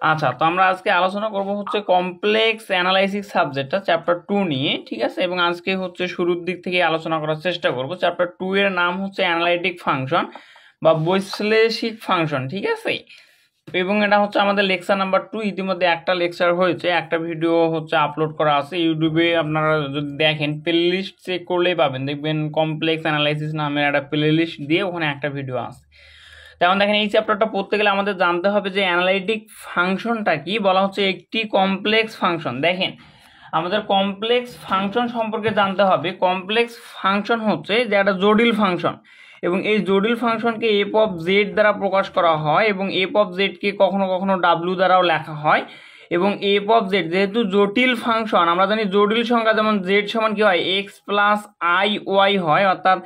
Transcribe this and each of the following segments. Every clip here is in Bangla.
আচ্ছা, তো আমরা আজকে আলোচনা করব হচ্ছে কমপ্লেক্স অ্যানালাইসিস সাবজেক্টটা চ্যাপ্টার 2 নিয়ে, ঠিক আছে। এবং আজকে হচ্ছে শুরুর দিক থেকে আলোচনা করার চেষ্টা করব। চ্যাপ্টার 2 এর নাম হচ্ছে অ্যানালাইটিক ফাংশন বা বৈশ্লেষিক ফাংশন, ঠিক আছে। এবং এটা হচ্ছে আমাদের লেকচার নাম্বার 2। ইতিমধ্যে একটা লেকচার হয়েছে, একটা ভিডিও হচ্ছে আপলোড করা আছে ইউটিউবে। আপনারা যদি দেখেন প্লেলিস্ট চেক করলেই পাবেন, দেখবেন কমপ্লেক্স অ্যানালাইসিস নামের একটা প্লেলিস্ট দিয়ে ওখানে একটা ভিডিও আছে। তেমন দেখেন, এই চ্যাপ্টারটা পড়তে গেলে আমাদের জানতে হবে যে অ্যানালাইটিক ফাংশনটা কি। বলা হচ্ছে একটি কমপ্লেক্স ফাংশন। দেখেন, আমাদের কমপ্লেক্স ফাংশন সম্পর্কে জানতে হবে। কমপ্লেক্স ফাংশন হচ্ছে যে একটা জটিল ফাংশন, এবং এই জটিল ফাংশনকে এফ অফ জেড দ্বারা প্রকাশ করা হয়, এবং এফ অফ জেডকে কখনো কখনো ডাব্লিউ দ্বারাও লেখা হয়। এবং এফ অফ জেড যেহেতু জটিল ফাংশন, আমরা জানি জটিল সংখ্যা যেমন জেড সমান কি হয়, এক্স প্লাস আই ওয়াই হয়, অর্থাৎ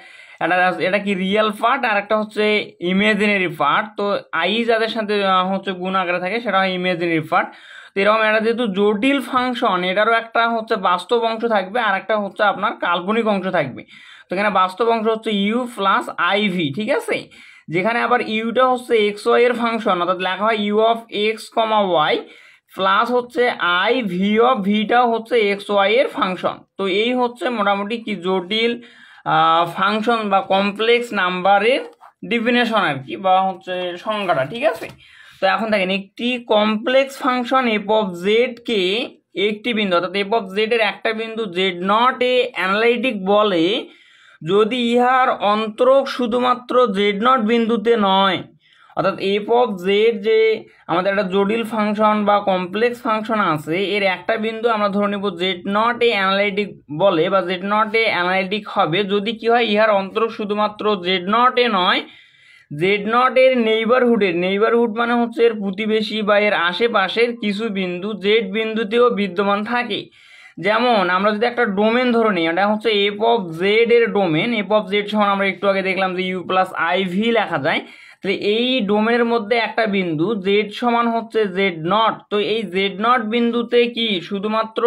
এটা কি রিয়েল পার্ট আর একটা হচ্ছে ইমেজিনারি পার্ট। তো আই যাদের সাথে হচ্ছে গুণ আকারে থাকে সেটা হয় ইমেজিনারি পার্ট। তো এরকম এটা যেহেতু জটিল ফাংশন, এটারও একটা হচ্ছে বাস্তব অংশ থাকবে আর একটা হচ্ছে আপনার কাল্পনিক অংশ থাকবে। তো এখানে বাস্তব অংশ হচ্ছে ইউ প্লাস আই ভি, ঠিক আছে। যেখানে আবার ইউটা হচ্ছে এক্স ওয়াই এর ফাংশন, অর্থাৎ লেখা হয় u of x comma Y plus হচ্ছে আই ভি অফ ভিটাও হচ্ছে এক্স ওয়াই এর ফাংশন। তো এই হচ্ছে মোটামুটি কি জটিল ফাংশন বা কমপ্লেক্স নাম্বারের ডিফিনেশন আর কি, বা হচ্ছে সংজ্ঞাটা, ঠিক আছে। তো এখন দেখেন, একটি complex function F of Z কে একটি বিন্দু, অর্থাৎ এফ অফ জেড এর একটা বিন্দু জেড নট এ অ্যানালাইটিক বলে যদি ইহার অন্তরক শুধুমাত্র জেড নট বিন্দুতে নয়। অর্থাৎ এফ অফ জেড যে আমাদের একটা জটিল ফাংশন বা কমপ্লেক্স ফাংশন আছে, এর একটা বিন্দু আমরা ধরে নেব জেড নট এ অ্যানালাইটিক বলে, বা জেড নট এ অ্যানালাইটিক হবে যদি কি হয়, ইহার অন্তরক শুধুমাত্র জেড নট এ নয়, জেড নট এর নেইবারহুড মানে হচ্ছে এর প্রতিবেশী বা এর আশেপাশের কিছু বিন্দু জেড বিন্দুতেও বিদ্যমান থাকে। যেমন আমরা যদি একটা ডোমেন ধরে নিই, এটা হচ্ছে এফ অফ জেড এর ডোমেন। এফ অফ জেড সমান আমরা একটু আগে দেখলাম যে ইউ প্লাস আই ভি লেখা যায়। তাহলে এই ডোমেনের মধ্যে একটা বিন্দু জেড সমান হচ্ছে জেড নট। তো এই জেড নট বিন্দুতে কি শুধুমাত্র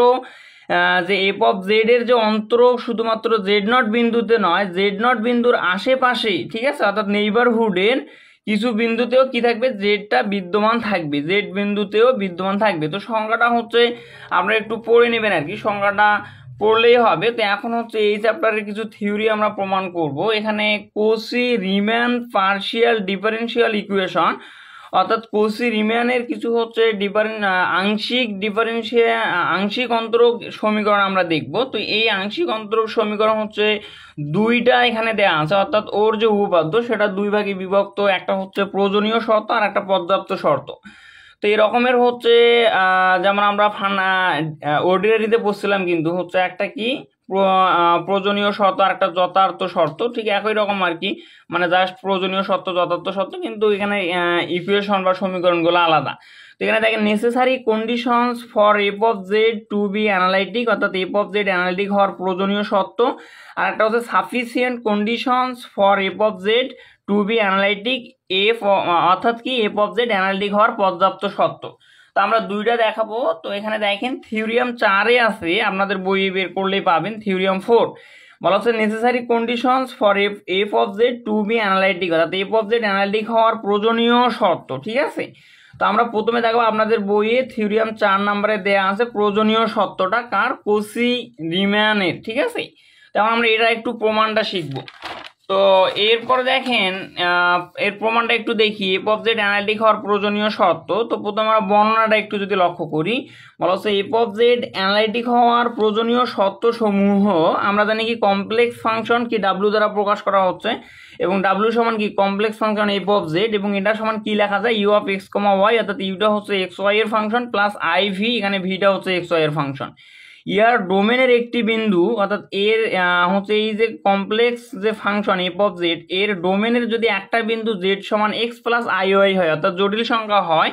যে এফ অফ জেড এর যে অন্তরক শুধুমাত্র জেড নট বিন্দুতে নয়, জেড নট বিন্দুর আশেপাশে, ঠিক আছে, অর্থাৎ নেইবারহুডের কিছু বিন্দুতেও কি থাকবে, জেডটা বিদ্যমান থাকবে, জেড বিন্দুতেও বিদ্যমান থাকবে। তো সংখ্যাটা হচ্ছে আপনারা একটু পড়ে নেবেন আর কি, সংখ্যাটা পড়লেই হবে। তো এখন হচ্ছে এই চ্যাপ্টারের কিছু থিওরি আমরা প্রমাণ করব। এখানে কোসি রিম্যান পার্শিয়াল ডিফারেন্সিয়াল ইকুয়েশন, অর্থাৎ কোসি রিম্যানের কিছু হচ্ছে আংশিক অন্তরক সমীকরণ আমরা দেখব। তো এই আংশিক অন্তরক সমীকরণ হচ্ছে দুইটা এখানে দেয়া আছে, অর্থাৎ ওর যে উপপাদ্য সেটা দুই ভাগে বিভক্ত, একটা হচ্ছে প্রয়োজনীয় শর্ত আর একটা পর্যাপ্ত শর্ত। তো এই রকমের হচ্ছে যেমন আমরা অর্ডিনারিতে পড়ছিলাম, কিন্তু হচ্ছে একটা কি প্রয়োজনীয় শর্ত আর একটা যথার্থ শর্ত, ঠিক একই রকম আর কি, মানে জাস্ট প্রয়োজনীয় শর্ত যথার্থ শর্ত, কিন্তু এখানে ইকুয়েশন বা সমীকরণগুলো আলাদা। তো এখানে দেখেন, necessary conditions for F of Z to be analytic, অর্থাৎ এফ অফ জেড অ্যানালাইটিক হওয়ার প্রয়োজনীয় শর্ত। আর একটা হচ্ছে sufficient conditions for F of Z to be analytic f, অর্থাৎ কি এফ অফ জেড অ্যানালাইটিক হওয়ার পর্যাপ্ত শর্ত। তো আমরা দুইটা দেখাবো। তো এখানে দেখেন থিওরিয়াম 4-এ আছে, আপনাদের বই বের করলেই পাবেন। থিওরিয়াম 4 বলা হচ্ছে necessary conditions for F of Z to be analytic, অর্থাৎ এফ অফ জেড অ্যানালাইটিক হওয়ার প্রয়োজনীয় শর্ত, ঠিক আছে। তো আমরা প্রথমে দেখবো আপনাদের বইয়ে থিওরিয়াম 4 নম্বরে দেয়া আছে প্রয়োজনীয় শর্তটা কার, কোসি রিম্যানের, ঠিক আছে। তেমন আমরা এটা একটু প্রমাণটা শিখবো। তো এরপর দেখেন, এর প্রমাণটা একটু দেখি, এফ অফ জেড অ্যানালিটিক হওয়ার প্রয়োজনীয় শর্ত। তো প্রথমে আমরা বর্ণনাটা একটু যদি লক্ষ্য করি, বলা হচ্ছে এফ অফ জেড অ্যানালিটিক হওয়ার প্রয়োজনীয় শর্ত সমূহ আমরা জানি কি কমপ্লেক্স ফাংশন কি ডাব্লিউ দ্বারা প্রকাশ করা হচ্ছে, এবং ডাব্লিউ সমান কি complex function F of z, এবং এটা সমান কি লেখা যায়, u of x comma Y, অর্থাৎ ইউটা হচ্ছে এক্স ওয়াই এর ফাংশন প্লাস আই ভি, এখানে ভিটা হচ্ছে এক্স ওয়াই এর ফাংশন। ইয়ার ডোমেনের একটি বিন্দু, অর্থাৎ এর হচ্ছে এই যে কমপ্লেক্স যে ফাংশন এফ অফ জেড, এর ডোমেনের যদি একটা বিন্দু জেড সমান এক্স প্লাস আই ওয়াই হয়, অর্থাৎ জটিল সংখ্যা হয়,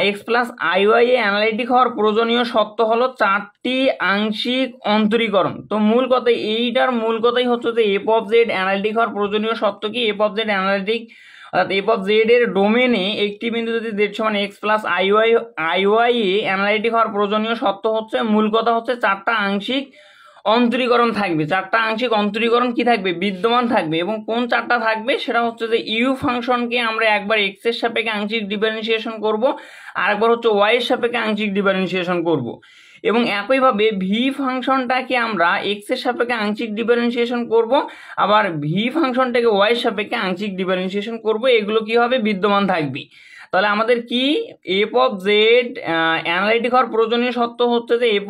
এক্স প্লাস আই ওয়াই এ অ্যানালাইটিক হওয়ার প্রয়োজনীয় শর্ত হলো 4টি আংশিক অন্তরীকরণ। তো মূল কথা, এইটার মূল কথাই হচ্ছে যে এফ অফ জেড অ্যানালাইটিক হওয়ার প্রয়োজনীয় শর্ত কি, এফ অফ জেড অ্যানালাইটিক, অর্থাৎ এফ অফ জেড এর ডোমেনে একটি বিন্দু যদি জেড সমান এক্স প্লাস আই ওয়াই এ অ্যানালাইটিক হওয়ার প্রয়োজনীয় শর্ত হচ্ছে, মূল কথা হচ্ছে 4টা আংশিক অন্তরীকরণ থাকবে, 4টা আংশিক অন্তরীকরণ কি থাকবে, বিদ্যমান থাকবে। এবং কোন 4টা থাকবে সেটা হচ্ছে যে ইউ ফাংশনকে আমরা একবার এক্স এর সাপেক্ষে আংশিক ডিফারেন্সিয়েশন করব, আর একবার হচ্ছে ওয়াই এর সাপেক্ষে আংশিক ডিফারেন্সিয়েশন করব। এবং একইভাবে ভি ফাংশনটাকে আমরা এক্স এর সাপেক্ষে আংশিক ডিফারেন্সিয়েশন করব, আবার ভি ফাংশনটাকে ওয়াই এর সাপেক্ষে আংশিক ডিফারেন্সিয়েশন করব। এগুলো কি হবে, বিদ্যমান থাকবে। তাহলে আমাদের কি এফ অফ জেড অ্যানালাইটিক হওয়ার প্রয়োজনীয় সত্য হচ্ছে যে এফ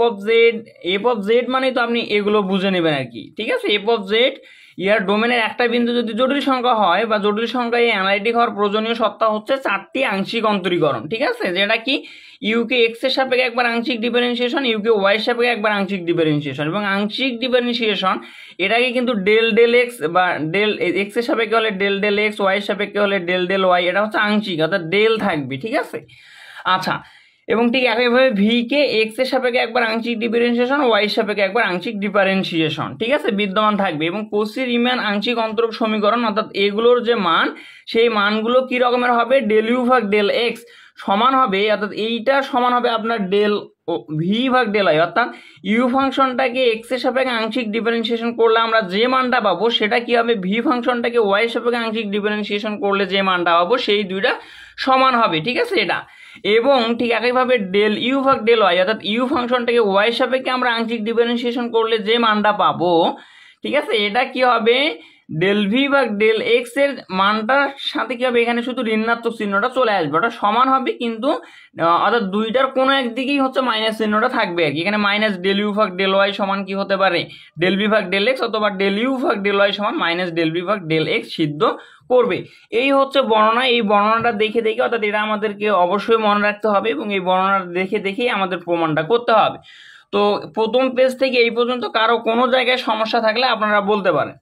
অফ জেড মানে তো আপনি এগুলো বুঝে নেবেন আর কি, ঠিক আছে। এফ অফ জেড ইয়ার ডোমেনের একটা বিন্দু যদি জটিল সংখ্যা হয় বা জটিল সংখ্যায় অ্যানালাইটিক হওয়ার প্রয়োজনীয় সত্তা হচ্ছে 4টি আংশিক অন্তরীকরণ, ঠিক আছে। যেটা কি ইউকে এক্স এর সাপেক্ষে একবার আংশিক ডিফারেন্সিয়েশন, ইউকে ওয়াই এর সাপেক্ষে একবার আংশিক ডিফারেন্সিয়েশন। এবং আংশিক ডিফারেন্সিয়েশন এটাকে কিন্তু ডেল ডেল এক্স বা ডেল এক্স এর সাপেক্ষে হলে ডেল ডেল এক্স, ওয়াই এর সাপেক্ষে হলে ডেল ডেল ওয়াই, এটা হচ্ছে আংশিক, অর্থাৎ ডেল থাকবে, ঠিক আছে। আচ্ছা, এবং ঠিক একইভাবে ভি কে এক্স এর সাপেক্ষে একবার আংশিক ডিফারেন্সিয়েশন, ওয়াই এর সাপেক্ষে একবার আংশিক ডিফারেন্সিয়েশন, ঠিক আছে, বিদ্যমান থাকবে। এবং কচি রিমান আংশিক অন্তরক সমীকরণ অর্থাৎ এগুলোর যে মান, সেই মানগুলো কি রকমের হবে, ডেল ইউ ভাগ ডেল এক্স সমান হবে, অর্থাৎ এইটা সমান হবে আপনার ডেল ভি ভাগ ডেল আই। অর্থাৎ ইউ ফাংশনটাকে এক্স এর সাপেক্ষে আংশিক ডিফারেন্সিয়েশন করলে আমরা যে মানটা পাবো সেটা কি হবে, ভি ফাংশনটাকে ওয়াই এর সাপেক্ষে আংশিক ডিফারেন্সিয়েশন করলে যে মানটা পাবো সেই দুইটা সমান হবে, ঠিক আছে এটা। এবং ঠিক একইভাবে ডেল ইউ ভাগ ডেল ওয়াই অর্থাৎ ইউ ফাংশনটাকে ওয়াই এর সাপেক্ষে আমরা আংশিক ডিফারেন্সিয়েশন করলে যে মানটা পাবো, ঠিক আছে, এটা কি হবে, ডেল ভি ভাগ ডেল এক্স এর মানটার সাথে কি হবে, এখানে শুধু ঋণাত্মক চিহ্নটা চলে আসবে, ওটা সমান হবে কিন্তু অর্থাৎ দুইটার কোনো একদিকেই হচ্ছে মাইনাস চিহ্নটা থাকবে আর কি। এখানে মাইনাস ডেল ইউ ভাগ ডেল ওয়াই সমান কি হতে পারে, ডেল ভি ভাগ ডেল এক্স, অথবা ডেল ইউ ভাগ ডেল ওয়াই সমান মাইনাস ডেল ভি ভাগ ডেল এক্স সিদ্ধ করবে। এই হচ্ছে বর্ণনা। এই বর্ণনাটা দেখে দেখে অর্থাৎ এটা আমাদেরকে অবশ্যই মনে রাখতে হবে এবং এই বর্ণনাটা দেখে দেখেই আমাদের প্রমাণটা করতে হবে। তো প্রথম পেজ থেকে এই পর্যন্ত কারো কোনো জায়গায় সমস্যা থাকলে আপনারা বলতে পারেন।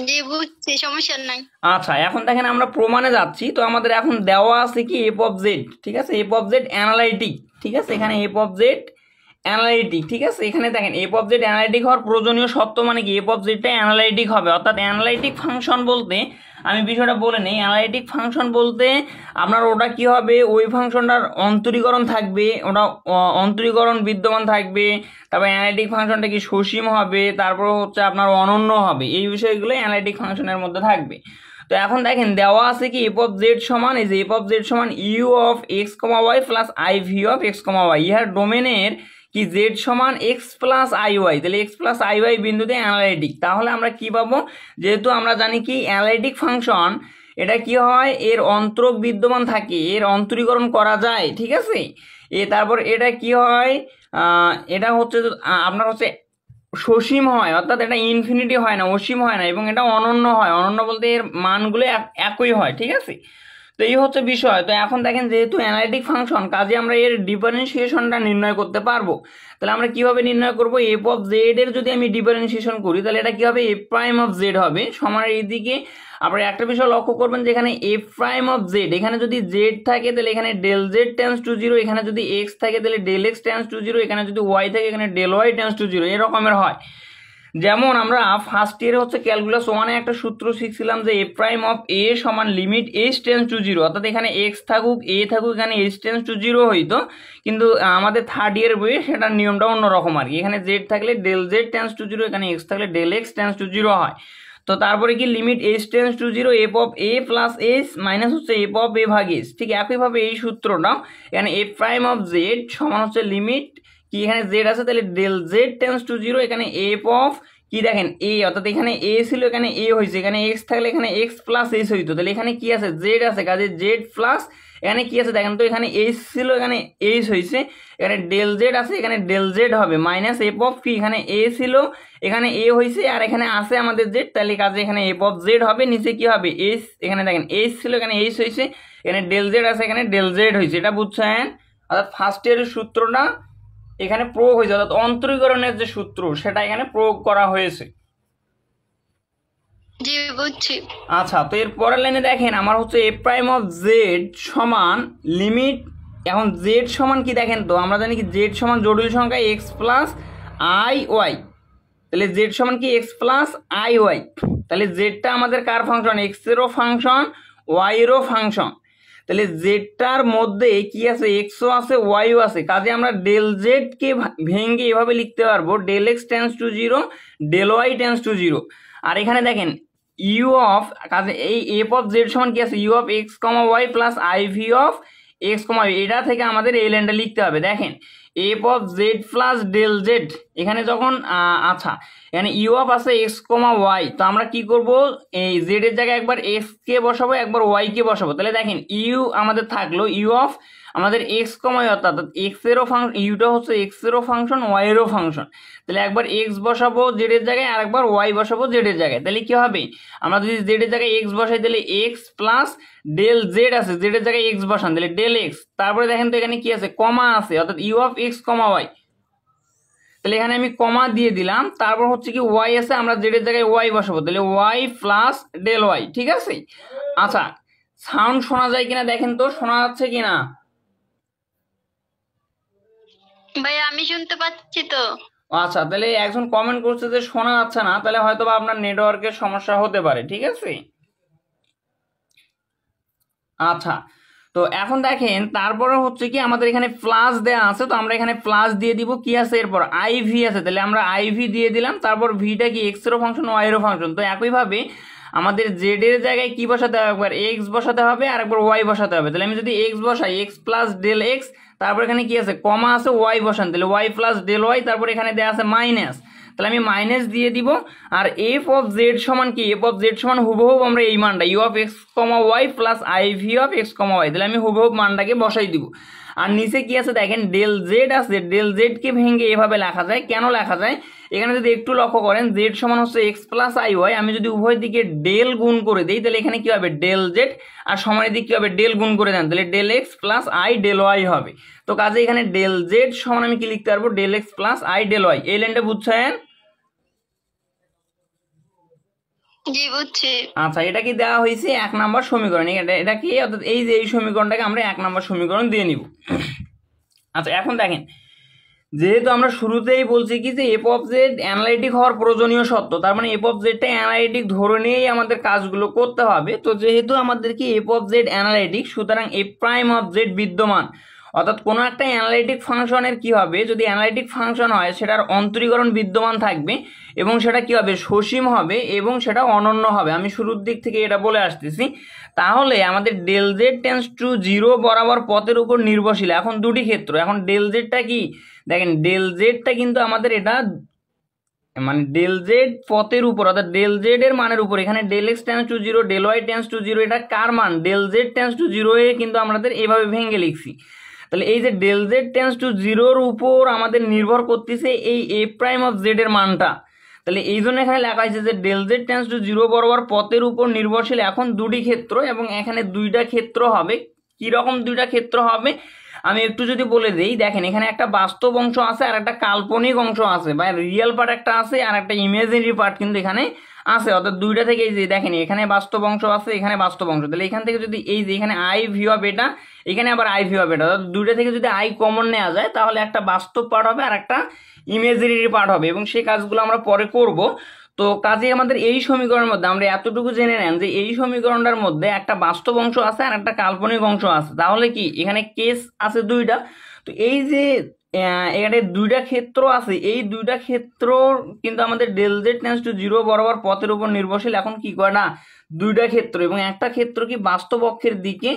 জি বুঝছি, সমস্যা নাই। আচ্ছা, এখন দেখেন আমরা প্রমাণে যাচ্ছি। তো আমাদের এখন দেওয়া আছে কি এফ অফ জেড, ঠিক আছে, এফ অফ জেড অ্যানালাইটিক, ঠিক আছে, এখানে এফ অফ জেড অ্যানালাইটিক, ঠিক আছে। এখানে দেখেন এফ অফ জেড অ্যানালাইটিক হওয়ার প্রয়োজনীয় সত্য মানে কি, এফ অফ জেডটা অ্যানালাইটিক হবে। অর্থাৎ অ্যানালাইটিক ফাংশন বলতে আমি বিষয়টা বলে নেই, অ্যানালাইটিক ফাংশন বলতে আপনার ওটা কি হবে, ওই ফাংশনটার অন্তরীকরণ থাকবে, ওটা অন্তরীকরণ বিদ্যমান থাকবে, তারপর অ্যানালাইটিক ফাংশনটা কি সসীম হবে, তারপর হচ্ছে আপনার অনন্য হবে, এই বিষয়গুলো অ্যানালাইটিক ফাংশনের মধ্যে থাকবে। তো এখন দেখেন দেওয়া আছে কি এফ অফ জেড সমান, এই যে এফ অফ জেড সমান u of x comma Y plus I V of x comma y, ইহার ডোমেনের কি জেড সমান এক্স প্লাস আই ওয়াই, তাহলে এক্স প্লাস আই ওয়াই বিন্দুতে অ্যানালাইটিক। তাহলে আমরা কি পাবো, যেহেতু আমরা জানি কি অ্যানালাইটিক ফাংশন এটা কি হয়, এর অন্তরক বিদ্যমান থাকে, এর অন্তরীকরণ করা যায়, ঠিক আছে। তারপর এটা কি হয়, এটা হচ্ছে আপনার হচ্ছে সসীম হয়, অর্থাৎ এটা ইনফিনিটি হয় না, অসীম হয় না, এবং এটা অনন্য হয়। অনন্য বলতে এর মানগুলো একই হয়, ঠিক আছে। তো এই হচ্ছে বিষয়। তো এখন দেখেন যেহেতু অ্যানালাইটিক ফাংশন, কাজে আমরা এর ডিফারেন্সিয়েশনটা নির্ণয় করতে পারবো। তাহলে আমরা কিভাবে নির্ণয় করবো, এফ অফ জেড এর যদি আমি ডিফারেন্সিয়েশন করি তাহলে এটা কি হবে, এফ প্রাইম অফ জেড হবে সমান এইদিকে। আপনারা একটা বিষয় লক্ষ্য করবেন যে এখানে এফ প্রাইম অফ জেড, এখানে যদি জেড থাকে তাহলে এখানে del Z tends to zero, এখানে যদি এক্স থাকে তাহলে del x tends to zero, এখানে যদি ওয়াই থাকে এখানে del Y tends to zero, এরকমের হয়। যেমন আমরা ফার্স্ট ইয়ারে হচ্ছে ক্যালকুলাস ওয়ানে একটা সূত্র শিখছিলাম যে এ প্রাইম অফ এ সমান limit H tends to zero, অর্থাৎ এখানে এক্স থাকুক এ থাকুক এখানে এইচ টেন্স টু জিরো হইতো, কিন্তু আমাদের থার্ড ইয়ার বইয়ে সেটার নিয়মটা অন্যরকম আর কি। এখানে জেড থাকলে del Z tends to zero, এখানে এক্স থাকলে del x tends to zero হয়। তো তারপরে কি limit H tends to zero F of A plus H minus হচ্ছে এফ অফ এ ভাগ এইচ। ঠিক একইভাবে এই সূত্রটা এখানে এ প্রাইম অফ জেড সমান হচ্ছে লিমিট কি, এখানে জেড আছে তাহলে del Z tends to zero, এখানে এফ অফ কি দেখেন এ, অর্থাৎ এখানে এ ছিল এখানে এ হয়েছে, এখানে এক্স থাকলে এখানে এক্স প্লাস এইচ হইতো, তাহলে এখানে কি আছে জেড আছে, কাজে জেড প্লাস এখানে কি আছে দেখেন তো, এখানে এইচ ছিল এখানে এইচ হয়েছে, এখানে ডেল জেড আছে এখানে ডেল জেড হবে মাইনাস এফ অফ কি, এখানে এ ছিল এখানে এ হয়েছে আর এখানে আছে আমাদের জেড, তাহলে কাজে এখানে এফ অফ জেড হবে, নিচে কি হবে এইচ, এখানে দেখেন এইচ ছিল এখানে এইচ হয়েছে, এখানে ডেল জেড আছে এখানে ডেল জেড হয়েছে। এটা বুঝছেন? অর্থাৎ ফার্স্ট ইয়ারের সূত্রটা এখানে প্রয়োগ হয়েছে, অর্থাৎ অন্তরীকরণের যে সূত্র সেটা এখানে প্রয়োগ করা হয়েছে। জি বুঝছি। আচ্ছা, তো এর পরের লাইনে দেখেন আমার হচ্ছে এ প্রাইম অফ জেড সমান লিমিট, এখন জেড সমান কি দেখেন তো, আমরা জানি কি জেড সমান জটিল সংখ্যা এক্স প্লাস আই ওয়াই, তাহলে জেড সমান কি এক্স প্লাস আই ওয়াই, তাহলে জেডটা আমাদের কার ফাংশন, এক্স এরও ফাংশন ওয়াই এরও ফাংশন, তাহলে জেডটার মধ্যে কি আছে, এক্সও আছে ওয়াইও আছে, কাজে আমরা ডেল জেড কে ভেঙে এভাবে লিখতে পারবো del x tends to zero, del Y tends to zero. আর এখানে দেখেন ইউ অফ, কাজে এই এফ অফ জেড সমান কি আছে, U of x comma Y plus I V of x comma Y, এটা থেকে আমাদের এই লাইনটা লিখতে হবে। দেখেন F of Z plus del Z, এখানে যখন আচ্ছা এখানে ইউ অফ আছে এক্স কমা ওয়াই, তো আমরা কি করব, এই জেড এর জায়গায় একবার এক্স কে বসাবো একবার ওয়াই কে বসাবো। তাহলে দেখেন ইউ আমাদের থাকলো ইউ অফ আমাদের এক্স কমা ওয়াই, অর্থাৎ এক্স এরও ফাংশন, ইউটা হচ্ছে এক্স এরও ফাংশন ওয়াই এরও ফাংশন। তাহলে একবার এক্স বসাবো জেড এর জায়গায় আর একবার ওয়াই বসাবো জেড এর জায়গায়। তাহলে কি হবে, আমরা যদি জেড এর জায়গায় এক্স বসাই তাহলে এক্স প্লাস ডেল জেড আছে, জেড এর জায়গায় এক্স বসান তাহলে ডেল এক্স, তারপরে দেখেন তো এখানে কি আছে, কমা আছে, অর্থাৎ U of x comma Y. তাহলে এখানে আমি কমা দিয়ে দিলাম, তারপর হচ্ছে কি ওয়াই আছে, আমরা জেড এর জায়গায় ওয়াই বসাবো, তাহলে ওয়াই প্লাস ডেল ওয়াই। ঠিক আছে, আচ্ছা সাউন্ড শোনা যায় কিনা দেখেন তো, শোনা যাচ্ছে কিনা? ভাই আমি শুনতে পাচ্ছি তো। আচ্ছা, তাহলে একজন কমেন্ট করছে যে শোনা যাচ্ছে না, তাহলে হয়তো বা আপনার নেটওয়ার্কের সমস্যা হতে পারে। ঠিক আছে, আচ্ছা তো এখন দেখেন তারপরে হচ্ছে কি আমাদের এখানে প্লাস দেওয়া আছে, তো আমরা এখানে প্লাস দিয়ে দিব, কি আছে এরপর আই ভি আছে, তাহলে আমরা আই ভি দিয়ে দিলাম, তারপর ভিটা কি এক্স এরও ফাংশন ওয়াই এরও ফাংশন। তো একইভাবে আমাদের জেড এর জায়গায় কি বসাতে হবে, একবার এক্স বসাতে হবে আর একবার ওয়াই বসাতে হবে। তাহলে আমি যদি এক্স বসাই এক্স প্লাস ডেল এক্স, তারপর এখানে কি আছে কমা আছে ওয়াই বসান, তাহলে ওয়াই প্লাস ডেল ওয়াই, তারপর এখানে দেওয়া আছে মাইনাস, তাহলে আমি মাইনাস দিয়ে দিব। আর এফ অফ জেড সমান কি, এফ অফ জেড সমান হুবহুব আমরা এই মানটা U of x comma Y plus I V of x comma Y, তাহলে আমি হুবহুব মানটাকে বসাই দিব। আর নিচে কি আছে দেখেন ডেল জেড আছে, ডেল জেড কে ভেঙে এভাবে লেখা যায়, কেন লেখা যায় এখানে যদি একটু লক্ষ্য করেন, জেড সমান হচ্ছে এক্স প্লাস আই ওয়াই, আমি যদি উভয় দিকে ডেল গুণ করে দিই তাহলে এখানে কি হবে ডেল জেড, আর সমানের দিকে কি হবে ডেল গুণ করে দেন তাহলে del x plus I del Y হবে। তো কাজে এখানে ডেল জেড সমান আমি কি লিখতে পারবো, del x plus I del Y. এই লাইনটা বুঝছেন? জি বুঝছি। আচ্ছা, এটা কি দেওয়া হয়েছে 1 নম্বর সমীকরণ, এটা কি, অর্থাৎ এই যে এই সমীকরণটাকে আমরা 1 নম্বর সমীকরণ দিয়ে নিব। আচ্ছা এখন দেখেন, যেহেতু আমরা শুরুতেই বলছি কি যে এফ অফ জেড অ্যানালাইটিক হওয়ার প্রয়োজনীয় সত্য, তার মানে এফ অফ জেডটা অ্যানালাইটিক ধরে নিয়েই আমাদের কাজগুলো করতে হবে। তো যেহেতু আমাদের কি এফ অফ জেড অ্যানালাইটিক, সুতরাং এফ প্রাইম অফ জেড বিদ্যমান, অর্থাৎ কোনো একটা অ্যানালাইটিক ফাংশনের কি হবে, যদি অ্যানালাইটিক ফাংশন হয় সেটার অন্তরীকরণ বিদ্যমান থাকবে এবং সেটা কি হবে সসীম হবে এবং সেটা অনন্য হবে। আমি শুরুর দিক থেকে এটা বলে আসতেছি। তাহলে আমাদের del Z tends to zero বরাবর পথের উপর নির্ভরশীল। এখন দুটি ক্ষেত্র, এখন ডেল জেডটা কি দেখেন, ডেল জেডটা কিন্তু আমাদের এটা মানে ডেল জেড পথের উপর, অর্থাৎ ডেল জেড এর মানের উপর, এখানে del x tends to zero del Y tends to zero, এটা কার মান, del Z tends to zero এ কিন্তু আমাদের এইভাবে ভেঙে লিখছি। তাহলে এই যে ডেল জেড টেন্স টু জিরোর উপর আমাদের নির্ভর করতেছে এই এ প্রাইম অফ জেড এর মানটা। তাহলে এই জন্য এখানে লেখা হয়েছে যে del Z tends to zero বরাবর পথের উপর নির্ভরশীল। এখন দুটি ক্ষেত্র এবং এখানে দুইটা ক্ষেত্র হবে। কিরকম দুইটা ক্ষেত্র হবে আমি একটু যদি বলে দিই, দেখেন এখানে একটা বাস্তব অংশ আছে আর একটা কাল্পনিক অংশ আছে, বা রিয়েল পার্ট একটা আছে আর একটা ইমেজিনারি পার্ট কিন্তু এখানে আছে, অর্থাৎ দুইটা থেকে এই যে দেখেন এখানে বাস্তব অংশ আছে এখানে বাস্তব অংশ। তাহলে এখান থেকে যদি এই যে এখানে আই ভি অফ এটা, এখানে আবার আই ভি অফ এটা, অর্থাৎ দুইটা থেকে যদি আই কমন নেওয়া যায় তাহলে একটা বাস্তব পার্ট হবে আর একটা ইমেজিনারি পার্ট হবে, এবং সেই কাজগুলো আমরা পরে করব। তো কাজে আমাদের এই সমীকরণের মধ্যে আমরা এতটুকু জেনে নেন যে এই সমীকরণটার মধ্যে একটা বাস্তব অংশ আছে আর একটা কাল্পনিক অংশ আছে। তাহলে কি এখানে কেস আছে দুইটা, তো এই যে এখানে দুইটা ক্ষেত্র আছে, এই দুইটা ক্ষেত্র কিন্তু আমাদের del Z tends to zero বরাবর পথের উপর নির্ভরশীল। এখন কি করে না, দুইটা ক্ষেত্র এবং একটা ক্ষেত্র কি বাস্তব অক্ষের দিকে।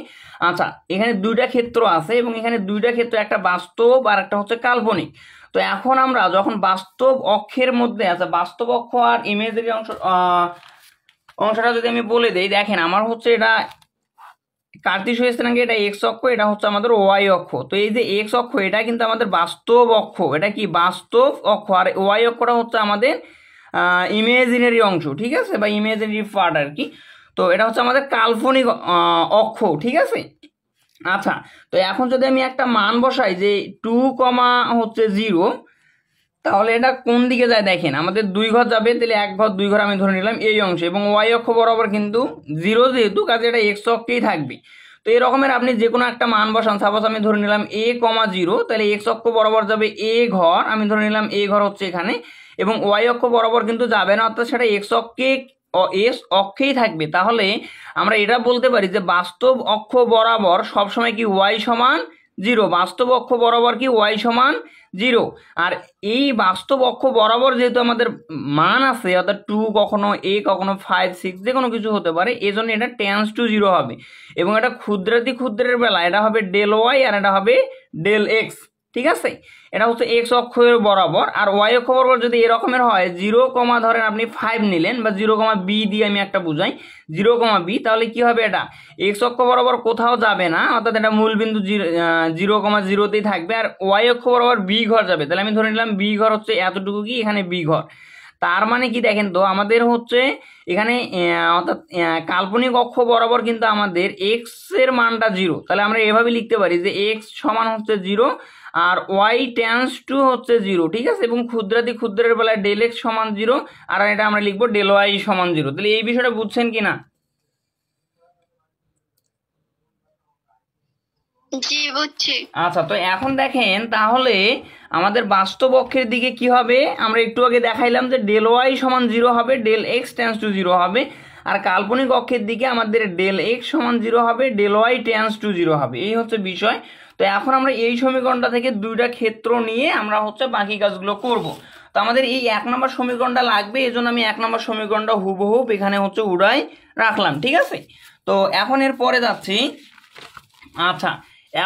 আচ্ছা এখানে দুইটা ক্ষেত্র আছে এবং এখানে দুইটা ক্ষেত্র, একটা বাস্তব আর একটা হচ্ছে কাল্পনিক। তো এখন আমরা যখন বাস্তব অক্ষের মধ্যে আছে, বাস্তব অক্ষ আর ইমেজের অংশটা যদি আমি বলে দেই, দেখেন আমার হচ্ছে এটা কার্তেশীয় স্থানাঙ্কে এটা এক্স অক্ষ, এটা হচ্ছে আমাদের ওয়াই অক্ষ। তো এই যে এক্স অক্ষ এটা কিন্তু আমাদের বাস্তব অক্ষ, এটা কি বাস্তব অক্ষ, আর ওয়াই অক্ষটা হচ্ছে আমাদের ইমেজিনারি অংশ, ঠিক আছে, বা ইমেজিনারি পার্ট আর কি। তো এটা হচ্ছে আমাদের কাল্পনিক অক্ষ, ঠিক আছে। আচ্ছা তো এখন যদি আমি একটা মান বসাই যে 2,0, তাহলে এটা কোন দিকে যায় দেখেন, আমাদের 2 ঘর যাবে, তাহলে 1 ঘর 2 ঘর আমি ধরে নিলাম এই অংশে, এবং ওয়াই অক্ষ বরাবর কিন্তু 0 যেহেতু, কাজে এটা এক্স অক্ষেই থাকবে। তো এই রকমের আপনি যে কোনো একটা মান বসান, সাপোজ আমি ধরে নিলাম a,0, তাহলে এক্স অক্ষ বরাবর যাবে এ ঘর, আমি ধরে নিলাম এ ঘর হচ্ছে এখানে, এবং ওয়াই অক্ষ বরাবর কিন্তু যাবে না, অর্থাৎ সেটা এক্স অক্ষেই থাকবে। তাহলে আমরা এটা বলতে পারি যে বাস্তব অক্ষ বরাবর সবসময় কি ওয়াই সমান 0, বাস্তব অক্ষ বরাবর কি ওয়াই সমান 0। আর এই বাস্তব অক্ষ বরাবর যেহেতু আমাদের মান আছে, অর্থাৎ 2 কখনো a কখনো 5 6 যে কোনো কিছু হতে পারে, এই জন্য এটা টেন্স টু 0 হবে। এবং এটা ক্ষুদ্রাতি ক্ষুদ্রের বেলা এটা হবে ডেল ওয়াই আর এটা হবে ডেল এক্স। ঠিক আছে, এটা হচ্ছে এক্স অক্ষের বরাবর। আর ওয়াই অক্ষ বরাবর যদি এরকমের হয় 0, ধরেন আপনি 5 নিলেন, বা 0, বি দিয়ে আমি একটা বুঝাই 0, বি, তাহলে কি হবে, এটা এক্স অক্ষ বরাবর কোথাও যাবে না, অর্থাৎ এটা মূল বিন্দু 0,0তেই থাকবে। আর ওয়াই অক্ষ বরাবর বি ঘর যাবে, তাহলে আমি ধরে নিলাম বি ঘর হচ্ছে এতটুকু, কি এখানে বি ঘর। তার মানে কি দেখেন তো, আমাদের হচ্ছে এখানে অর্থাৎ কাল্পনিক অক্ষ বরাবর কিন্তু আমাদের এক্স এর মানটা 0। তাহলে আমরা এভাবে লিখতে পারি যে এক্স সমান হচ্ছে 0 আর ওয়াই টেন্স টু হচ্ছে 0। ঠিক আছে, এবং ক্ষুদ্রাতি ক্ষুদ্রের বেলায় ডেল এক্স সমান 0 আর এটা আমরা লিখবো ডেল ওয়াই সমান 0। তাহলে এই বিষয়টা বুঝছেন কিনা? জি বুঝছি। আচ্ছা, তো এখন দেখেন তাহলে আমাদের বাস্তব অক্ষের দিকে কি হবে, আমরা একটু আগে দেখাইলাম যে ডেল ওয়াই সমান 0 হবে, ডেল এক্স টেন্স টু 0 হবে। আর কাল্পনিক অক্ষের দিকে আমাদের ডেল এক্স সমান 0 হবে, ডেল ওয়াই টেন্স টু 0 হবে। এই হচ্ছে বিষয়। তো এখন আমরা এই সমীকরণটা থেকে দুইটা ক্ষেত্র নিয়ে আমরা হচ্ছে বাকি কাজগুলো করব। তো আমাদের এই 1 নম্বর সমীকরণটা লাগবে, এই জন্য আমি 1 নম্বর সমীকরণটা হুবহুব এখানে হচ্ছে উড়াই রাখলাম। ঠিক আছে, তো এখন এর পরে যাচ্ছি। আচ্ছা,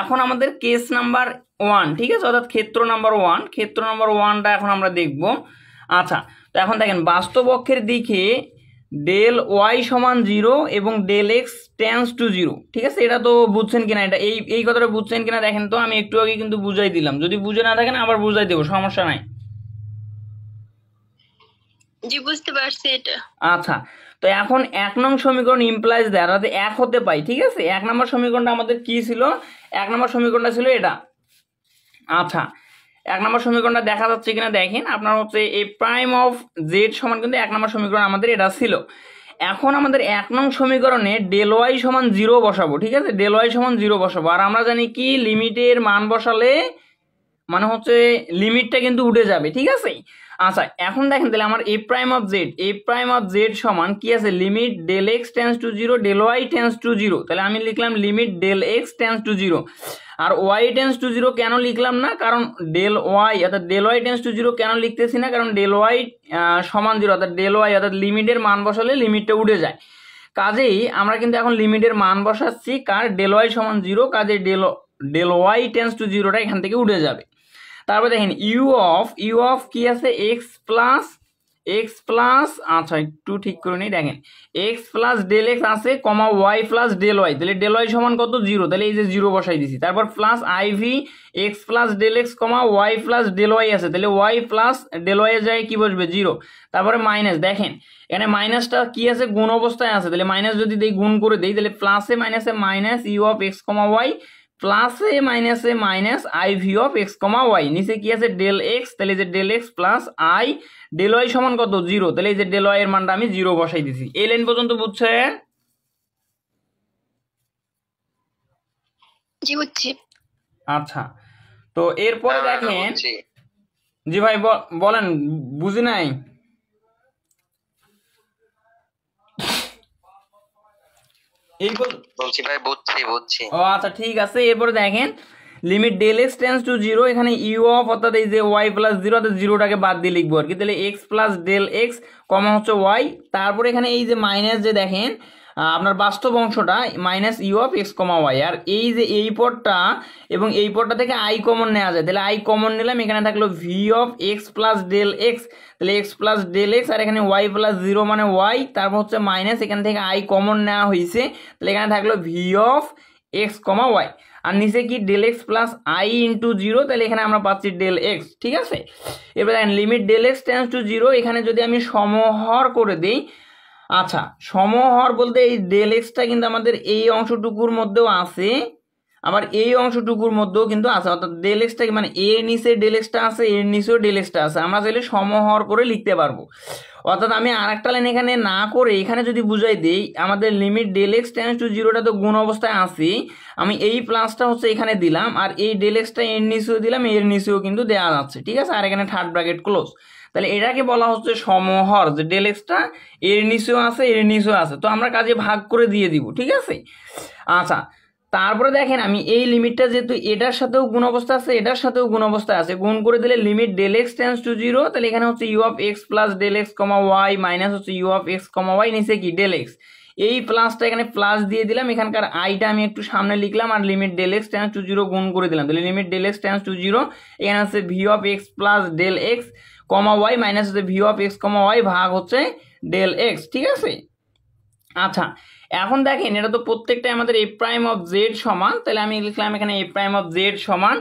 এখন আমাদের কেস নাম্বার 1, ঠিক আছে, অর্থাৎ ক্ষেত্র নাম্বার 1, ক্ষেত্র নাম্বার 1টা এখন আমরা দেখব। আচ্ছা, তো এখন দেখেন বাস্তব অক্ষের দিকে ডেল ওয়াই সমান 0 এবং ডেল এক্স টেন্স টু 0। ঠিক আছে, এটা তো বুঝছেন কিনা, এটা এই কথাটা বুঝছেন কিনা দেখেন তো। আমি একটু আগে কিন্তু বুঝাই দিলাম, যদি বুঝে না থাকেন আবার বুঝাই দেবো, সমস্যা নাই। জি বুঝতে পারছি এটা। আচ্ছা, তো এখন 1 নং সমীকরণ ইমপ্লাইজ দ্যাট, অর্থাৎ 1 হতে পাই। ঠিক আছে, 1 নম্বর সমীকরণটা আমাদের কি ছিল, 1 নম্বর সমীকরণটা ছিল এটা। আচ্ছা, 1 নম্বর সমীকরণটা দেখা যাচ্ছে কিনা দেখেন, আপনার হচ্ছে এ প্রাইম অফ জেড সমান কিন্তু 1 নম্বর সমীকরণ আমাদের এটা ছিল। এখন আমাদের 1 নং সমীকরণে ডেল ওয়াই সমান 0 বসাবো। ঠিক আছে, ডেল ওয়াই সমান 0 বসাবো। আর আমরা জানি কি লিমিটের মান বসালে মানে হচ্ছে লিমিটটা কিন্তু উঠে যাবে। ঠিক আছে, আচ্ছা এখন দেখেন তাহলে আমার এ প্রাইম অফ জেড সমান কি আছে, limit del x tends to 0 del Y tends to 0। তাহলে আমি লিখলাম limit del x tends to 0। আর ওয়াই টেন্স টু 0 কেন লিখলাম না, কারণ ডেল ওয়াই অর্থাৎ ডেল ওয়াই টেন্স টু 0 কেন লিখতেছি না, কারণ ডেল ওয়াই সমান 0, অর্থাৎ ডেল ওয়াই অর্থাৎ লিমিটের মান বসালে লিমিটটা উঠে যায়। কাজেই আমরা কিন্তু এখন লিমিটের মান বসাচ্ছি কার, ডেল ওয়াই সমান 0, কাজে ডেল ওয়াই টেন্স টু 0টা এখান থেকে উঠে যাবে। তারপর দেখেন ইউ অফ কি আছে, এক্স প্লাস আচ্ছা একটু ঠিক করে নিই, দেখেন এক্স প্লাস ডেল এক্স আছে কমা ওয়াই প্লাস ডেল ওয়াই, তাহলে ডেল ওয়াই সমান কত, 0, তাহলে এই যে 0 বসাই দিছি। তারপর plus I V X plus del x comma Y plus del Y আছে, তাহলে ওয়াই প্লাস ডেল ওয়াই এর জায়গায় কি বসবে, 0। তারপরে মাইনাস, দেখেন এখানে মাইনাসটা কি আছে, গুণ অবস্থায় আছে, তাহলে মাইনাস যদি দেই গুণ করে দেই, তাহলে প্লাসে মাইনাসে minus U of x comma Y প্লাসে মাইনাসে minus I V of x comma Y, নিচে কি আছে ডেল এক্স, তাহলে যে del x plus I del Y সমান কত, 0, তাহলে এই যে ডেল ওয়াই এর মানটা আমি 0 বসাই দিছি। এই লাইন পর্যন্ত বুঝছেন? জি বুঝছি। আচ্ছা, তো এরপরে দেখেন, জি ভাই বলেন, বুঝি নাই। এই বলছি ভাই, বুঝছি। ও আচ্ছা ঠিক আছে, এরপরে দেখেন limit del x tends to 0, এখানে ইউ অফ অর্থাৎ এই যে ওয়াই প্লাস 0, অর্থাৎ 0টাকে বাদ দিয়ে লিখবো আর কি, তাহলে x plus del x comma হচ্ছে ওয়াই। তারপরে এখানে এই যে মাইনাস, যে দেখেন আপনার বাস্তব অংশটা minus U of x comma Y, আর এই যে এই পদটা এবং এই পদটা থেকে আই কমন নেওয়া যায়, তাহলে আই কমন নিলাম, এখানে থাকলো V of x plus del x, তাহলে এক্স প্লাস ডেল এক্স, আর এখানে ওয়াই প্লাস 0 মানে ওয়াই, তারপর হচ্ছে মাইনাস, এখান থেকে আই কমন নেওয়া হয়েছে, তাহলে এখানে থাকলো V of x comma Y, আর নিচে কি del x plus I into 0, তাহলে এখানে আমরা পাচ্ছি ডেল এক্স। ঠিক আছে, এবার দেখেন limit del x tends to 0, এখানে যদি আমি সমহর করে দিই, আচ্ছা সমহর বলতে এই ডেল এক্সটা কিন্তু আমাদের এই অংশটুকুর মধ্যেও আছে, আবার এই অংশটুকুর মধ্যেও কিন্তু আছে, অর্থাৎ ডেল এক্সটা মানে এর নিচে ডেল এক্সটা আছে, এর নিচেও ডেল এক্সটা আছে, আমরা চাইলে সমহর করে লিখতে পারবো। অর্থাৎ আমি আরেকটা লাইন এখানে না করে এখানে যদি বুঝাই দিই, আমাদের limit del x tends to 0টা তো গুণ অবস্থায় আছে, আমি এই প্লাসটা হচ্ছে এখানে দিলাম, আর এই ডেল এক্সটা এর নিচেও দিলাম, এর নিচেও কিন্তু দেওয়া যাচ্ছে। ঠিক আছে, আর এখানে থার্ড ব্র্যাকেট ক্লোজ, তাহলে এটাকে বলা হচ্ছে সমহর, যে ডেল এক্সটা এর নিচেও আছে এর নিচেও আছে, তো আমরা কাজে ভাগ করে দিয়ে দিব, ঠিক আছে। আচ্ছা, তারপরে দেখেন আমি এই লিমিটটা যেহেতু এটার সাথেও গুণ অবস্থা আছে এটার সাথেও গুণ অবস্থা আছে, গুণ করে দিলে limit del x tends to zero, তাহলে এখানে হচ্ছে U of x plus del x comma Y minus হচ্ছে U of x comma Y, নিচে কি ডেল এক্স, এই প্লাসটা এখানে প্লাস দিয়ে দিলাম, এখানকার আইটা আমি একটু সামনে লিখলাম, আর limit del x tends to zero গুণ করে দিলাম, তাহলে limit del x tends to zero, এখানে হচ্ছে V of x plus del x comma Y minus হচ্ছে V of x comma Y ভাগ হচ্ছে ডেল এক্স, ঠিক আছে। আচ্ছা, এখন দেখেন এটা তো প্রত্যেকটাই আমাদের এ প্রাইম অফ জেড সমান, তাহলে আমি লিখলাম এখানে এ প্রাইম অফ জেড সমান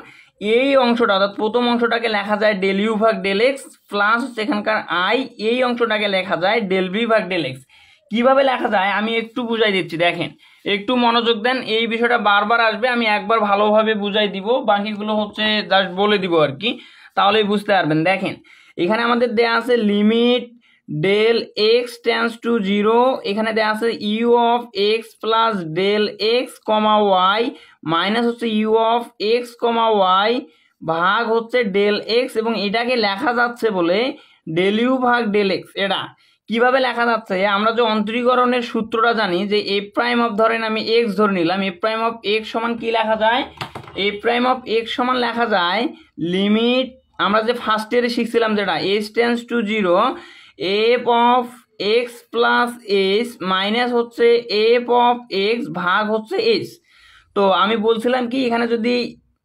এই অংশটা, অর্থাৎ প্রথম অংশটাকে লেখা যায় ডেল ইউ ভাগ ডেল এক্স প্লাস হচ্ছে এখানকার আই, এই অংশটাকে লেখা যায় ডেল বি ভাগ ডেল এক্স। কীভাবে লেখা যায় আমি একটু বুঝাই দিচ্ছি, দেখেন একটু মনোযোগ দেন, এই বিষয়টা বারবার আসবে, আমি একবার ভালোভাবে বুঝাই দিব, বাকিগুলো হচ্ছে জাস্ট বলে দিব আর কি, তাহলেই বুঝতে পারবেন। দেখেন এখানে আমাদের দেয়া আছে limit del x tends to zero, এখানে দেওয়া আছে U of x plus del x comma Y minus হচ্ছে U of x comma Y ভাগ হচ্ছে ডেল এক্স, এবং এটাকে লেখা যাচ্ছে বলে ডেল ইউ ভাগ ডেল এক্স। এটা কিভাবে লেখা যাচ্ছে, আমরা যে অন্তরীকরণের সূত্রটা জানি যে এ প্রাইম অফ, ধরেন আমি এক্স ধরে নিলাম, এ প্রাইম অফ এক্স সমান কি লেখা যায়, এ প্রাইম অফ এক্স সমান লেখা যায় লিমিট, আমরা যে ফার্স্ট ইয়ারে শিখছিলাম যেটা S tense to zero F of x plus S minus হচ্ছে এফ অফ এক্স ভাগ হচ্ছে এস। তো আমি বলছিলাম কি এখানে যদি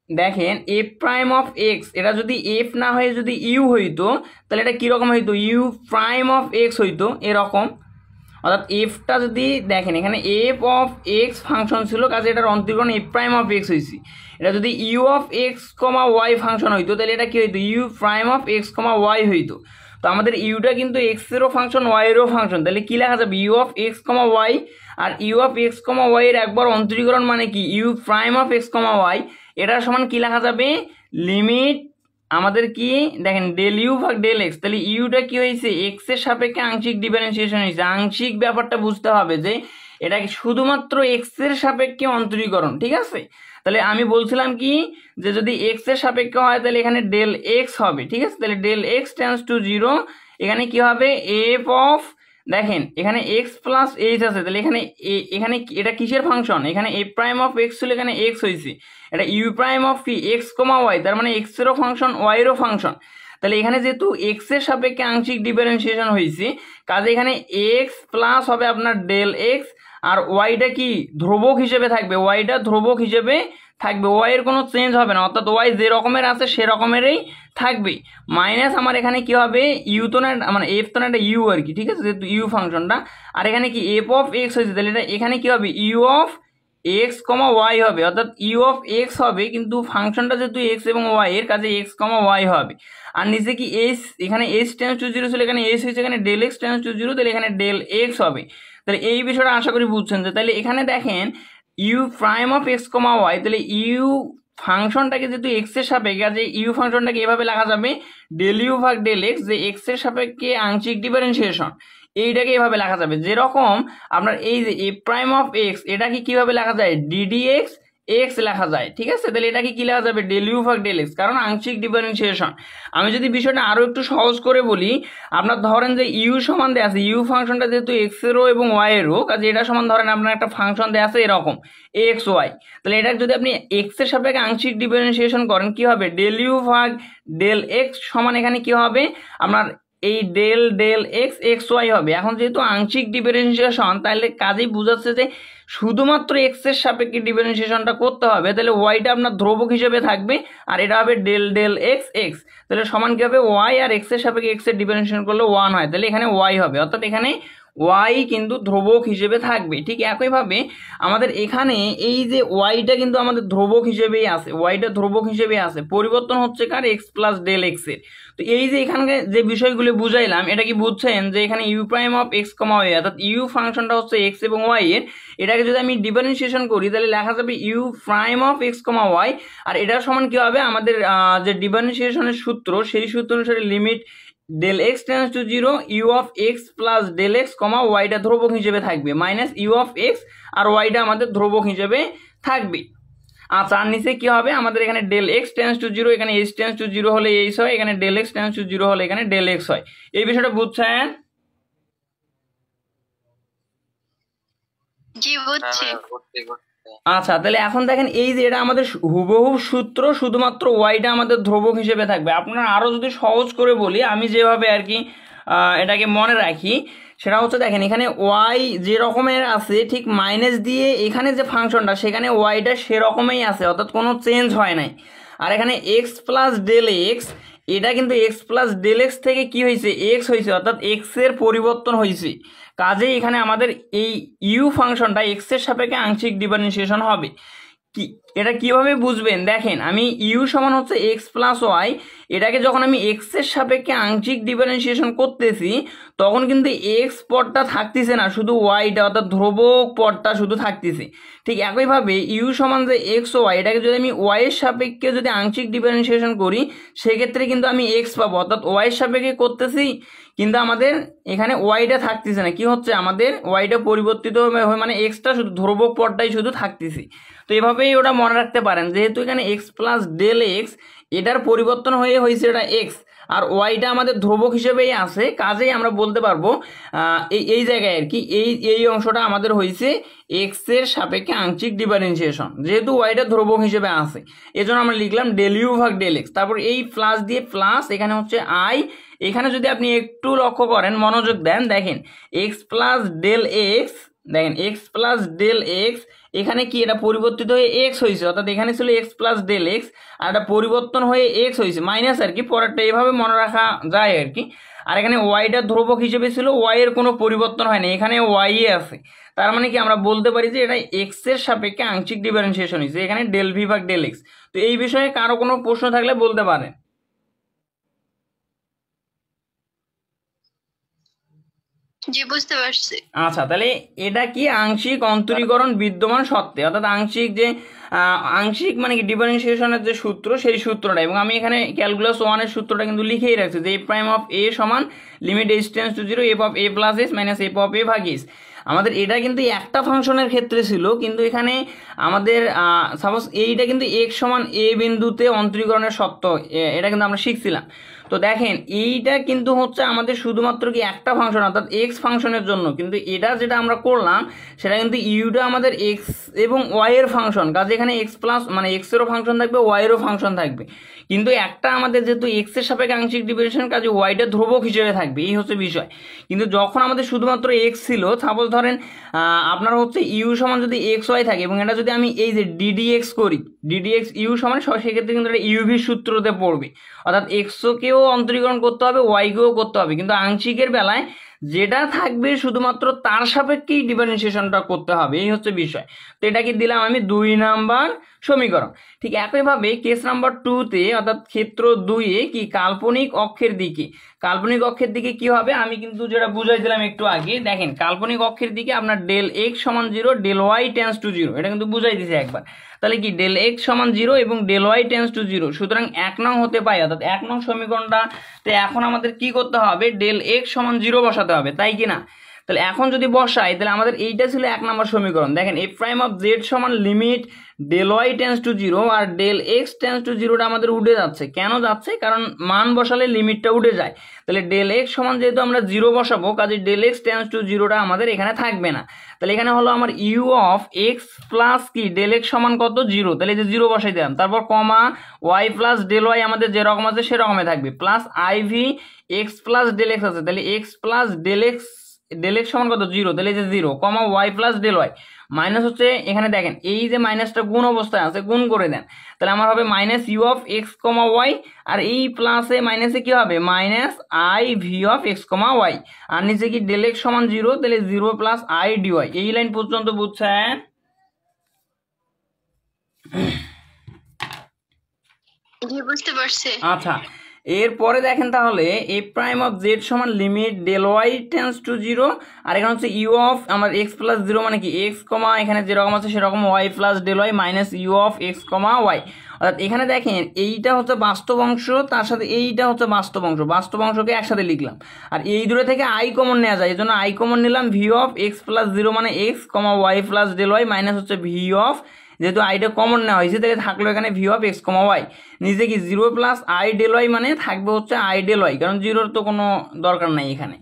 দেখেন এফ প্রাইম অফ এক্স, এটা যদি এফ না হয়ে যদি ইউ হইতো তাহলে এটা কীরকম হইতো, ইউ প্রাইম অফ এক্স হইতো এরকম, অর্থাৎ এফটা যদি দেখেন এখানে এফ অফ এক্স ফাংশন ছিল, কাজে এটার অন্তরীকরণ এফ প্রাইম অফ এক্স হয়েছে। এটা যদি U of x comma Y function হইতো তাহলে এটা কি হইতো, U prime of x comma Y হইতো। তো আমাদের ইউটা কিন্তু এক্সেরও ফাংশন ওয়াইয়েরও ফাংশন, তাহলে কী লেখা যাবে U of x comma Y, আর ইউ অফ এক্স কমা ওয়াইয়ের একবার অন্তরীকরণ মানে কি U prime of x comma Y, এটার সমান কী লেখা যাবে লিমিট আমাদের কি দেখেন ডেল ইউ ভাগ ডেল এক্স, তাহলে ইউটা কি হয়েছে এক্সের সাপেক্ষে আংশিক ডিফারেন্সিয়েশন হয়েছে, আংশিক ব্যাপারটা বুঝতে হবে যে এটা শুধুমাত্র এক্সের সাপেক্ষে অন্তরীকরণ, ঠিক আছে। তাহলে আমি বলছিলাম কি যে যদি এক্সের সাপেক্ষে হয় তাহলে এখানে ডেল এক্স হবে, ঠিক আছে, তাহলে del x tends to zero, এখানে কি হবে এফ অফ, দেখেন এখানে এক্স প্লাস এইচ আছে, তাহলে এখানে এখানে এটা কিসের ফাংশন, এখানে এ প্রাইম অফ এক্স ছিল এখানে এক্স হয়েছে, এটা ইউ প্রাইম অফ কি এক্স কমা ওয়াই, তার মানে এক্সেরও ফাংশন ওয়াইয়েরও ফাংশন, তাহলে এখানে যেহেতু এক্সের সাপেক্ষে আংশিক ডিফারেন্সিয়েশন হয়েছে কাজে এখানে এক্স প্লাস হবে আপনার ডেল এক্স, আর ওয়াইটা কি ধ্রুবক হিসেবে থাকবে, ওয়াইটা ধ্রুবক হিসেবে থাকবে, ওয়াইয়ের কোনো চেঞ্জ হবে না, অর্থাৎ ওয়াই যে রকমের আছে সে রকমেরই থাকবে, মাইনাস আমার এখানে কি হবে ইউ তো না মানে এফ তো না একটা ইউ আর কি, ঠিক আছে, যেহেতু ইউ ফাংশনটা, আর এখানে কি এফ অফ এক্স হয়েছে তাহলে এটা এখানে কি হবে U of x comma Y হবে, অর্থাৎ ইউ অফ এক্স হবে কিন্তু ফাংশনটা যেহেতু এক্স এবং ওয়াই এর কাছে এক্স কমা ওয়াই হবে, আর নিচে কি এস, এখানে এস টেন্স টু জিরো ছিল এখানে এস হয়েছে, এখানে del x tends to zero, তাহলে এখানে ডেল এক্স হবে। তাহলে এই বিষয়টা আশা করি বুঝছেন যে তাহলে এখানে দেখেন U prime of x comma Y, তাহলে ইউ ফাংশনটাকে যেহেতু এক্সের সাপেক্ষে যে ইউ ফাংশনটাকে এভাবে লেখা যাবে ডেল ইউ ভাগ ডেল এক্স, যে এক্সের সাপেক্ষে আংশিক ডিফারেন্সিয়েশন এইটাকে এভাবে লেখা যাবে, যেরকম আপনার এই যে এ প্রাইম অফ এক্স এটাকে কিভাবে লেখা যায় ডিডি এক্স এক্স লেখা যায়, ঠিক আছে, তাহলে এটাকে কি লেখা যাবে ডেল ইউ ভাগ ডেল এক্স, কারণ আংশিক ডিফারেন্সিয়েশন। আমি যদি বিষয়টা আরও একটু সহজ করে বলি, আপনার ধরেন যে ইউ সমান দেওয়া আছে, ইউ ফাংশনটা যেহেতু এক্সেরও এবং ওয়াইয়েরও, কাজে এটা সমান ধরেন আপনার একটা ফাংশন দেওয়া আছে এরকম এক্স ওয়াই, তাহলে এটা যদি আপনি এক্সের সাপেক্ষে আংশিক ডিফারেন্সিয়েশন করেন কি হবে ডেল ইউ ভাগ ডেল এক্স সমান এখানে কি হবে আপনার এই del del X X Y হবে। এখন যেহেতু আংশিক ডিফারেন্সিয়েশন তাহলে কাজেই বোঝাচ্ছে যে শুধুমাত্র এক্সের সাপেক্ষে ডিফারেন্সিয়েশনটা করতে হবে, তাহলে ওয়াইটা আপনার ধ্রুবক হিসেবে থাকবে আর এটা হবে ডেল ডেল এক্স এক্স, তাহলে সমান কি হবে ওয়াই আর এক্সের সাপেক্ষে এক্সের ডিফারেন্সিয়েশন করলে 1 হয়, তাহলে এখানে ওয়াই হবে, অর্থাৎ এখানে ওয়াই কিন্তু ধ্রুবক হিসেবে থাকবে। ঠিক একইভাবে আমাদের এখানে এই যে ওয়াইটা কিন্তু আমাদের ধ্রুবক হিসেবেই আছে, ওয়াইটা ধ্রুবক হিসেবে আছে, পরিবর্তন হচ্ছে কার এক্স প্লাস ডেল এক্সের। তো এই যে এখানে যে বিষয়গুলো বুঝাইলাম এটা কি বুঝছেন যে এখানে U prime of x comma Y অর্থাৎ ইউ ফাংশনটা হচ্ছে এক্স এবং ওয়াই এর, এটাকে যদি আমি ডিফারেন্সিয়েশন করি তাহলে লেখা যাবে U prime of x comma Y, আর এটার সমান কি হবে আমাদের যে ডিফারেন্সিয়েশনের সূত্র সেই সূত্র অনুসারে limit del x tends to zero U of x plus del x comma ওয়াইটা ধ্রুবক হিসেবে থাকবে মাইনাস ইউ অফ এক্স আর ওয়াইটা আমাদের ধ্রুবক হিসেবে থাকবে। আচ্ছা, আর নিচে কি হবে আমাদের এখানে del x tends to zero, এখানে এইচ টেন্স টু জিরো হলে এইচ হয়, এখানে del x tends to zero হলে এখানে ডেল এক্স হয়। এই বিষয়টা বুঝছেন? জি বুঝছি। আচ্ছা, তাহলে এখন দেখেন এই যে এটা আমাদের হুবহু সূত্র, শুধুমাত্র ওয়াইটা আমাদের ধ্রুবক হিসেবে থাকবে। আপনারা আরো যদি সহজ করে বলি, আমি যেভাবে আর কি এটাকে মনে রাখি, সেটা হচ্ছে দেখেন এখানে ওয়াই যে রকমের আছে ঠিক মাইনাস দিয়ে এখানে যে ফাংশনটা সেখানে ওয়াইটা সেরকমই আছে, অর্থাৎ কোনো চেঞ্জ হয় নাই। আর এখানে এক্স প্লাস ডেল এক্স, এটা কিন্তু এক্স প্লাস ডেল এক্স থেকে কি হয়েছে, এক্স হয়েছে, অর্থাৎ এক্স এর পরিবর্তন হয়েছে। কাজেই এখানে আমাদের এই ইউ ফাংশনটা এক্স এর সাপেক্ষে আংশিক ডিফারেন্সিয়েশন হবে। কি এটা কিভাবে বুঝবেন, দেখেন আমি ইউ সমান হচ্ছে এক্স প্লাস ওয়াই, এটাকে যখন আমি এক্স এর সাপেক্ষে আংশিক ডিফারেন্সিয়েশন করতেছি তখন কিন্তু এক্স পদটা থাকতেছে না, শুধু ওয়াইটা অর্থাৎ ধ্রুবক পদটা শুধু থাকতেছে। ঠিক একইভাবে ইউ সমান যে এক্স ওয়াই, এটাকে যদি আমি ওয়াই এর সাপেক্ষে যদি আংশিক ডিফারেন্সিয়েশন করি সেক্ষেত্রে কিন্তু আমি এক্স পাবো, অর্থাৎ ওয়াই এর সাপেক্ষে করতেছি কিন্তু আমাদের এখানে ওয়াইটা থাকতেছে না, কি হচ্ছে আমাদের ওয়াইটা পরিবর্তিত হয়ে মানে এক্সটা শুধু ধ্রুবক পদটাই শুধু থাকতেছে। তো এভাবেই ওটা মনে রাখতে পারেন, যেহেতু এখানে এক্স প্লাস ডেল এক্স এটার পরিবর্তন হয়ে হয়েছে এটা এক্স, আর ওয়াইটা আমাদের ধ্রুবক হিসেবেই আছে, কাজেই আমরা বলতে পারবো এই জায়গায় আর কি এই অংশটা আমাদের হয়েছে এক্স এর সাপেক্ষে আংশিক ডিফারেন্সিয়েশন, যেহেতু ওয়াইটা ধ্রুবক হিসেবে আছে এজন্য আমরা লিখলাম ডেল ইউ ভাগ ডেল এক্স। তারপর এই প্লাস দিয়ে প্লাস এখানে হচ্ছে আই, এখানে যদি আপনি একটু লক্ষ্য করেন মনোযোগ দেন, দেখেন এক্স প্লাস ডেল এক্স, দেখেন এক্স প্লাস ডেল এক্স এখানে কি এটা পরিবর্তিত হয়ে এক্স হয়েছে, অর্থাৎ এখানে ছিল এক্স প্লাস ডেল এক্স আর এটা পরিবর্তন হয়ে এক্স হয়েছে মাইনাস আর কি, পরেরটা এভাবে মনে রাখা যায় আর কি। আর এখানে ওয়াইটা ধ্রুবক হিসেবে ছিল, ওয়াই এর কোনো পরিবর্তন হয়নি, এখানে ওয়াই আছে, তার মানে কি আমরা বলতে পারি যে এটা এক্স এর সাপেক্ষে আংশিক ডিফারেন্সিয়েশন হয়েছে, এখানে ডেল ভি ভাগ ডেল এক্স। তো এই বিষয়ে কারো কোনো প্রশ্ন থাকলে বলতে পারেন। জি বুঝতে পারছি। আচ্ছা, তাহলে এটা কি আংশিক অন্তরীকরণ বিদ্যমান সত্ত্বে, অর্থাৎ আংশিক যে আংশিক মানে কি ডিফারেন্সিয়েশনের যে সূত্র সেই সূত্রটা, এবং আমি এখানে ক্যালকুলাস ওয়ানের সূত্রটা কিন্তু লিখেই রাখছি যে এ প্রাইম অফ এ সমান limit H tends to zero F of A plus S minus F of A ভাগ এস। আমাদের এটা কিন্তু একটা ফাংশনের ক্ষেত্রে ছিল, কিন্তু এখানে আমাদের সাপোজ এইটা কিন্তু এক্স সমান এ বিন্দুতে অন্তরীকরণের সত্য, এটা কিন্তু আমরা শিখছিলাম। তো দেখেন এইটা কিন্তু হচ্ছে আমাদের শুধুমাত্র কি একটা ফাংশন অর্থাৎ এক্স ফাংশনের জন্য, কিন্তু এটা যেটা আমরা করলাম সেটা কিন্তু ইউটা আমাদের এক্স এবং ওয়াই এর ফাংশন, কাজে এখানে এক্স প্লাস মানে এক্স এরও ফাংশন থাকবে ওয়াই এরও ফাংশন থাকবে, কিন্তু একটা আমাদের যেহেতু এক্স এর সাপেক্ষে আংশিক ডিফারেন্সিয়েশন কাজে ওয়াইটা ধ্রুবক হিসেবে থাকবে, এই হচ্ছে বিষয়। কিন্তু যখন আমাদের শুধুমাত্র এক্স ছিল, সাপোজ ধরেন আপনার হচ্ছে ইউ সমান যদি এক্স ওয়াই থাকে এবং এটা যদি আমি এই যে ডিডিএক্স করি, ডিডিএক্স ইউ সমান সেক্ষেত্রে কিন্তু এটা ইউভি সূত্রতে পড়বে, অর্থাৎ এক্সকেও অন্তরীকরণ করতে হবে ওয়াইকেও করতে হবে, কিন্তু আংশিকের বেলায় যেটা থাকবে শুধুমাত্র তার সাপেক্ষেই ডিফারেন্সিয়েশনটা করতে হবে, এই হচ্ছে বিষয়। তো এটাকে দিলাম আমি 2 নাম্বার সমীকরণ। ঠিক একইভাবে কেস নাম্বার 2-তে অর্থাৎ ক্ষেত্র 2-এ কি কাল্পনিক অক্ষের দিকে, কাল্পনিক অক্ষের দিকে কি হবে আমি কিন্তু যেটা বুঝাই দিলাম একটু আগে, দেখেন কাল্পনিক অক্ষের দিকে আপনার ডেল এক্স সমান 0 ডেল ওয়াই টেন্স টু 0, এটা কিন্তু বুঝাই দিয়েছে একবার। তাহলে কি ডেল এক্স সমান 0 এবং ডেল ওয়াই টেন্স টু 0, সুতরাং 1 নং হতে পাই, অর্থাৎ 1 নং সমীকরণটাতে এখন আমাদের কি করতে হবে, ডেল এক্স সমান 0 বসাতে হবে, তাই কি না? তাহলে এখন যদি বসাই তাহলে আমাদের এইটা ছিল 1 নম্বর সমীকরণ। দেখেন এফ প্রাইম অফ জেড সমান limit del Y tends to 0 আর ডেল এক্স টেন্স টু 0টা আমাদের উঠে যাচ্ছে, কেন যাচ্ছে, কারণ মান বসালে লিমিটটা উঠে যায়। তাহলে ডেল এক্স সমান যেহেতু আমরা 0 বসাবো কাজে ডেল এক্স টেন্স টু 0টা আমাদের এখানে থাকবে না। তাহলে এখানে হলো আমার ইউ অফ এক্স প্লাস কি ডেল এক্স সমান কত 0, তাহলে এই যে 0 বসাই দিলাম, তারপর comma Y plus del Y আমাদের যেরকম আছে সেরকমই থাকবে, plus I V X plus del X আছে, তাহলে এক্স প্লাস ডেল এক্স সমান কত 0, তাহলে এই যে 0 comma Y plus del Y minus হচ্ছে এখানে দেখেন এই যে মাইনাসটা গুণ অবস্থায় আছে গুণ করে দেন, তাহলে আমার হবে minus U of x comma Y, আর এই প্লাসে মাইনাসে কি হবে minus I V of x comma Y, আর নিচে কি ডেল এক্স সমান 0, তাহলে 0 প্লাস আই ডিওয়াই। এই লাইন পর্যন্ত বুঝছেন? জি বুঝতে পারছি। আচ্ছা, এরপরে দেখেন তাহলে এ প্রাইম অফ জেড সমান limit del Y tends to 0, আর এখানে হচ্ছে ইউ অফ আমার এক্স প্লাস 0 মানে কি এক্স কমা এখানে যেরকম আছে সেরকম Y plus del Y minus U of x comma Y, অর্থাৎ এখানে দেখেন এইটা হচ্ছে বাস্তব অংশ তার সাথে এইটা হচ্ছে বাস্তব অংশ, বাস্তব অংশকে একসাথে লিখলাম, আর এই দূরে থেকে আই কমন নেওয়া যায় এই জন্য আই কমন নিলাম, ভি অফ এক্স প্লাস 0 মানে X comma Y plus del Y minus হচ্ছে ভি অফ যেহেতু আইটা কমন নেওয়া হয়েছে তাহলে থাকলো এখানে V of x comma Y, নিচে কি 0 প্লাস আই ডেল ওয়াই মানে থাকবে হচ্ছে আই ডেল ওয়াই, কারণ জিরোর তো কোনো দরকার নাই এখানে।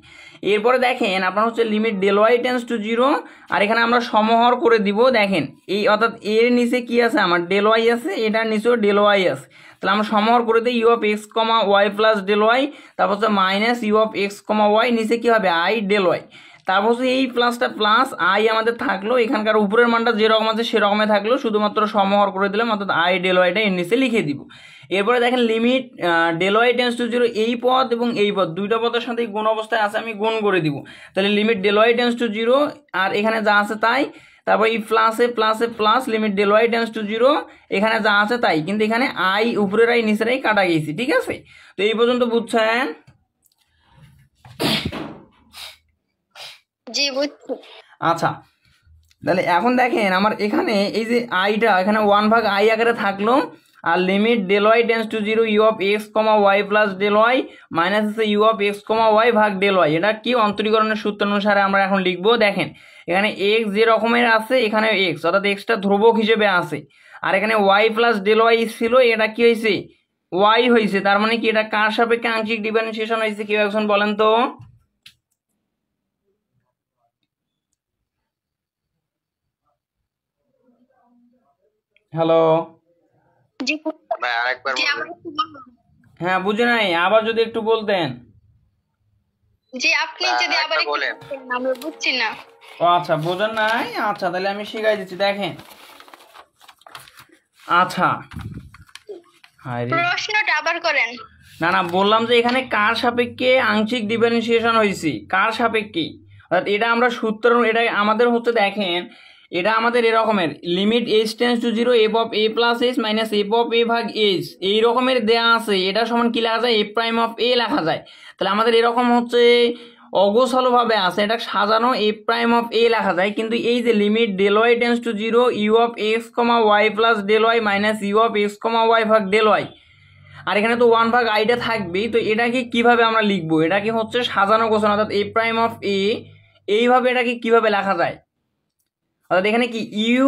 এরপরে দেখেন আপনার হচ্ছে limit del Y tends to 0, আর এখানে আমরা সমহর করে দিব। দেখেন এই অর্থাৎ এর নিচে কি আছে, আমার ডেল ওয়াই আছে, এটার নিচেও ডেল ওয়াই আছে, তাহলে আমরা সমহর করে দিই U of x comma Y plus del Y, তারপর হচ্ছে minus U of x comma Y, নিচে কি হবে আই ডেল ওয়াই, তারপর হচ্ছে এই প্লাসটা প্লাস আই আমাদের থাকলো, এখানকার উপরের মানটা যেরকম আছে সেরকমই থাকলো, শুধুমাত্র সমহর করে দিলাম, অর্থাৎ আই ডেল ওয়াইটা এর নিচে লিখে দিব। এরপরে দেখেন limit del Y tends to 0, এই পদ এবং এই পদ দুইটা পদের সাথে গুণ অবস্থায় আছে, আমি গুণ করে দিব। তাহলে limit del Y tends to 0, আর এখানে যা আছে তাই, তারপর এই প্লাসে প্লাসে plus limit del Y tends to 0, এখানে যা আছে তাই, কিন্তু এখানে আই উপরের আই নিচের আই কাটা গেছি, ঠিক আছে। তো এই পর্যন্ত বুঝছেন? জি বুঝছি। আচ্ছা, তাহলে এখন দেখেন আমার এখানে এই যে আইটা এখানে 1 ভাগ আই আকারে থাকলো, আর limit del Y tends to 0 U of x comma Y plus del Y minus হচ্ছে U of x comma Y ভাগ ডেল ওয়াই, এটা কি অন্তরীকরণের সূত্র অনুসারে আমরা এখন লিখবো। দেখেন এখানে এক্স যে রকমের আছে এখানে এক্স, অর্থাৎ এক্সটা ধ্রুবক হিসেবে আছে, আর এখানে ওয়াই প্লাস ডেল ওয়াই ছিল, এটা কি হয়েছে ওয়াই হয়েছে, তার মানে কি এটা কার সাপেক্ষে আংশিক ডিফারেন্সিয়েশন হয়েছে, কেউ একজন বলেন তো? হ্যালো, জি ভাই আরেকবার জি বলবেন? আবার একটু বলুন। হ্যাঁ বুঝে নাই, আবার যদি একটু বলতেন। জি আপনি না, যদি আবার আরেকবার একটু বলেন। বলতেন, আমরা বুঝছি না। ও আচ্ছা, বোঝেন নাই, আচ্ছা তাহলে আমি শিখাই দিচ্ছি। দেখেন আচ্ছা, হায় রে, প্রশ্নটা আবার করেন। না না বললাম যে এখানে কার সাপেক্ষে আংশিক ডিফারেন্সিয়েশন হয়েছে, কার সাপেক্ষে, অর্থাৎ এটা আমরা সূত্র, এটা আমাদের হচ্ছে দেখেন এটা আমাদের এরকমের limit H tends to 0 F of A plus H minus F of A ভাগ এইচ, এই রকমের দেয়া আছে, এটা সমান কি লেখা যায় এফ প্রাইম অফ এ লেখা যায়। তাহলে আমাদের এরকম হচ্ছে অগোছালোভাবে আছে, এটা সাজানো এফ প্রাইম অফ এ লেখা যায়, কিন্তু এই যে limit del Y tends to 0 U of x comma Y plus del Y minus U of x comma Y ভাগ ডেল ওয়াই, আর এখানে তো 1 ভাগ আইটা থাকবেই, তো এটাকে কিভাবে আমরা লিখবো, এটাকে হচ্ছে সাজানো গোছানো, অর্থাৎ এ প্রাইম অফ এ, এইভাবে এটাকে কিভাবে লেখা যায়, অর্থাৎ এখানে কি ইউ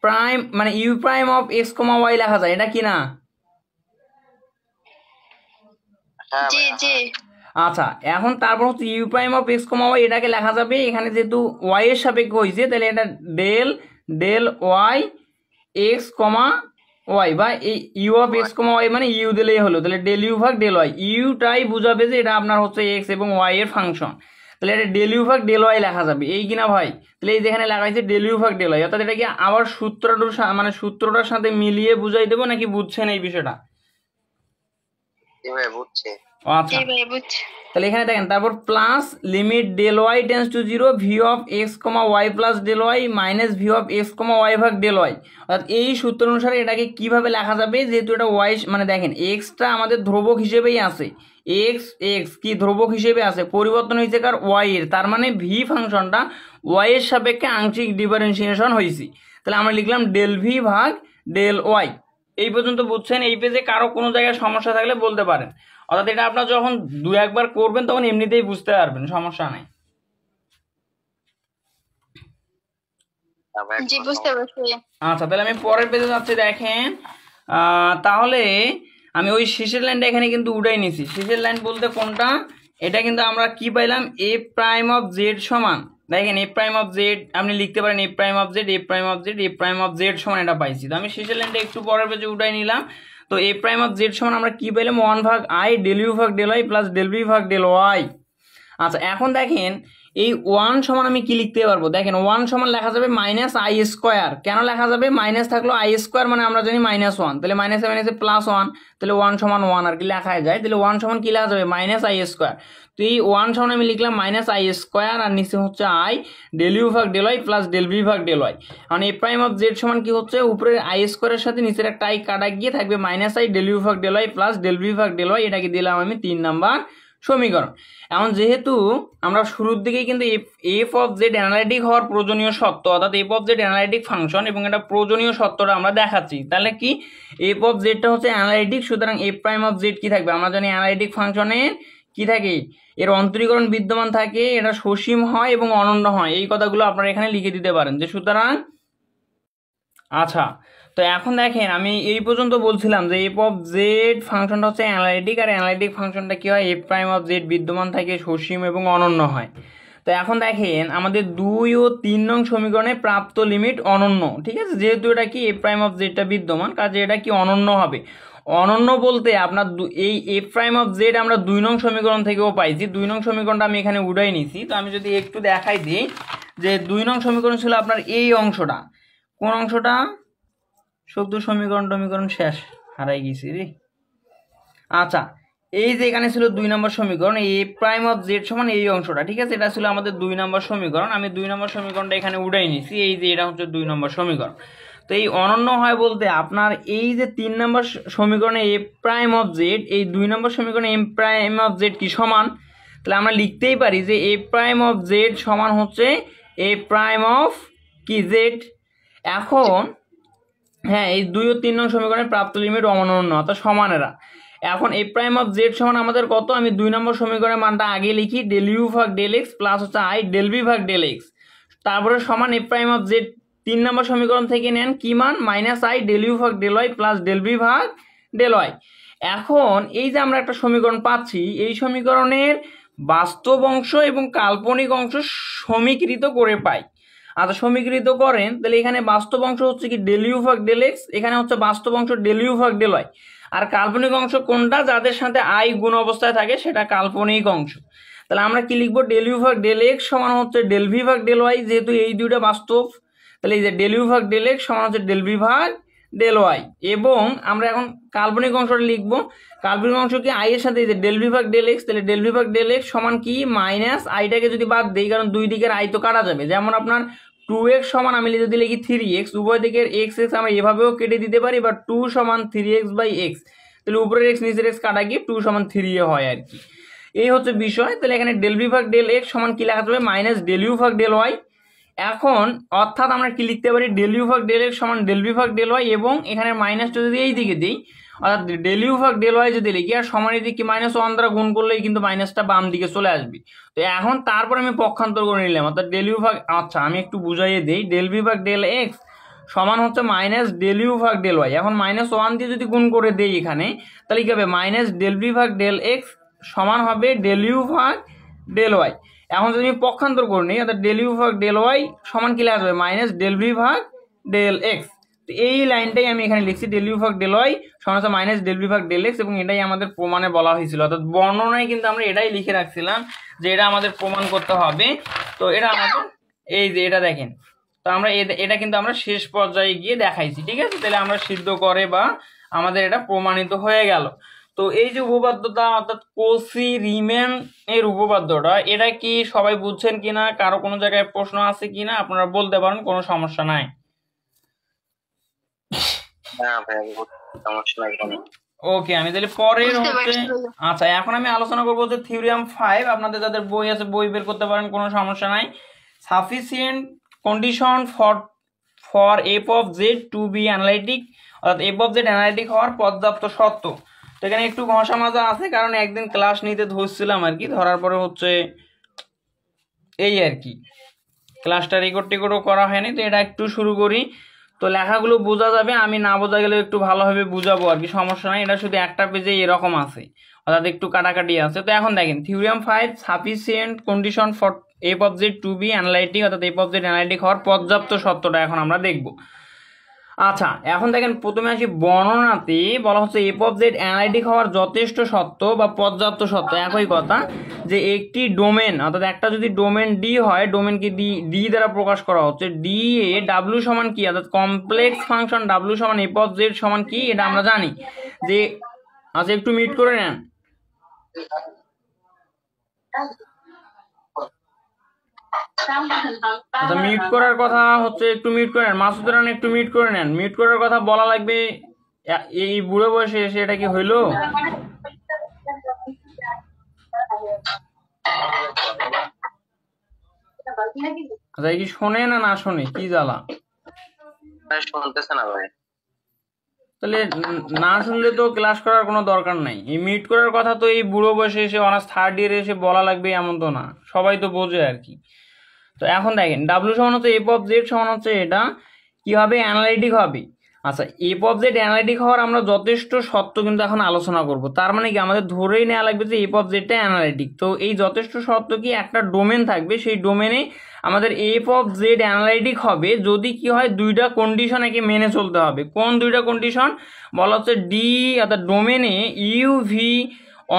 প্রাইম মানে U prime of x comma Y লেখা যায়, এটা কি না? হ্যাঁ জি ভাই, জি আচ্ছা, এখন তারপর হচ্ছে U prime of x comma Y, এটাকে লেখা যাবে এখানে যেহেতু ওয়াই এর সাপেক্ষে হয়েছে, তাহলে এটা del del Y X comma Y, বা এই U of x comma Y মানে ইউ দিলেই হলো, তাহলে ডেল ইউ ভাগ ডেল ওয়াই, ইউটাই বুঝাবে যে এটা আপনার হচ্ছে এক্স এবং ওয়াই এর ফাংশন, তাহলে এটা ডেল ইউ ভাগ ডেল ওয়াই লেখা যাবে, এই কিনা ভাই? তাহলে এই যেখানে লেখা হয়েছে ডেল ইউ ভাগ ডেল ওয়াই, অর্থাৎ এটা কি আবার সূত্রটার মানে সূত্রটার সাথে মিলিয়ে বুঝাই দেবো, নাকি বুঝছেন এই বিষয়টা? জি ভাই বুঝছি। ও আচ্ছা, জি ভাই বুঝছি। তাহলে এখানে দেখেন তারপর plus limit del Y tends to 0 V of x comma Y plus del Y minus V of x comma Y ভাগ ডেল ওয়াই, অর্থাৎ এই সূত্র অনুসারে এটাকে কিভাবে লেখা যাবে, যেহেতু এটা ওয়াই মানে দেখেন এক্সটা আমাদের ধ্রুবক হিসেবেই আছে, এক্স এক্স কি ধ্রুবক হিসেবে আছে, পরিবর্তন হয়েছে কার ওয়াই এর, তার মানে ভি ফাংশনটা ওয়াই এর সাপেক্ষে আংশিক ডিফারেন্সিয়েশন হয়েছে, তাহলে আমরা লিখলাম ডেল ভি ভাগ ডেল ওয়াই। এই পর্যন্ত বুঝছেন? এই পেজে কারো কোনো জায়গায় সমস্যা থাকলে বলতে পারেন, অর্থাৎ এটা আপনার যখন 2-1বার করবেন তখন এমনিতেই বুঝতে পারবেন, সমস্যা নাই। হ্যাঁ ভাই, জি কোনো বুঝতে পারছি। আচ্ছা, তাহলে আমি পরের পেজে যাচ্ছি। দেখেন তাহলে আমি ওই শেষের লাইনটা এখানে কিন্তু উঠাই নিছি। শেষের লাইন বলতে কোনটা, এটা কিন্তু আমরা কি পাইলাম, এ প্রাইম অফ জেড সমান, দেখেন এ প্রাইম অফ জেড আপনি লিখতে পারেন A prime of Z, A prime of Z, A prime of Z সমান, এটা পাইছি। তো আমি শেষের লাইনটা একটু পরের পেজে উঠাই নিলাম। তো এ প্রাইম অফ জেড সমান আমরা কি পাইলাম, 1 ভাগ আই ডেল ইউ ভাগ del Y plus del B ভাগ ডেল ওয়াই। আচ্ছা, এখন দেখেন এই 1 সমান আমি কি লিখতে পারবো, দেখেন 1 সমান লেখা যাবে মাইনাস আই স্কোয়ার, কেন লেখা যাবে, মাইনাস থাকলো আই স্কোয়ার মানে আমরা জানি -1, তাহলে মাইনাসে মাইনাসে +1, তাহলে 1 সমান 1 আর কি লেখা যায়, তাহলে 1 সমান কি লেখা যাবে, মাইনাস আই স্কোয়ার। তো এই 1 সমান আমি লিখলাম মাইনাস আই স্কোয়ার, আর নিচে হচ্ছে আই ডেল ইউ ভাগ del Y plus del B ভাগ ডেল ওয়াই, মানে এ প্রাইম অফ জেড সমান কি হচ্ছে, উপরের আই স্কোয়ারের সাথে নিচের একটা আই কাটা গিয়ে থাকবে মাইনাস আই ডেল ইউ ভাগ del Y plus del B ভাগ ডেল ওয়াই, এটাকে দিলাম আমি 3 নাম্বার সমীকরণ। এখন যেহেতু আমরা শুরুর দিকেই কিন্তু এফ অফ জেড অ্যানালাইটিক হওয়ার প্রয়োজনীয় সত্য, অর্থাৎ F of Z analytic function, এবং এটা প্রয়োজনীয় সত্যটা আমরা দেখাচ্ছি, তাহলে কি এফ অফ জেডটা হচ্ছে অ্যানালাইটিক, সুতরাং এফ প্রাইম অফ জেড কি থাকবে, আমরা জানি অ্যানালাইটিক ফাংশনে কি থাকে, এর অন্তরীকরণ বিদ্যমান থাকে, এটা সসীম হয় এবং অনন্য হয়, এই কথাগুলো আপনারা এখানে লিখে দিতে পারেন, যে সুতরাং আচ্ছা, তো এখন দেখেন আমি এই পর্যন্ত বলছিলাম যে এফ অফ জেড ফাংশনটা হচ্ছে অ্যানালাইটিক, আর অ্যানালাইটিক ফাংশনটা কি হয়, এফ প্রাইম অফ জেড বিদ্যমান থাকে, সসীম এবং অনন্য হয়। তো এখন দেখেন আমাদের 2 ও 3 নং সমীকরণে প্রাপ্ত লিমিট অনন্য, ঠিক আছে, যেহেতু এটা কি এফ প্রাইম অফ জেডটা বিদ্যমান, কাজে এটা কি অনন্য হবে। অনন্য বলতে আপনার এই এফ প্রাইম অফ জেড আমরা 2 নং সমীকরণ থেকেও পাইছি। 2 নং সমীকরণটা আমি এখানে উঠাই নিছি। তো আমি যদি একটু দেখাই দিই যে 2 নং সমীকরণ ছিল আপনার এই অংশটা, কোন অংশটা, শুদ্ধ সমীকরণ শেষ, হারাই গেছি রে। আচ্ছা, এই যে এখানে ছিল 2 নম্বর সমীকরণ, এই এ প্রাইম অফ জেড সমান এই অংশটা, ঠিক আছে, এটা ছিল আমাদের 2 নম্বর সমীকরণ। আমি 2 নম্বর সমীকরণটা এখানে উঠাই নিছি, এই যে এটা হচ্ছে 2 নম্বর সমীকরণ। তো এই অনন্য হয় বলতে আপনার এই যে 3 নম্বর সমীকরণে এ প্রাইম অফ জেড, এই 2 নম্বর সমীকরণে এম প্রাইম অফ জেড কি সমান, তাহলে আমরা লিখতেই পারি যে এ প্রাইম অফ জেড সমান হচ্ছে এ প্রাইম অফ কি জেড। এখন হ্যাঁ, এই 2 ও 3 নং সমীকরণের প্রাপ্ত লিমিট অনন্য অর্থাৎ সমানেরা। এখন এ প্রাইম অফ জেড সমান আমাদের কত, আমি 2 নম্বর সমীকরণের মানটা আগে লিখি, ডেল ইউ ভাগ ডেল এক্স প্লাস হচ্ছে আই ডেল বি ভাগ ডেল এক্স, তারপরে সমান A prime of Z 3 number সমীকরণ থেকে নেন কি মান, মাইনাস আই ডেল ইউ ভাগ del Y plus del B ভাগ ডেল ওয়াই। এখন এই যে আমরা একটা সমীকরণ পাচ্ছি, এই সমীকরণের বাস্তব অংশ এবং কাল্পনিক অংশ সমীকৃত করে পাই। আচ্ছা, সমীকৃত করেন তাহলে এখানে বাস্তব অংশ হচ্ছে কি ডেল ইউ ভাগ ডেল এক্স, এখানে হচ্ছে বাস্তব অংশ ডেল ইউ ভাগ ডেল ওয়াই, আর কাল্পনিক অংশ কোনটা, যাদের সাথে আই গুণ অবস্থায় থাকে সেটা কাল্পনিক অংশ। তাহলে আমরা কি লিখবো, ডেল ইউ ভাগ ডেল এক্স সমান হচ্ছে ডেল ভি ভাগ ডেল ওয়াই, যেহেতু এই দুইটা বাস্তব, তাহলে এই যে ডেল ইউ ভাগ ডেল এক্স সমান হচ্ছে ডেল ভি ভাগ ডেল ওয়াই। এবং আমরা এখন কাল্পনিক অংশটা লিখবো, কাল্পনিক অংশ কি আই এর সাথে এই যে ডেল ভি ভাগ ডেল এক্স, তাহলে ডেল ভি ভাগ ডেল এক্স সমান কি মাইনাস আইটাকে যদি বাদ দেই, কারণ দুই দিকের আই তো কাটা যাবে, যেমন আপনার 2x সমান আমি যদি লিখি 3x, উভয় দিকের x x আমরা এভাবেও কেটে দিতে পারি, বা 2 সমান 3x বাই x, তাহলে উপরের x নিচের x কাটা গিয়ে 2 সমান 3 হয় আর কি। এই হচ্ছে বিষয়। তাহলে এখানে ডেল ভি ভাগ ডেল এক্স সমান কি লেখা যাবে, মাইনাস ডেল ইউ ভাগ ডেল ওয়াই। এখন অর্থাৎ আমরা কি লিখতে পারি, ডেল ইউ ভাগ ডেল এক্স সমান ডেল ভি ভাগ ডেল ওয়াই, এবং এখানে মাইনাসটা যদি এই দিকে দিই, অর্থাৎ ডেল ইউ ভাগ ডেল ওয়াই যদি লিখি আর সমান এদিকে মাইনাস 1 দ্বারা গুণ করলেই কিন্তু মাইনাসটা বাম দিকে চলে আসবে। তো এখন তারপর আমি পক্ষান্তর করে নিলাম, অর্থাৎ ডেল ইউ ভাগ, আচ্ছা আমি একটু বুঝাইয়ে দিই, ডেল ভি ভাগ ডেল এক্স সমান হচ্ছে মাইনাস ডেল ইউ ভাগ ডেল ওয়াই। এখন মাইনাস 1 দিয়ে যদি গুণ করে দেই এখানে, তাহলে কি হবে, মাইনাস ডেল ভি ভাগ ডেল এক্স সমান হবে ডেল ইউ ভাগ ডেল ওয়াই। এখন যদি আমি পক্ষান্তর করে নিই, অর্থাৎ ডেল ইউ ভাগ ডেল ওয়াই সমান কি লেখা যাবে, মাইনাস ডেল ভি ভাগ ডেল এক্স। তো এই লাইনটাই আমি এখানে লিখছি, ডেল ইউ ভাগ ডেল ওয়াই সমান হচ্ছে মাইনাস ডেল ভি ভাগ ডেল এক্স, এবং এটাই আমাদের প্রমাণে বলা হয়েছিল, অর্থাৎ বর্ণনায় কিন্তু আমরা এটাই লিখে রাখছিলাম যে এটা আমাদের প্রমাণ করতে হবে। তো এটা আমাদের এই যে এটা দেখেন, তো আমরা এটা কিন্তু আমরা শেষ পর্যায়ে গিয়ে দেখাইছি, ঠিক আছে, তাহলে আমরা সিদ্ধ করে বা আমাদের এটা প্রমাণিত হয়ে গেল। তো এই যে উপপাদ্যটা, অর্থাৎ কোসি রিমেন এর উপপাদ্যটা, এটা কি সবাই বুঝছেন কিনা, কারো কোনো জায়গায় প্রশ্ন আছে কিনা আপনারা বলতে পারেন, কোনো সমস্যা নাই। হ্যাঁ ভাই, সমস্যা নাই কোনো। ওকে, আমি তাহলে পরের বুঝতে হচ্ছে, পারছি ভাইয়া। আচ্ছা এখন আমি আলোচনা করবো যে থিওরিয়াম 5, আপনাদের যাদের বই আছে বই বের করতে পারেন, কোনো সমস্যা নাই। Sufficient condition for F of Z to be analytic, অর্থাৎ এফ অফ জেড অ্যানালাইটিক হওয়ার পর্যাপ্ত শর্ত। তো এখানে একটু ঘষা মাজা আছে, কারণ একদিন ক্লাস নিতে ধরছিলাম আর কি, ধরার পরে হচ্ছে এই আর কি, ক্লাসটা রেকর্ড টেকর্ডও করা হয়নি। তো এটা একটু শুরু করি, তো লেখাগুলো বোঝা যাবে, আমি না বোঝা গেলেও একটু ভালোভাবে বুঝাবো আর কি, সমস্যা নাই। এটা শুধু একটা পেজে এরকম আছে, অর্থাৎ একটু কাটাকাটি আছে। তো এখন দেখেন theorem 5, sufficient condition for F of Z to be analytic, অর্থাৎ এফ অফ জেড অ্যানালাইটিক হওয়ার পর্যাপ্ত শর্তটা এখন আমরা দেখব। আচ্ছা, এখন দেখেন প্রথমে আসি বর্ণনাতে, বলা হচ্ছে এফ অফ জেড অ্যানালাইটিক হওয়ার যথেষ্ট শর্ত বা পর্যাপ্ত শর্ত একই কথা, যে একটি ডোমেন, অর্থাৎ একটা যদি ডোমেন ডি হয়, ডোমেনকে ডি দ্বারা প্রকাশ করা হচ্ছে, ডি এ ডাব্লিউ সমান কি, অর্থাৎ কমপ্লেক্স ফাংশন ডাব্লিউ সমান এফ অফ জেড সমান কি, এটা আমরা জানি যে, আচ্ছা একটু মিট করে নেন। আচ্ছা, মিউট করার কথা হচ্ছে, একটু মিউট করে নেন, মাসুদ রান একটু মিউট করে নেন, মিউট করার কথা বলা লাগবে। এই বুড়ো বয়সে এসে এটা কি হইলো? আচ্ছা, কি শোনে না না শোনে, কি জ্বালা। শুনতেছে না ভাই। তাহলে না শুনলে তো ক্লাস করার কোনো দরকার নাই। এই মিউট করার কথা তো এই বুড়ো বয়সে এসে অনার্স থার্ড ইয়ারে এসে বলা লাগবে এমন তো না, সবাই তো বোঝে আর কি। তো এখন দেখেন ডাব্লিউ সমান হচ্ছে এফ অফ জেড সমান হচ্ছে এটা, কি হবে, অ্যানালাইটিক হবে। আচ্ছা, এফ অফ জেড অ্যানালাইটিক হওয়ার আমরা যথেষ্ট শর্ত কিন্তু এখন আলোচনা করব। তার মানে কি আমাদের ধরেই নেওয়া লাগবে যে এফ অফ জেডটা অ্যানালাইটিক। তো এই যথেষ্ট শর্ত কি, একটা ডোমেন থাকবে, সেই ডোমেনে আমাদের এফ অফ জেড অ্যানালাইটিক হবে যদি কি হয়, দুইটা কন্ডিশন একে মেনে চলতে হবে। কোন দুইটা কন্ডিশন বলা হচ্ছে, ডি অর্থাৎ ডোমেনে ইউ ভি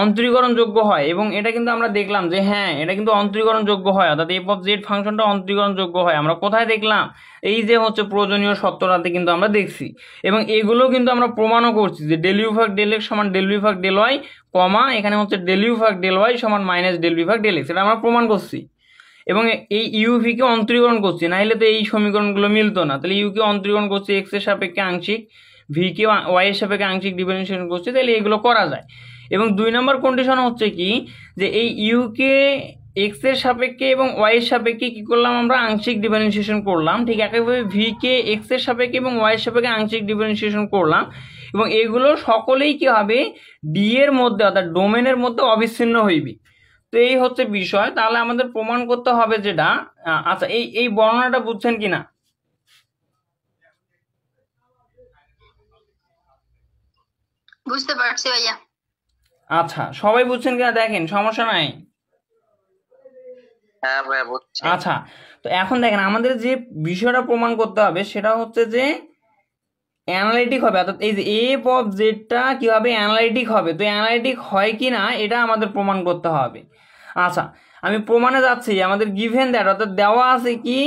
অন্তরীকরণযোগ্য হয়, এবং এটা কিন্তু আমরা দেখলাম যে হ্যাঁ এটা কিন্তু অন্তরীকরণযোগ্য হয়, অর্থাৎ এফ অফ জেড ফাংশনটা অন্তরীকরণযোগ্য হয়। আমরা কোথায় দেখলাম, এই যে হচ্ছে প্রয়োজনীয় শর্তটাতে কিন্তু আমরা দেখছি, এবং এগুলো কিন্তু আমরা প্রমাণও করছি যে ডেল ইউ ভাগ ডেল এক্স সমান ডেল ইউ ভাগ ডেল ওয়াই, কমা এখানে হচ্ছে ডেল ইউ ভাগ ডেল ওয়াই সমান মাইনাস ডেল ইউ ভাগ ডেল এক্স, এটা আমরা প্রমাণ করছি। এবং এই ইউভিকে অন্তরীকরণ করছি, নাহলে তো এই সমীকরণগুলো মিলতো না। তাহলে ইউকে অন্তরীকরণ করছি এক্স এর সাপেক্ষে আংশিক, ভিকে ওয়াই এর সাপেক্ষে আংশিক ডিফারেন্সিয়েশন করছি, তাহলে এগুলো করা যায়। এবং 2 নম্বর কন্ডিশন হচ্ছে কি, যে এই ইউকে এক্স এর সাপেক্ষে এবং ওয়াই এর সাপেক্ষে কি করলাম, আমরা আংশিক ডিফারেন্সিয়েশন করলাম। ঠিক একইভাবে ভিকে এক্স এর সাপেক্ষে এবং ওয়াই এর সাপেক্ষে আংশিক ডিফারেন্সিয়েশন করলাম, এবং এগুলো সকলেই কি হবে, ডি এর মধ্যে অর্থাৎ ডোমেনের মধ্যে অবিচ্ছিন্ন হইবে। তো এই হচ্ছে বিষয়। তাহলে আমাদের প্রমাণ করতে হবে যেটা, আচ্ছা এই বর্ণনাটা বুঝছেন কিনা? বুঝতে পারছি ভাইয়া। আচ্ছা, সবাই বুঝছেন কিনা দেখেন, সমস্যা নাই। হ্যাঁ ভাইয়া বুঝছি। আচ্ছা, তো এখন দেখেন আমাদের যে বিষয়টা প্রমাণ করতে হবে সেটা হচ্ছে যে অ্যানালাইটিক হবে, অর্থাৎ এই যে এফ অফ জেডটা কি হবে, অ্যানালাইটিক হবে। তো অ্যানালাইটিক হয় কি না এটা আমাদের প্রমাণ করতে হবে। আচ্ছা, আমি প্রমাণে যাচ্ছি। আমাদের গিভেন দ্যাট অর্থাৎ দেওয়া আছে কি,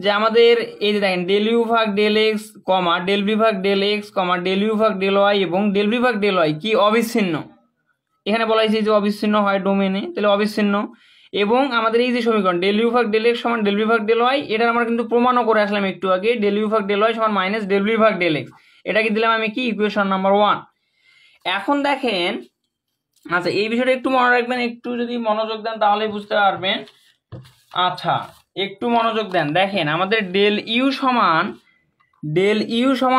যে আমাদের এই যে দেখেন ডেল ইউ ভাগ del x comma del B ভাগ del x comma del you ভাগ ডেল ওয়াই এবং ডেল বি ভাগ ডেল ওয়াই কি অবিচ্ছিন্ন। এখানে বলা হয়েছে যে অবিচ্ছিন্ন হয় ডোমেনে, তাহলে অবিচ্ছিন্ন। এবং আমাদের এই যে সমীকরণ ডেল ইউ ভাগ ডেল এক্স সমান ডেল বি ভাগ ডেল ওয়াই, এটা আমরা কিন্তু প্রমাণও করে আসলাম একটু আগে, ডেল ইউ ভাগ ডেল ওয়াই সমান মাইনাস ডেল বি ভাগ ডেল এক্স, এটাকে দিলাম আমি কি ইকুয়েশন নাম্বার 1। এখন দেখেন, আচ্ছা এই বিষয়টা একটু মনে রাখবেন, একটু যদি মনোযোগ দেন তাহলেই বুঝতে পারবেন। আচ্ছা একটু মনোযোগ দেন, দেখেন আমাদের ডেল ইউ সমান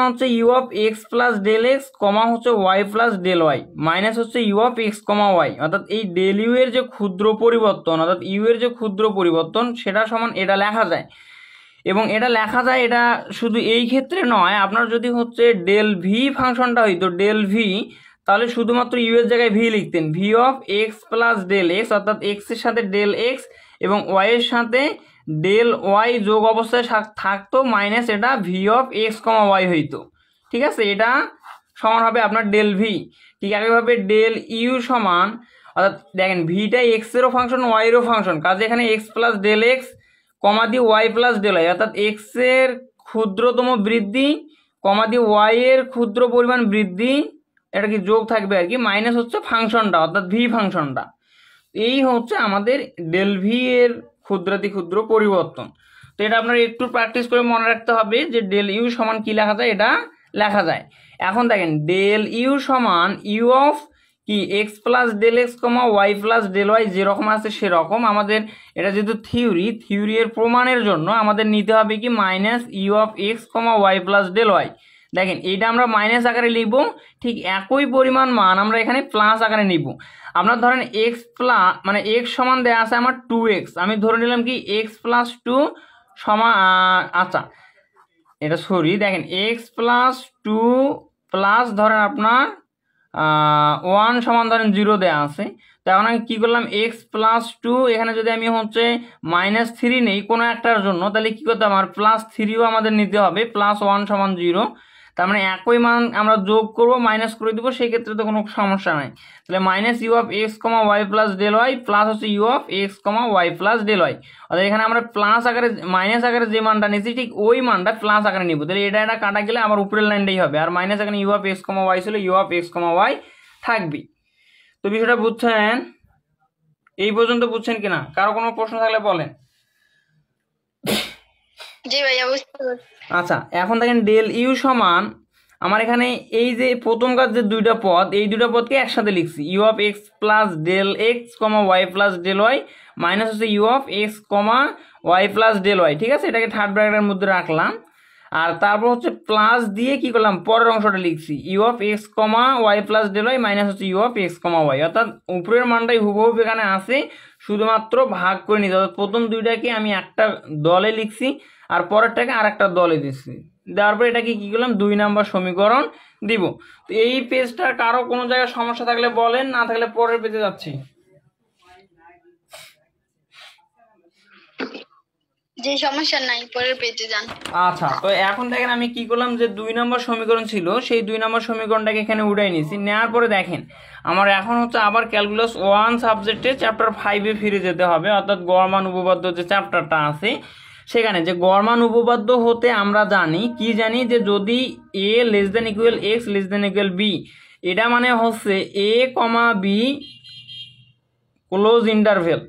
হচ্ছে U of x plus del x comma হচ্ছে Y plus del Y minus হচ্ছে U of x comma Y, অর্থাৎ এই ডেল ইউ এর যে ক্ষুদ্র পরিবর্তন অর্থাৎ ইউ এর যে ক্ষুদ্র পরিবর্তন সেটা সমান এটা লেখা যায়। এবং এটা লেখা যায়, এটা শুধু এই ক্ষেত্রে নয়, আপনার যদি হচ্ছে ডেল ভি ফাংশনটা হইতো ডেল ভি, তাহলে শুধুমাত্র ইউ এর জায়গায় ভি লিখতেন, V of x plus del X, অর্থাৎ এক্স এর সাথে ডেল এক্স এবং ওয়াই এর সাথে ডেল ওয়াই যোগ অবস্থায় থাকতো, মাইনাস এটা V of x comma Y হইতো। ঠিক আছে, এটা সমান হবে আপনার ডেল ভি। ঠিক একইভাবে ডেল ইউ সমান, অর্থাৎ দেখেন ভিটা এক্স এরও ফাংশন ওয়াই এরও ফাংশন, কাজে এখানে এক্স প্লাস ডেল এক্স কমা দিয়ে ওয়াই প্লাস ডেল ওয়াই, অর্থাৎ এক্স এর ক্ষুদ্রতম বৃদ্ধি কমা দিয়ে ওয়াই এর ক্ষুদ্র পরিমাণ বৃদ্ধি, এটা কি যোগ থাকবে আর কি, মাইনাস হচ্ছে ফাংশনটা অর্থাৎ ভি ফাংশনটা। এই হচ্ছে আমাদের ডেল ভি এর ক্ষুদ্রাতি ক্ষুদ্র পরিবর্তন। তো এটা আপনার একটু প্র্যাকটিস করে মনে রাখতে হবে যে ডেল ইউ সমান কি লেখা যায়, এটা লেখা যায়। এখন দেখেন ডেল ইউ সমান ইউ অফ কি X plus del x comma Y plus del Y যেরকম আছে সেরকম, আমাদের এটা যেহেতু থিওরি এর প্রমাণের জন্য আমাদের নিতে হবে কি minus U of x comma Y plus del Y. দেখেন এইটা আমরা মাইনাস আকারে লিখবো, ঠিক একই পরিমাণ মান আমরা এখানে প্লাস আকারে নিব। আপনার ধরেন এক্স প্লাস মানে এক্স সমান দেওয়া আছে আমার 2x, আমি ধরে নিলাম কি এক্স প্লাস 2 সমান, আচ্ছা এটা সরি, দেখেন এক্স প্লাস 2 প্লাস ধরেন আপনার 1 সমান ধরেন 0 দেওয়া আছে। তো এখন আমি কী করলাম, এক্স প্লাস 2 এখানে যদি আমি হচ্ছে -3 নেই কোনো একটার জন্য, তাহলে কী করতে হবে, আমার +3ও আমাদের নিতে হবে, +1 সমান 0। তার মানে একই মান আমরা যোগ করব মাইনাস করে দিব, সেই ক্ষেত্রে তো কোনো সমস্যা নাই। তাহলে minus U of x comma Y plus del Y plus হচ্ছে U of x comma Y plus del Y, অর্থাৎ এখানে আমরা প্লাস আকারে মাইনাস আকারে যে মানটা নিয়েছি ঠিক ওই মানটা প্লাস আকারে নিব। তাহলে এটা কাটা গেলে আমার উপরের লাইনটাই হবে, আর মাইনাস এখানে U of x comma Y ছিল, U of x comma Y থাকবে। তো বিষয়টা বুঝছেন, এই পর্যন্ত বুঝছেন কিনা? কারো কোনো প্রশ্ন থাকলে বলেন। জি ভাইয়া বুঝতে পারছি। আচ্ছা এখন দেখেন ডেল ইউ সমান, আমার এখানে এই যে প্রথমকার যে দুইটা পদ, এই দুইটা পদকে একসাথে লিখছি, U of x plus del x comma Y plus del Y minus হচ্ছে U of x comma Y plus del Y. ঠিক আছে, এটাকে থার্ড ব্র্যাকেটের মধ্যে রাখলাম, আর তারপর হচ্ছে প্লাস দিয়ে কি করলাম, পরের অংশটা লিখছি U of x comma Y plus del Y minus হচ্ছে U of x comma Y, অর্থাৎ উপরের মানটাই হুবহু এখানে আছে, শুধুমাত্র ভাগ করে নিতে, অর্থাৎ প্রথম দুইটাকে আমি একটা দলে লিখছি আর পরেরটাকে আর একটা দলে দিচ্ছি। দেওয়ার পর এটাকে কি করলাম 2 নাম্বার সমীকরণ দিব। তো এই পেজটার কারো কোনো জায়গায় সমস্যা থাকলে বলেন, না থাকলে পরের পেজে যাচ্ছি। যে সমস্যা নাই, পরের পেজে যান। আচ্ছা, তো এখন দেখেন আমি কি করলাম, যে 2 নম্বর সমীকরণ ছিল সেই 2 নম্বর সমীকরণটাকে এখানে উঠাই নিয়েছি। নেওয়ার পরে দেখেন আমার এখন হচ্ছে আবার ক্যালকুলাস 1 সাবজেক্টে চ্যাপ্টার 5-এ ফিরে যেতে হবে, অর্থাৎ গড় মান উপপাদ্য যে চ্যাপ্টারটা আছে সেখানে। যে গড় মান উপপাদ্য হতে আমরা জানি কি, জানি যে যদি a less than equal x less than equal b, এটা মানে হচ্ছে a, b ক্লোজ ইন্টারভেল।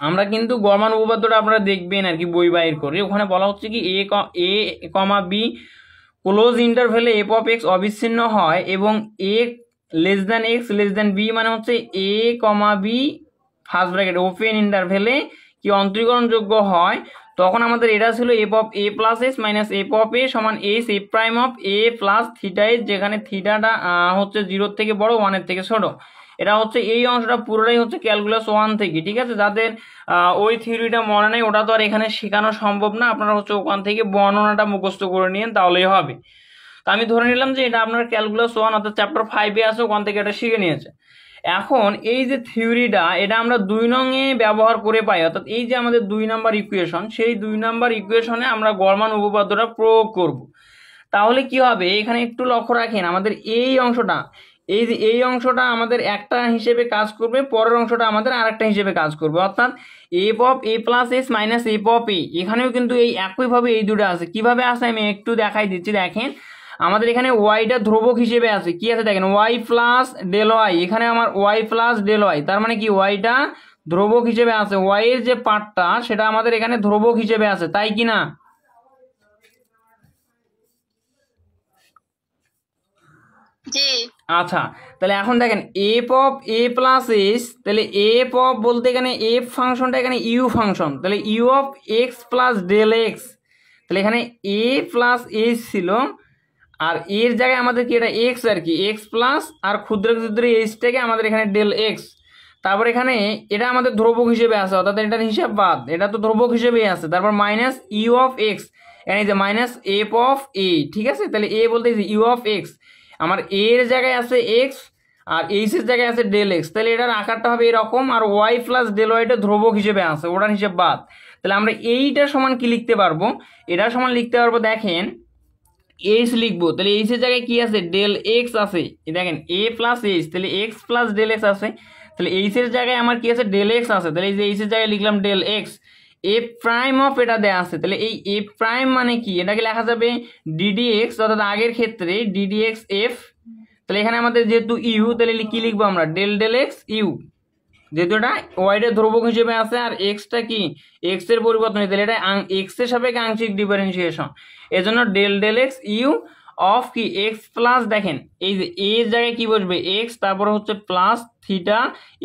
আমরা কিন্তু গড় মান উপপাদ্যটা আপনারা দেখবেন আর কি বই বাইর করে, ওখানে বলা হচ্ছে কি a, b ক্লোজ ইন্টারভেলে f অফ x অবিচ্ছিন্ন হয় এবং a less than x less than b মানে হচ্ছে a, b first bracket open ইন্টারভেলে কি অন্তরীকরণযোগ্য হয়। তখন আমাদের এটা ছিল f of a plus s minus f of a সমান s f prime of a plus theta s, যেখানে থিটাটা হচ্ছে 0 থেকে বড় 1 এর থেকে ছোট। এটা হচ্ছে এই অংশটা পুরোটাই হচ্ছে ক্যালকুলাস 1 থেকে, ঠিক আছে। যাদের ওই থিওরিটা মনে নেই ওটা তো আর এখানে শেখানো সম্ভব না, আপনারা হচ্ছে ওখান থেকে বর্ণনাটা মুখস্থ করে নিন তাহলেই হবে। তো আমি ধরে নিলাম যে এটা আপনার ক্যালকুলাস 1 অর্থাৎ চ্যাপ্টার 5-এ আছে, ওখান থেকে এটা শিখে নিয়েছে। এখন এই যে থিওরিটা এটা আমরা 2 নংয়ে ব্যবহার করে পাই, অর্থাৎ এই যে আমাদের 2 নাম্বার ইকুয়েশন, সেই 2 নাম্বার ইকুয়েশনে আমরা গড় মান উপপাদ্যটা প্রয়োগ করব। তাহলে কি হবে, এখানে একটু লক্ষ্য রাখেন, আমাদের এই অংশটা, এই যে এই অংশটা আমাদের একটা হিসেবে কাজ করবে, পরের অংশটা আমাদের আরেকটা হিসেবে কাজ করবে, অর্থাৎ f of a plus s minus f of a। এখানেও কিন্তু এই একইভাবে এই দুটো আছে। কিভাবে আছে আমি একটু দেখাই দিচ্ছি। দেখেন আমাদের এখানে ওয়াইটা ধ্রুবক হিসেবে আছে, কি আছে দেখেন ওয়াই প্লাস ডেল ওয়াই, এখানে আমার ওয়াই প্লাস ডেল ওয়াই, তার মানে কি ওয়াইটা ধ্রুবক হিসেবে আছে, ওয়াই এর যে পার্টটা সেটা আমাদের এখানে ধ্রুবক হিসেবে আছে, তাই কি না? জি। আচ্ছা, তাহলে এখন দেখেন F of A plus S, তাহলে এফ অফ বলতে এখানে এফ ফাংশনটা এখানে ইউ ফাংশন, তাহলে U of x plus del x, তাহলে এখানে এ প্লাস এস ছিল আর এর জায়গায় আমাদের কি এটা এক্স আর কি, এক্স প্লাস আর ক্ষুদ্র ক্ষুদ্র এইচটাকে আমাদের এখানে ডেল এক্স। তারপর এখানে এটা আমাদের ধ্রুবক হিসেবে আছে, অর্থাৎ এটার হিসাব বাদ, এটা তো ধ্রুবক হিসেবেই আছে। তারপর মাইনাস ইউ অফ এক্স, এখানে যে মাইনাস এফ অফ এ, ঠিক আছে। তাহলে এ বলতে ইউ অফ এক্স, আমার এর জায়গায় আছে এক্স আর এইচের জায়গায় আছে ডেল এক্স, তাহলে এটার আকারটা হবে এরকম। আর ওয়াই প্লাস ডেল ওয়াইটা ধ্রুবক হিসেবে আছে, ওটার হিসেব বাদ। তাহলে আমরা এইটার সমান কি লিখতে পারবো, এটার সমান লিখতে পারবো, দেখেন এইচ লিখবো, তাহলে এইচের জায়গায় কি আছে ডেল এক্স আছে, দেখেন এ প্লাস এইচ, তাহলে এক্স প্লাস ডেল এক্স আছে, তাহলে এইচের জায়গায় আমার কি আছে ডেল এক্স আছে, তাহলে এই যে এইচের জায়গায় লিখলাম del X. F prime of এটা দেয়া আছে, তাহলে এই এফ প্রাইম মানে কি, এটাকে লেখা যাবে ডিডি এক্স, অর্থাৎ আগের ক্ষেত্রে ডিডি এক্স এফ। তাহলে এখানে আমাদের যেহেতু ইউ, তাহলে কি লিখবো আমরা ডেল ডেল এক্স ইউ, যেহেতু এটা ওয়াইডের ধ্রুবক হিসেবে আছে আর এক্সটা কি এক্স এর পরিবর্তন, তাহলে এটা এক্স এর সাপেক্ষে আংশিক ডিফারেন্সিয়েশন, এজন্য del del X U of কি এক্স প্লাস, দেখেন এই যে এর জায়গায় কি বসবে এক্স, তারপরে হচ্ছে প্লাস থিটা,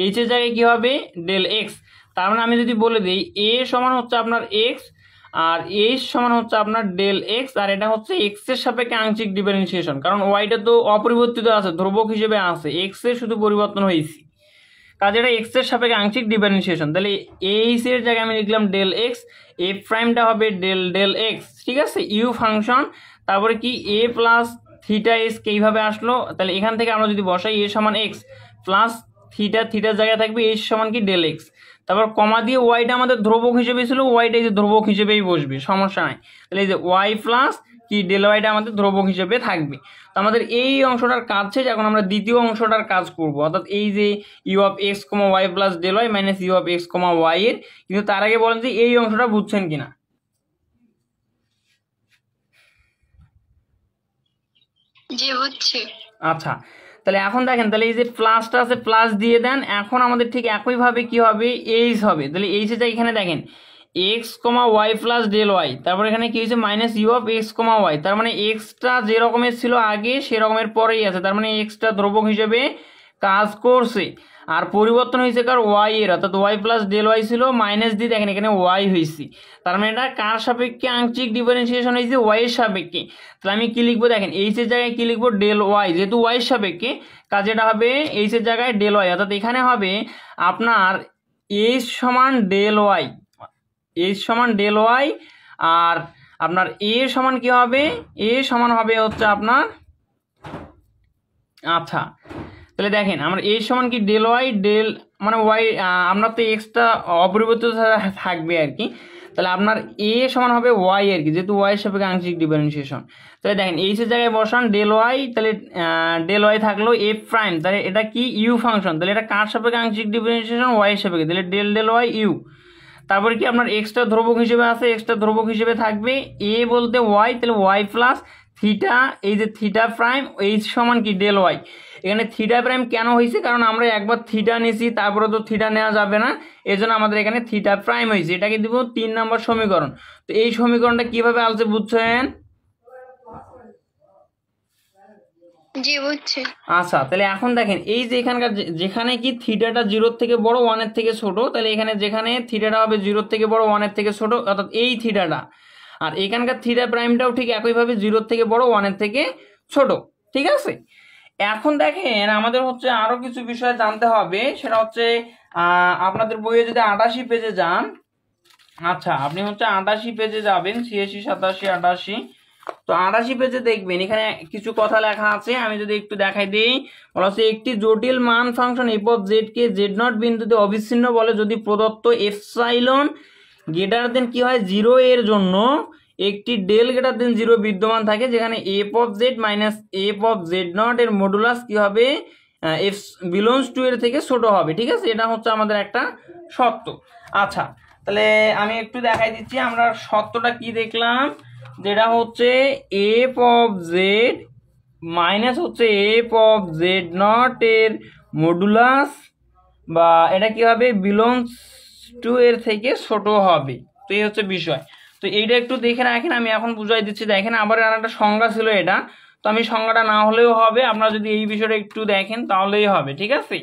এইচ এর জায়গায় কি হবে ডেল এক্স। তার মানে আমি যদি বলে দিই এ সমান হচ্ছে আপনার এক্স আর এইচ সমান হচ্ছে আপনার ডেল এক্স, আর এটা হচ্ছে এক্স এর সাপেক্ষে আংশিক ডিফারেন্সিয়েশন, কারণ ওয়াইটা তো অপরিবর্তিত আছে, ধ্রুবক হিসেবে আছে, এক্স এর শুধু পরিবর্তন হয়েছে, কাজে এটা এক্স এর সাপেক্ষে আংশিক ডিফারেন্সিয়েশন। তাহলে এইচ এর জায়গায় আমি লিখলাম ডেল এক্স, এফ প্রাইমটা হবে ডেল ডেল এক্স, ঠিক আছে, ইউ ফাংশন। তারপরে কি এ প্লাস থিটা এস এইভাবে আসলো, তাহলে এখান থেকে আমরা যদি বসাই এ সমান এক্স প্লাস থিটা, থিটার জায়গায় থাকবে এইচ সমান কি ডেল এক্স, তারপর কমা দিয়ে ওয়াইটা আমাদের ধ্রুবক হিসেবে ছিল, ওয়াইটা এই যে ধ্রুবক হিসেবেই বসবে, সমস্যা নাই। তাহলে এই যে ওয়াই প্লাস কি ডেল ওয়াইটা আমাদের ধ্রুবক হিসেবে থাকবে। তো আমাদের এই অংশটার কাজ শেষ, এখন আমরা দ্বিতীয় অংশটার কাজ করব, অর্থাৎ এই যে U of x comma Y plus del Y minus U of x comma Y এর। কিন্তু তার আগে বলেন যে এই অংশটা বুঝছেন কিনা। জি বুঝছি। আচ্ছা, তাহলে এখন দেখেন, তাহলে এই যে প্লাসটা আছে প্লাস দিয়ে দেন, এখন আমাদের ঠিক একইভাবে কি হবে এইচ হবে, তাহলে এইচ এর এখানে দেখেন X comma Y plus del Y, তারপর এখানে কি হয়েছে minus U of x comma Y, তার মানে এক্সটা যে রকমের ছিল আগে সে রকমের পরেই আছে, তার মানে এক্সটা ধ্রুবক হিসেবে কাজ করছে, আর পরিবর্তন হয়েছে কার ওয়াই এর, অর্থাৎ ওয়াই প্লাস ডেল ওয়াই ছিল মাইনাস দিয়ে দেখেন এখানে ওয়াই হয়েছে, তার মানে এটা কার সাপেক্ষে আংশিক ডিফারেন্সিয়েশন হয়েছে ওয়াই এর সাপেক্ষে। তাহলে আমি কি লিখবো দেখেন এইচ এর জায়গায় কি লিখবো ডেল ওয়াই, যেহেতু ওয়াই এর সাপেক্ষে কাজে এটা হবে এইচ এর জায়গায় ডেল ওয়াই, অর্থাৎ এখানে হবে আপনার এইচ সমান ডেল ওয়াই, এইচ সমান ডেল ওয়াই, আর আপনার এ সমান কি হবে, এ সমান হবে হচ্ছে আপনার, আচ্ছা তাহলে দেখেন আমরা এ সমান কি ডেল ওয়াই ডেল মানে ওয়াই, আপনার তো এক্সটা অপরিবর্তিত থাকবে আর কি, তাহলে আপনার এ সমান হবে ওয়াই আর কি, যেহেতু ওয়াই এর সাপেক্ষে আংশিক ডিফারেন্সিয়েশন। তাহলে দেখেন এইচের জায়গায় বসান ডেল ওয়াই, তাহলে ডেল ওয়াই থাকলো এফ প্রাইম, তাহলে এটা কি ইউ ফাংশন, তাহলে এটা কার সাপেক্ষে আংশিক ডিফারেন্সিয়েশন, ওয়াই এর সাপেক্ষে, তাহলে ডেল ডেল ওয়াই ইউ। তারপরে কি আপনার এক্সট্রা ধ্রুবক হিসেবে আছে, এক্সট্রা ধ্রুবক হিসেবে থাকবে এ বলতে ওয়াই, তাহলে ওয়াই প্লাস থিটা, এই যে থিটা প্রাইম এইচ সমান কি ডেল ওয়াই। এখানে থিটা প্রাইম কেন হয়েছে, কারণ আমরা একবার থিটা নিয়েছি তারপরে তো থিটা নেওয়া যাবে না, এজন্য আমাদের এখানে থিটা প্রাইম হয়েছে। এটাকে দিব 3 নম্বর সমীকরণ। তো এই সমীকরণটা কিভাবে আসছে বুঝছেন? জি বুঝছি। আচ্ছা তাহলে এখন দেখেন এই যে এখানকার যেখানে কি থিটাটা 0 থেকে বড় 1 এর থেকে ছোট, তাহলে এখানে যেখানে থিটাটা হবে 0 থেকে বড় 1 এর থেকে ছোট, অর্থাৎ এই থিটাটা, আর এখানকার থিটা প্রাইমটাও ঠিক একইভাবে 0 থেকে বড় 1 এর থেকে ছোট, ঠিক আছে। এখন দেখেন আমাদের হচ্ছে আরো কিছু বিষয় জানতে হবে, সেটা হচ্ছে আপনাদের বইয়ে যদি 88 পেজে যান, আচ্ছা আপনি হচ্ছে 88 পেজে যাবেন, 86 87 88, তো 88 পেজে দেখবেন এখানে কিছু কথা লেখা আছে, আমি যদি একটু দেখাই দিই, বলা হচ্ছে একটি জটিল মান function F of Z K z nought বিন্দুতে অবিচ্ছিন্ন বলে যদি প্রদত্ত এপসাইলন গ্রেটার দেন কি হয় 0 এর জন্য একটি ডেল গ্রেটার দেন 0 বিদ্যমান থাকে, যেখানে F of Z minus F of Z naught এর মডুলাস কি হবে, এফ বিলংস টু এর থেকে ছোট হবে, ঠিক আছে। এটা হচ্ছে আমাদের একটা সত্য। আচ্ছা তাহলে আমি একটু দেখাই দিচ্ছি, আমরা সত্যটা কি দেখলাম, যেটা হচ্ছে এফ অফ জেড মাইনাস হচ্ছে এফ অফ জেড নট এর মডুলাস বা এটা কি হবে বিলংস টু এর থেকে ছোট হবে। তো এই হচ্ছে বিষয়। তো এইটা একটু দেখে রাখেন, আমি এখন বুঝাই দিচ্ছি। দেখেন আবার আর একটা সংজ্ঞা ছিল এটা, তো আমি সংজ্ঞাটা না হলেও হবে, আপনারা যদি এই বিষয়টা একটু দেখেন তাহলেই হবে, ঠিক আছে।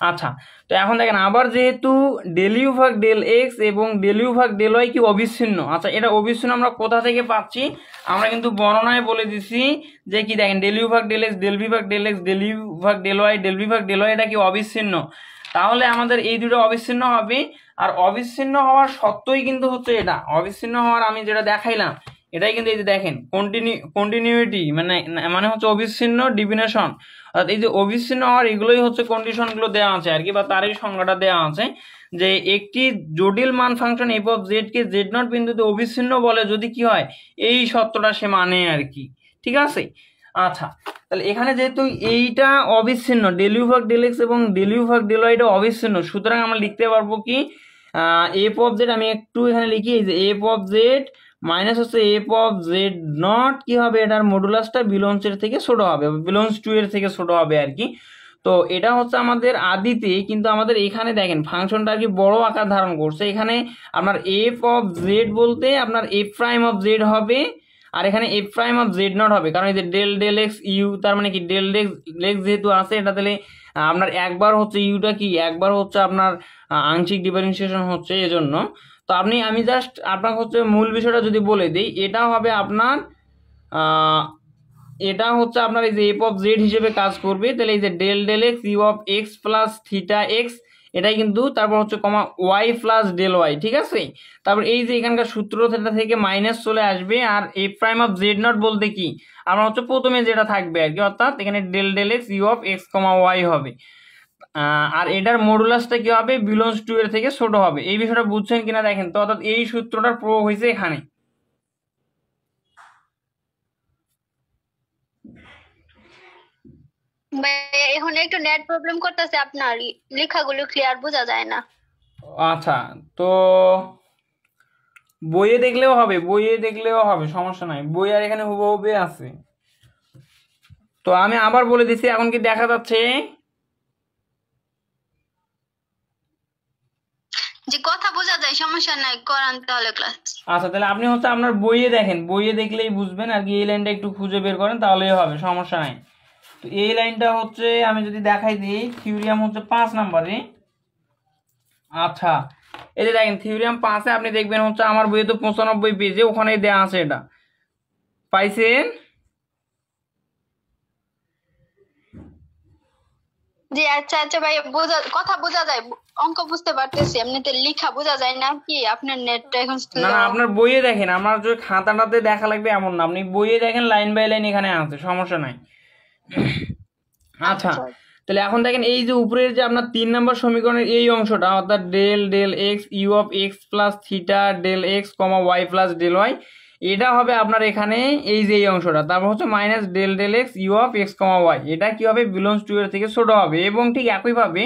আচ্ছা তো এখন দেখেন আবার যেহেতু ডেল ইউ ভাগ ডেল এক্স এবং ডেল ইউ ভাগ ডেল ওয়াই কি অবিচ্ছিন্ন, আচ্ছা এটা অবিচ্ছিন্ন আমরা কোথা থেকে পাচ্ছি, আমরা কিন্তু বর্ণনায় বলে দিছি যে কি দেখেন ডেল ইউ ভাগ ডেল এক্স ডেল ভি ভাগ ডেল এক্স ডেল ইউ ভাগ ডেল ওয়াই ডেল ভি ভাগ ডেল ওয়াই এটা কি অবিচ্ছিন্ন, তাহলে আমাদের এই দুটো অবিচ্ছিন্ন হবে। আর অবিচ্ছিন্ন হওয়ার সত্ত্বেই কিন্তু হচ্ছে এটা অবিচ্ছিন্ন হওয়ার আমি যেটা দেখাইলাম এটাই কিন্তু এই যে দেখেন কন্টিনিউইটি মানে হচ্ছে অবিচ্ছিন্ন ডিফিনেশন, অর্থাৎ এই যে অবিচ্ছিন্ন হওয়ার এগুলোই হচ্ছে কন্ডিশনগুলো দেওয়া আছে আর কি, বা তারই সংজ্ঞাটা দেওয়া আছে যে একটি জটিল মান function F of Z K z nought বিন্দুতে অবিচ্ছিন্ন বলে যদি কি হয় এই সত্যটা সে মানে আর কি, ঠিক আছে। আচ্ছা তাহলে এখানে যেহেতু এইটা অবিচ্ছিন্ন ডেল ইউ ভাগ ডেল এক্স এবং ডেল ইউ ভাগ ডেল ওয়াই এটা অবিচ্ছিন্ন, সুতরাং আমরা লিখতে পারবো কি এফ অফ জেড, আমি একটু এখানে লিখি যে এফ অফ জেড মাইনাস হচ্ছে এফ অফ জেড নট কি হবে, এটার মডুলাসটা বিলংস এর থেকে ছোট হবে, বিলংস টু এর থেকে ছোট হবে আর কি। তো এটা হচ্ছে আমাদের আদিতে, কিন্তু আমাদের এখানে দেখেন ফাংশনটা আর কি বড় আকার ধারণ করছে, এখানে আপনার এফ অফ জেড বলতে আপনার এফ প্রাইম অফ জেড হবে, আর এখানে F prime of z nought হবে, কারণ এই যে ডেল ডেল এক্স ইউ, তার মানে কি ডেল এক্স যেহেতু আছে এটা, তাহলে আপনার একবার হচ্ছে ইউটা কি একবার হচ্ছে আপনার আংশিক ডিফারেন্সিয়েশন হচ্ছে এজন্য। তো আমি জাস্ট আপনার হচ্ছে মূল বিষয়টা যদি বলে দিই, এটা হবে আপনার এটা হচ্ছে আপনার এই যে এফ অফ জেড হিসেবে কাজ করবে, তাহলে এই যে del del X U of x plus theta X এটাই কিন্তু, তারপর হচ্ছে comma Y plus del Y, ঠিক আছে। তারপর এই যে এখানকার সূত্র থিটা থেকে মাইনাস চলে আসবে, আর F prime of Z naught বলতে কি আমরা হচ্ছে প্রথমে যেটা থাকবে আর কি, অর্থাৎ এখানে del del X U of x comma Y হবে, আর এটার মডুলাসটা কি হবে বিলংস টু এর থেকে ছোট হবে। এই বিষয়টা বুঝছেন কিনা দেখেন তো, অর্থাৎ এই সূত্রটার প্রয়োগ হয়েছে এখানে। এখন একটু নেট প্রবলেম করতেছে, আপনার লেখাগুলো ক্লিয়ার বোঝা যায় না। আচ্ছা তো বইয়ে দেখলেও হবে সমস্যা নাই, বই আর এখানে হুবহুবে আছে। তো আমি আবার বলে দিচ্ছি, এখন কি দেখা যাচ্ছে? যে কথা বোঝা যায়, সমস্যা নাই, করান তাহলে ক্লাস। আচ্ছা তাহলে আপনি হচ্ছে আপনার বইয়ে দেখেন, বইয়ে দেখলেই বুঝবেন আর কি, এই লাইনটা একটু খুঁজে বের করেন তাহলেই হবে, সমস্যা নাই। তো এই লাইনটা হচ্ছে আমি যদি দেখাই দিই, থিওরিয়াম হচ্ছে 5 নম্বরে। আচ্ছা এই যে দেখেন থিওরিয়াম 5-এ আপনি দেখবেন হচ্ছে আমার বইয়ে তো 95 পেজে ওখানেই দেওয়া আছে, এটা পাইছেন? জি আচ্ছা আচ্ছা ভাই, কথা বোঝা যায়, অঙ্ক বুঝতে পারতেছি, এমনিতে লেখা বোঝা যায় না কি? আপনার নেটটা এখন না স্লো। না, আপনার বইয়ে দেখেন, আমার যে খাতাটাতে দেখা লাগবে এমন না, আপনি বইয়ে দেখেন লাইন বাই লাইন এখানে আছে, সমস্যা নাই। আচ্ছা, আচ্ছা তাহলে এখন দেখেন এই যে উপরের যে আপনার 3 নম্বর সমীকরণের এই অংশটা, অর্থাৎ del del X U of x plus theta del x comma Y plus del Y, এটা হবে আপনার এখানে এই যে এই অংশটা, তারপর হচ্ছে minus del del X U of x comma Y, এটা কি হবে, বিলংস টু এর থেকে ছোট হবে। এবং ঠিক একইভাবে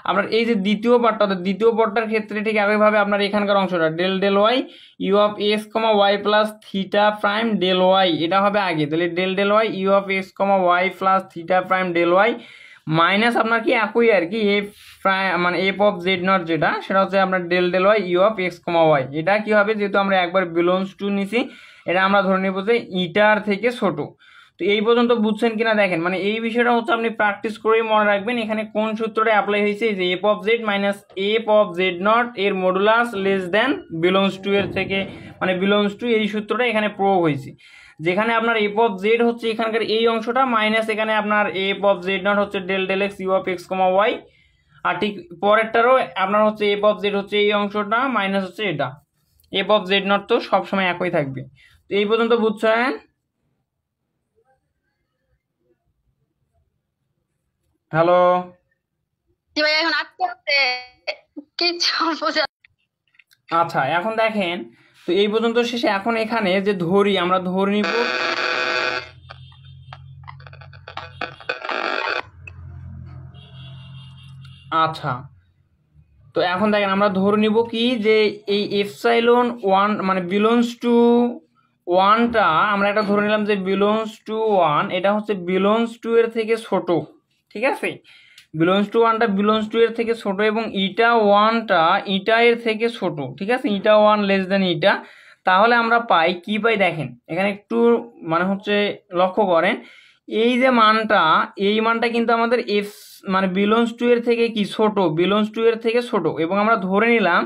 আপনার এই যে দ্বিতীয় পার্টটা, অর্থাৎ দ্বিতীয় পদটার ক্ষেত্রে ঠিক একইভাবে আপনার এখানকার অংশটা del del y u of x comma Y plus theta prime del Y, এটা হবে আগে। তাহলে del del y u of x comma Y plus theta prime del Y minus আপনার কি একই আর কি এফ প্রাইম মানে এফ অফ জেড নট, যেটা সেটা হচ্ছে আপনার del del y u of x comma Y. এটা কি হবে, যেহেতু আমরা একবার বিলংস টু নিছি, এটা আমরা ধরে নেব যে ইটার থেকে ছোট। তো এই পর্যন্ত বুঝছেন কিনা দেখেন, মানে এই বিষয়টা হচ্ছে আপনি প্র্যাকটিস করেই মনে রাখবেন এখানে কোন সূত্রটা অ্যাপ্লাই হয়েছে, যে F of Z minus F of Z naught এর modulus less than belongs to এর থেকে, মানে বিলংস টু এই সূত্রটা এখানে প্রয়োগ হয়েছে, যেখানে আপনার এফ অফ জেড হচ্ছে এখানকার এই অংশটা মাইনাস এখানে আপনার এফ অফ জেড নট হচ্ছে del del X U of x comma Y, আর ঠিক পরেরটারও আপনার হচ্ছে এফ অফ জেড হচ্ছে এই অংশটা মাইনাস হচ্ছে এটা, এফ অফ জেড নট তো সবসময় একই থাকবে। তো এই পর্যন্ত বুঝছেন? হ্যালো? জি ভাই, এখন আটকে আছে, কিছু বোঝা। আচ্ছা, এখন দেখেন, তো এই পর্যন্ত শেষে এখন এখানে যে ধরি, আমরা ধরে নিব আচ্ছা, তো এখন দেখেন আমরা ধরে নিব কি, যে এই এপসাইলন ওয়ান মানে বিলংস টু ওয়ানটা আমরা একটা ধরে নিলাম যে বিলংস টু ওয়ান, এটা হচ্ছে বিলংস টু এর থেকে ছোট, ঠিক আছে, বিলংস টু ওয়ানটা বিলংস টু এর থেকে ছোট, এবং ইটা ওয়ানটা ইটা এর থেকে ছোট, ঠিক আছে, ইটা ওয়ান লেস দেন ইটা। তাহলে আমরা পাই কি পাই দেখেন, এখানে একটু মানে হচ্ছে লক্ষ্য করেন, এই যে মানটা, এই মানটা কিন্তু আমাদের এফ মানে বিলংস টু এর থেকে কি ছোট, বিলংস টু এর থেকে ছোট, এবং আমরা ধরে নিলাম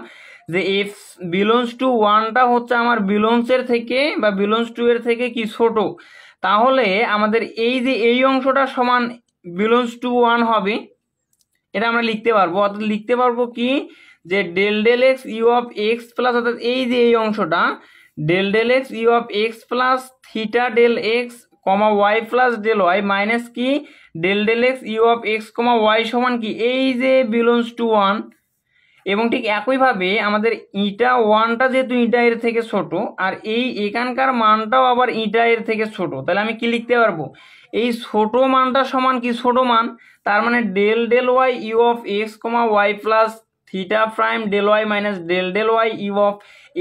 যে এফ বিলংস টু ওয়ানটা হচ্ছে আমার বিলংস এর থেকে বা বিলংস টু এর থেকে কি ছোট। তাহলে আমাদের এই যে এই অংশটা সমান বিলংস টু ওয়ান হবে, এটা আমরা লিখতে পারবো, অর্থাৎ লিখতে পারবো কি, যে del del X U of x plus, অর্থাৎ এই যে এই অংশটা del del X U of x plus theta del x comma Y plus del Y minus কি del del X U of x comma Y সমান কি এই যে বিলংস টু ওয়ান। এবং ঠিক একইভাবে আমাদের ইটা ওয়ানটা যেহেতু ইটা এর থেকে ছোট, আর এই এখানকার মানটাও আবার ইটা এর থেকে ছোট, তাহলে আমি কি লিখতে পারবো, এই ছোট মানটা সমান কি ছোট মান, তার মানে del del y u of x comma Y plus theta prime del Y minus del del y u of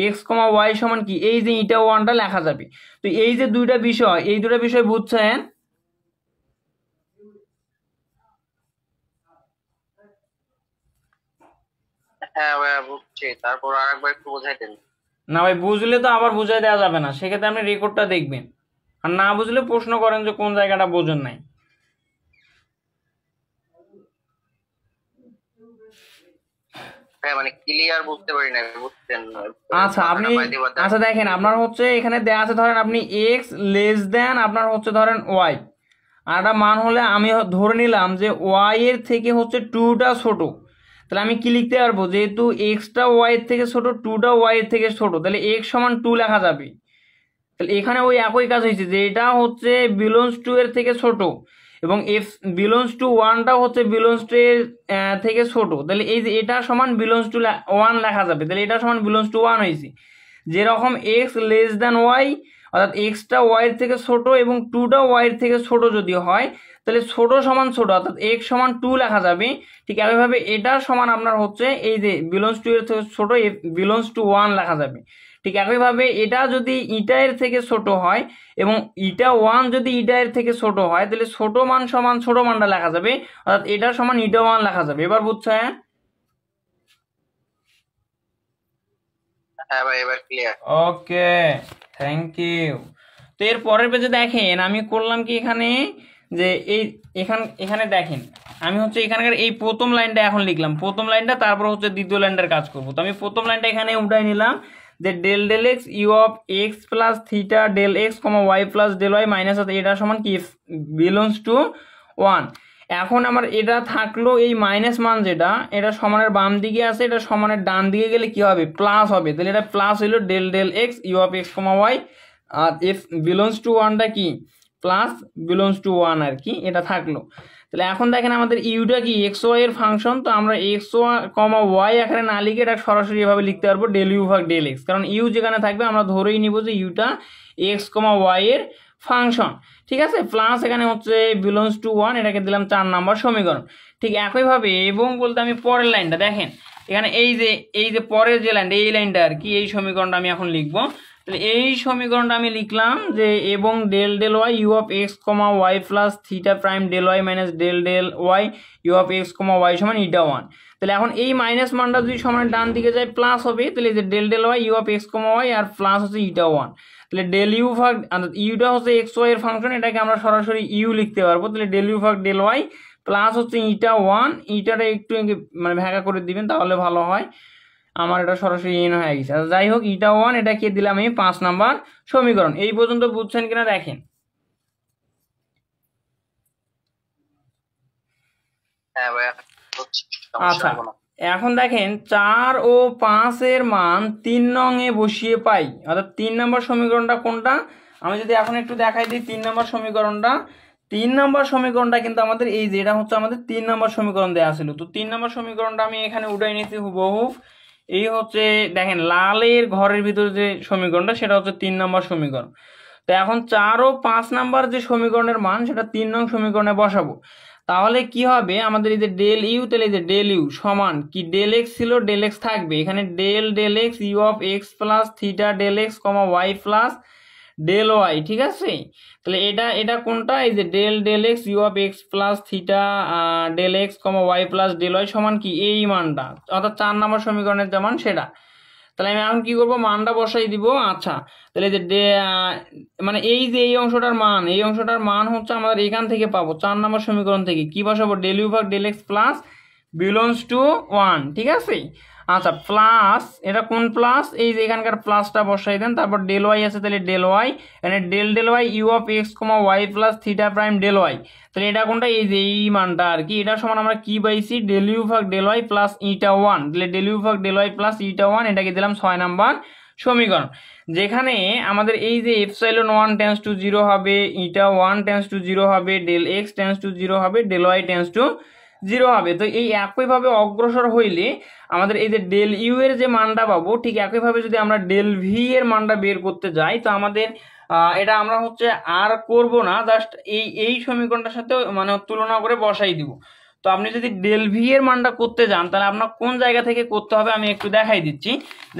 x comma Y সমান কি এই যে ইটা ওয়ানটা লেখা যাবে। তো এই যে দুইটা বিষয়, এই দুটো বিষয় বুঝছেন? হ্যাঁ ভাইয়া বুঝছি, তারপর আরেকবার একটু বোঝাই দেন। না ভাই, বুঝলে তো আবার বুঝাই দেওয়া যাবে না, সেক্ষেত্রে আপনি রেকর্ডটা দেখবেন, আর না বুঝলে প্রশ্ন করেন যে কোন জায়গাটা বোঝেন নাই। হ্যাঁ মানে ক্লিয়ার বুঝতে পারি না, বুঝছেন? আচ্ছা আপনি, মাথাটা পাইতে পারতেন। আচ্ছা দেখেন আপনার হচ্ছে এখানে দেওয়া আছে, ধরেন আপনি এক্স লেস দেন আপনার হচ্ছে ধরেন ওয়াই, আর একটা মান হলে আমি ধরে নিলাম যে ওয়াই এর থেকে হচ্ছে টুটা ছোট, তাহলে আমি কি লিখতে পারবো, যেহেতু এক্সটা ওয়াই এর থেকে ছোট টুটা ওয়াই এর থেকে ছোট, তাহলে এক্স সমান টু লেখা যাবে। তাহলে এখানে ওই একই কাজ হয়েছে, যে এটা হচ্ছে বিলংস টু এর থেকে ছোট, এবং এফ বিলংস টু ওয়ানটা হচ্ছে বিলংস টু এর থেকে ছোট, তাহলে এই যে এটা সমান বিলংস টু ওয়ান লেখা যাবে, তাহলে এটা সমান বিলংস টু ওয়ান হয়েছে। যেরকম এক্স লেস দ্যান ওয়াই, অর্থাৎ এক্সটা ওয়াই এর থেকে ছোট এবং টুটা ওয়াই এর থেকে ছোট যদি হয়, তাহলে ছোট সমান ছোট, অর্থাৎ এক্স সমান টু লেখা যাবে। ঠিক একইভাবে এটা সমান আপনার হচ্ছে এই যে বিলংস টু এর থেকে ছোট বিলংস টু ওয়ান লেখা যাবে। ঠিক একইভাবে এটা যদি ইটা এর থেকে ছোট হয় এবং ইটা ওয়ান যদি ইটা এর থেকে ছোট হয়, তাহলে ছোট মান সমান ছোট মানটা লেখা যাবে, অর্থাৎ এটা সমান ইটা ওয়ান লেখা যাবে। এবার বুঝছেন? হ্যাঁ ভাই এবার ক্লিয়ার। Okay, thank you. তো এর পরের পেজে দেখেন আমি করলাম কি এখানে, যে এই এখানে দেখেন আমি হচ্ছে এখানকার এই প্রথম লাইনটা এখন লিখলাম, প্রথম লাইনটা, তারপর হচ্ছে দ্বিতীয় লাইনটার কাজ করব। তো আমি প্রথম লাইনটা এখানে উঠাই নিলাম, যে del del X U of x plus theta del x comma Y plus del Y minus, এটা সমান কি বিলংস টু ওয়ান। এখন আমার এটা থাকলো এই মাইনাস মান যেটা, এটা সমানের বাম দিকে আছে, এটা সমানের ডান দিকে গেলে কি হবে, প্লাস হবে। তাহলে এটা প্লাস হইলো del del X U of x comma Y, আর এফ বিলংস টু ওয়ানটা কি প্লাস বিলংস টু ওয়ান আর কি, এটা থাকলো। তাহলে এখন দেখেন আমাদের ইউটা কি এক্স ওয়াই এর ফাংশন, তো আমরা এক্স ওয়াই কমা ওয়াই এখানে না লিখে এটা সরাসরি এভাবে লিখতে পারবো ডেল ইউ ভাগ ডেল এক্স, কারণ ইউ যেখানে থাকবে আমরা ধরেই নিব যে ইউটা এক্স কমা ওয়াই এর ফাংশন, ঠিক আছে। প্লাস এখানে হচ্ছে বিলংস টু ওয়ান, এটাকে দিলাম 4 নম্বর সমীকরণ। ঠিক একইভাবে এবং বলতে আমি পরের লাইনটা দেখেন, এখানে এই যে পরের যে লাইনটা, এই লাইনটা আর কি, এই সমীকরণটা আমি এখন লিখবো। তাহলে এই সমীকরণটা আমি লিখলাম যে এবং del del y u of x comma Y plus theta prime del Y minus del del y u of x comma Y সমান ইটা ওয়ান। তাহলে এখন এই মাইনাস মানটা যদি সমান ডান দিকে যায় প্লাস হবে, তাহলে যে del del y u of x comma Y আর প্লাস হচ্ছে ইটা ওয়ান। তাহলে ডেল ইউ ভাগ ইউটা হচ্ছে এক্স ওয়াই এর ফাংশন, এটাকে আমরা সরাসরি ইউ লিখতে পারবো। তাহলে ডেল ইউ ভাগ ডেল ওয়াই প্লাস হচ্ছে ইটা ওয়ান, ইটাটা একটু মানে ভাগা করে দিবেন তাহলে ভালো হয়, আমার এটা সরাসরি এন হয়ে গেছে। যাই হোক ইটা ওয়ান, এটা কে দিলাম আমি 5 নাম্বার সমীকরণ। এই পর্যন্ত বুঝছেন কিনা দেখেন। হ্যাঁ ভাইয়া, আচ্ছা এখন দেখেন 4 ও 5 এর মান 3 নং এ বসিয়ে পাই, অর্থাৎ 3 নম্বর সমীকরণটা কোনটা, আমি যদি এখন একটু দেখাই দিই 3 নম্বর সমীকরণটা। 3 নম্বর সমীকরণটা কিন্তু আমাদের এই যে এটা হচ্ছে আমাদের 3 নম্বর সমীকরণ দেওয়া ছিল। তো 3 নম্বর সমীকরণটা আমি এখানে উঠাই নিয়েছি হুবহু। এই হচ্ছে দেখেন লালের ঘরের ভিতরে যে সমীকরণটা সেটা হচ্ছে 3 নম্বর সমীকরণ। তো এখন 4 ও 5 নাম্বার যে সমীকরণের মান সেটা 3 নং সমীকরণে বসাবো। তাহলে কি হবে আমাদের এই যে ডেল ইউ, তাহলে এই যে ডেল ইউ সমান কি ডেল এক্স ছিল, ডেল এক্স থাকবে এখানে del del X U of x plus theta del x comma Y plus del Y, ঠিক আছে। তাহলে এটা কোনটা, এই যে del del X U of x plus theta del x comma Y plus del Y সমান কি এই মানটা, অর্থাৎ 4 নম্বর সমীকরণের যে মান সেটা। তাহলে আমি এখন কি করব, মানটা বসাই দিব। আচ্ছা তাহলে যে মানে এই যে এই অংশটার মান, এই অংশটার মান হচ্ছে আমাদের এখান থেকে পাবো 4 নম্বর সমীকরণ থেকে, কি বসাবো ডেল ইউ ভাগ del x plus belongs to one, ঠিক আছে। আচ্ছা প্লাস এটা কোন প্লাস, এই যে এখানকার প্লাসটা বসাই দেন, তারপর ডেল ওয়াই আছে তাহলে ডেল ওয়াই, এখানে del del y u of x comma Y plus theta prime del y. তাহলে এটা কোনটা, এই যে এই মানটা আর কি, এটা সমান আমরা কি পাইছি ডেল ইউ ভাগ del Y plus eta one. তাহলে ডেল ইউ ভাগ del Y plus eta one, এটাকে দিলাম 6 নাম্বার সমীকরণ, যেখানে আমাদের এই যে এপসাইলন 1 টেন্স টু 0 হবে, ইটা 1 টেন্স টু 0 হবে, ডেল এক্স টেন্স টু 0 হবে, ডেল ওয়াই টেন্স টু 0 হবে। তো এই একইভাবে অগ্রসর হইলে আমাদের এই যে ডেল ইউ এর যে মানটা পাবো, ঠিক একইভাবে যদি আমরা ডেল ভি এর মানটা বের করতে যাই, তো আমাদের এটা আমরা হচ্ছে আর করব না, জাস্ট এই সমীকরণটার সাথে মানে তুলনা করে বসাই দিব। তো আপনি যদি ডেল ভি এর মানটা করতে যান তাহলে আপনার কোন জায়গা থেকে করতে হবে আমি একটু দেখাই দিচ্ছি।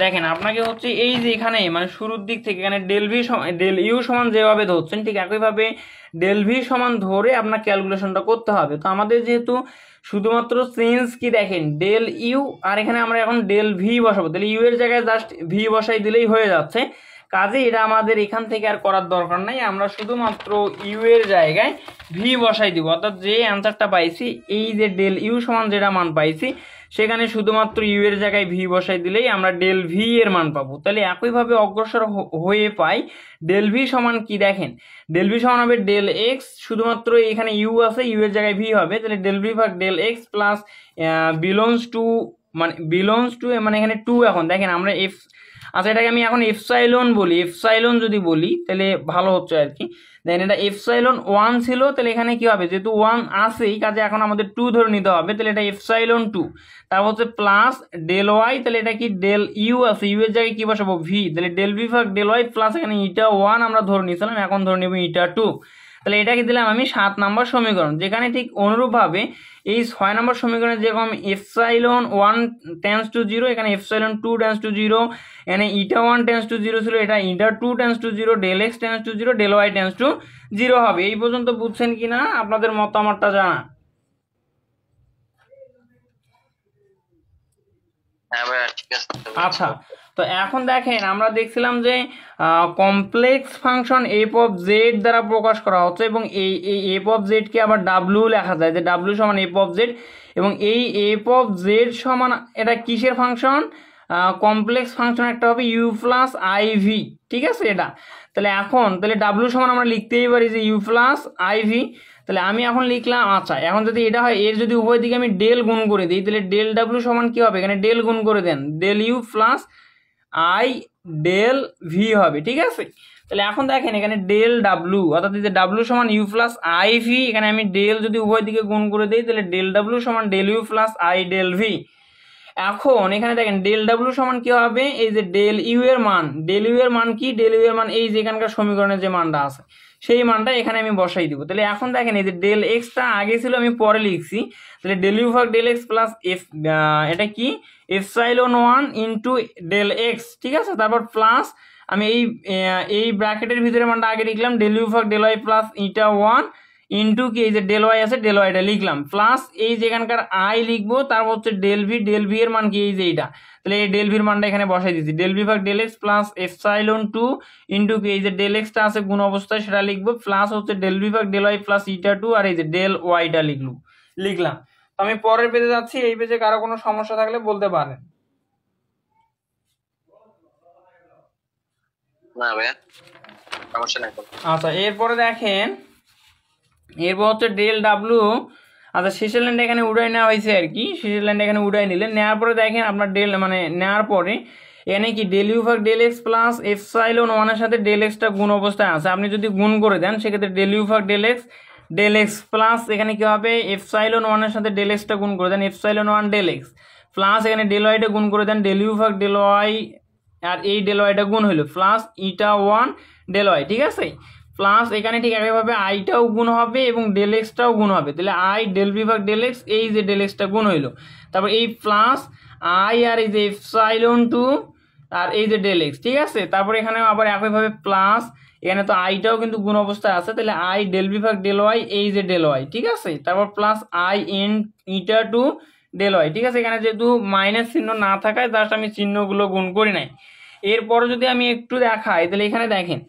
দেখেন আপনাকে হচ্ছে এই যে এখানে মানে শুরুর দিক থেকে এখানে ডেল ইউ সমান যেভাবে ধরছেন ঠিক একইভাবে ডেল ভি সমান ধরে আপনার ক্যালকুলেশনটা করতে হবে। তো আমাদের যেহেতু শুধুমাত্র চেঞ্জ কি দেখেন ডেল ইউ, আর এখানে আমরা এখন ডেল ভি বসাবো, তাহলে ইউ এর জায়গায় জাস্ট ভি বসাই দিলেই হয়ে যাচ্ছে, কাজে এটা আমাদের এখান থেকে আর করার দরকার নাই, আমরা শুধুমাত্র ইউ এর জায়গায় ভি বসাই দিব। অর্থাৎ যে অ্যান্সারটা পাইছি এই যে ডেল ইউ সমান যেটা মান পাইছি সেখানে শুধুমাত্র ইউ এর জায়গায় ভি বসাই দিলেই আমরা ডেল ভি এর মান পাবো। তাহলে একইভাবে অগ্রসর হয়ে পাই ডেল ভি সমান কি দেখেন, ডেল ভি সমান হবে ডেল এক্স, শুধুমাত্র এখানে ইউ আছে ইউ এর জায়গায় ভি হবে, তাহলে ডেল ভি ভাগ del x plus belongs to মানে এখানে টু, এখন দেখেন আমরা এফ, আচ্ছা এটাকে আমি এখন এফসাইলন বলি, এফসাইলন যদি বলি তাহলে ভালো হচ্ছে আর কি। দেন এটা এফসাইলন 1 ছিল, তাহলে এখানে কি হবে যেহেতু 1 আসেই কাজে এখন আমাদের 2 ধরে নিতে হবে, তাহলে এটা এফসাইলন 2, তারপর হচ্ছে প্লাস ডেল ওয়াই, তাহলে এটা কি ডেল ইউ আছে ইউ এর জায়গায় কি বসাবো ভি, তাহলে ডেল ভি ভাগ ডেল ওয়াই প্লাস এখানে ইটা 1 আমরা ধরে নিয়েছিলাম, এখন ধরে নেব ইটা 2। তাহলে এটাকে দিলাম আমি 7 নম্বর সমীকরণ, যেখানে ঠিক অনুরূপভাবে এই 6 নম্বর সমীকরণে যেরকম এফসাইলন 1 টেন্স টু 0, এখানে এফসাইলন 2 টেন্স টু 0, এখানে ইটা 1 টেন্স টু 0 ছিল, এটা eta 2 tends to 0, del x tends to 0, del Y tends to 0 হবে। এই পর্যন্ত বুঝছেন কিনা আপনাদের মতামতটা জানা। আচ্ছা তো এখন দেখেন আমরা দেখছিলাম যে complex function F of Z দ্বারা প্রকাশ করা হচ্ছে, এবং এই এফ অফ জেডকে আবার ডাব্লিউ লেখা যায়, যে ডাব্লিউ সমান এফ অফ জেড, এবং এই এফ অফ জেড সমান এটা কিসের ফাংশন, কমপ্লেক্স ফাংশন একটা হবে ইউ প্লাস আই ভি, ঠিক আছে এটা। তাহলে এখন তাহলে ডাব্লিউ সমান আমরা লিখতেই পারি যে ইউ প্লাস আইভি। তাহলে আমি এখন লিখলাম, আচ্ছা এখন যদি এটা হয় এর যদি উভয় দিকে আমি ডেল গুণ করে দিই তাহলে ডেল ডাব্লিউ সমান কি হবে, এখানে ডেল গুণ করে দেন del you plus I del V হবে, ঠিক আছে। তাহলে এখন দেখেন এখানে ডেল ডাব্লিউ অর্থাৎ যে ডাব্লিউ সমান ইউ প্লাস আই ভি, এখানে আমি ডেল যদি উভয় দিকে গুণ করে দিই তাহলে ডেল ডাব্লিউ সমান del you plus I del v. এখন এখানে দেখেন ডেল ডাব্লিউ সমান কি হবে, এই যে ডেল ইউ এর মান, ডেল ইউ এর মান কি, ডেল ইউ এর মান এই যে এখানকার সমীকরণের যে মানটা আছে সেই মানটা এখানে আমি বসাই দিব। তাহলে এখন দেখেন এই যে ডেল এক্সটা আগে ছিল আমি পরে লিখছি, তাহলে ডেল ইউ ভাগ ডেল এক্স প্লাস এফ, এটা কি এপসাইলন 1 ইন্টু ডেল এক্স, ঠিক আছে। তারপর প্লাস আমি এই ব্র্যাকেটের ভিতরে মানটা আগে লিখলাম ডেল ইউ ভাগ ডেল ওয়াই প্লাস ইটা 1 ইন্টু কি এই যে ডেল ওয়াই আছে ডেল ওয়াইটা লিখলাম, প্লাস এই যেখানকার আই লিখবো তারপর হচ্ছে ডেল ভি এর মান কি এই যে এইটা, তাহলে এই ডেল ভির মানটা এখানে বসাই দিচ্ছি ডেল ভি ভাগ del x plus epsilon 2 into কি এই যে ডেল এক্সটা আছে গুণ অবস্থায় সেটা লিখবো, প্লাস হচ্ছে ডেল ভি ভাগ ডেল ওয়াই প্লাস ইটা 2 আর এই যে ডেল ওয়াইটা লিখলাম। তো আমি পরের পেজে যাচ্ছি, এই পেজে কারো কোনো সমস্যা থাকলে বলতে পারেন। না ভাইয়া সমস্যা নাই। আচ্ছা এরপরে দেখেন, এরপর হচ্ছে ডেল ডাব্লিউ, আচ্ছা শেষের লাইনটা এখানে উড়াই নেওয়া হয়েছে আর কি, শেষের লাইনটা এখানে উড়াই নিলেন, নেওয়ার পরে দেখেন আপনার ডেল মানে নেওয়ার পরে এখানে কি ডেল ইউ ভাগ ডেল এক্স প্লাস এপসাইলন 1 এর সাথে ডেল এক্সটা গুণ অবস্থায় আছে, আপনি যদি গুণ করে দেন সেক্ষেত্রে ডেল ইউ ভাগ ডেল এক্স প্লাস এখানে কি হবে এপসাইলন 1 এর সাথে ডেল এক্সটা গুণ করে than epsilon 1 del x plus এখানে ডেল ওয়াইটা গুণ করে দেন ডেল ইউ ভাগ ডেল ওয়াই আর এই ডেল ওয়াইটা গুণ হলো প্লাস ইটা 1 ডেল ওয়াই, ঠিক আছে। প্লাস এখানে ঠিক একইভাবে আইটাও গুণ হবে এবং ডেল এক্সটাও গুণ হবে, তাহলে আই ডেল ভি ভাগ ডেল এক্স এই যে ডেল এক্সটা গুণ হইলো, তারপর এই প্লাস আই আর এই যে এপসাইলন 2 আর এই যে ডেল এক্স, ঠিক আছে। তারপর এখানে আবার একইভাবে প্লাস এখানে তো আইটাও কিন্তু গুণ অবস্থায় আছে, তাহলে আই ডেল ভি ভাগ ডেল ওয়াই এই যে ডেল ওয়াই, ঠিক আছে। তারপর plus i in eta 2 del Y, ঠিক আছে। এখানে যেহেতু মাইনাস চিহ্ন না থাকায় জাস্ট আমি চিহ্নগুলো গুণ করি নাই। এরপরে যদি আমি একটু দেখাই তাহলে এখানে দেখেন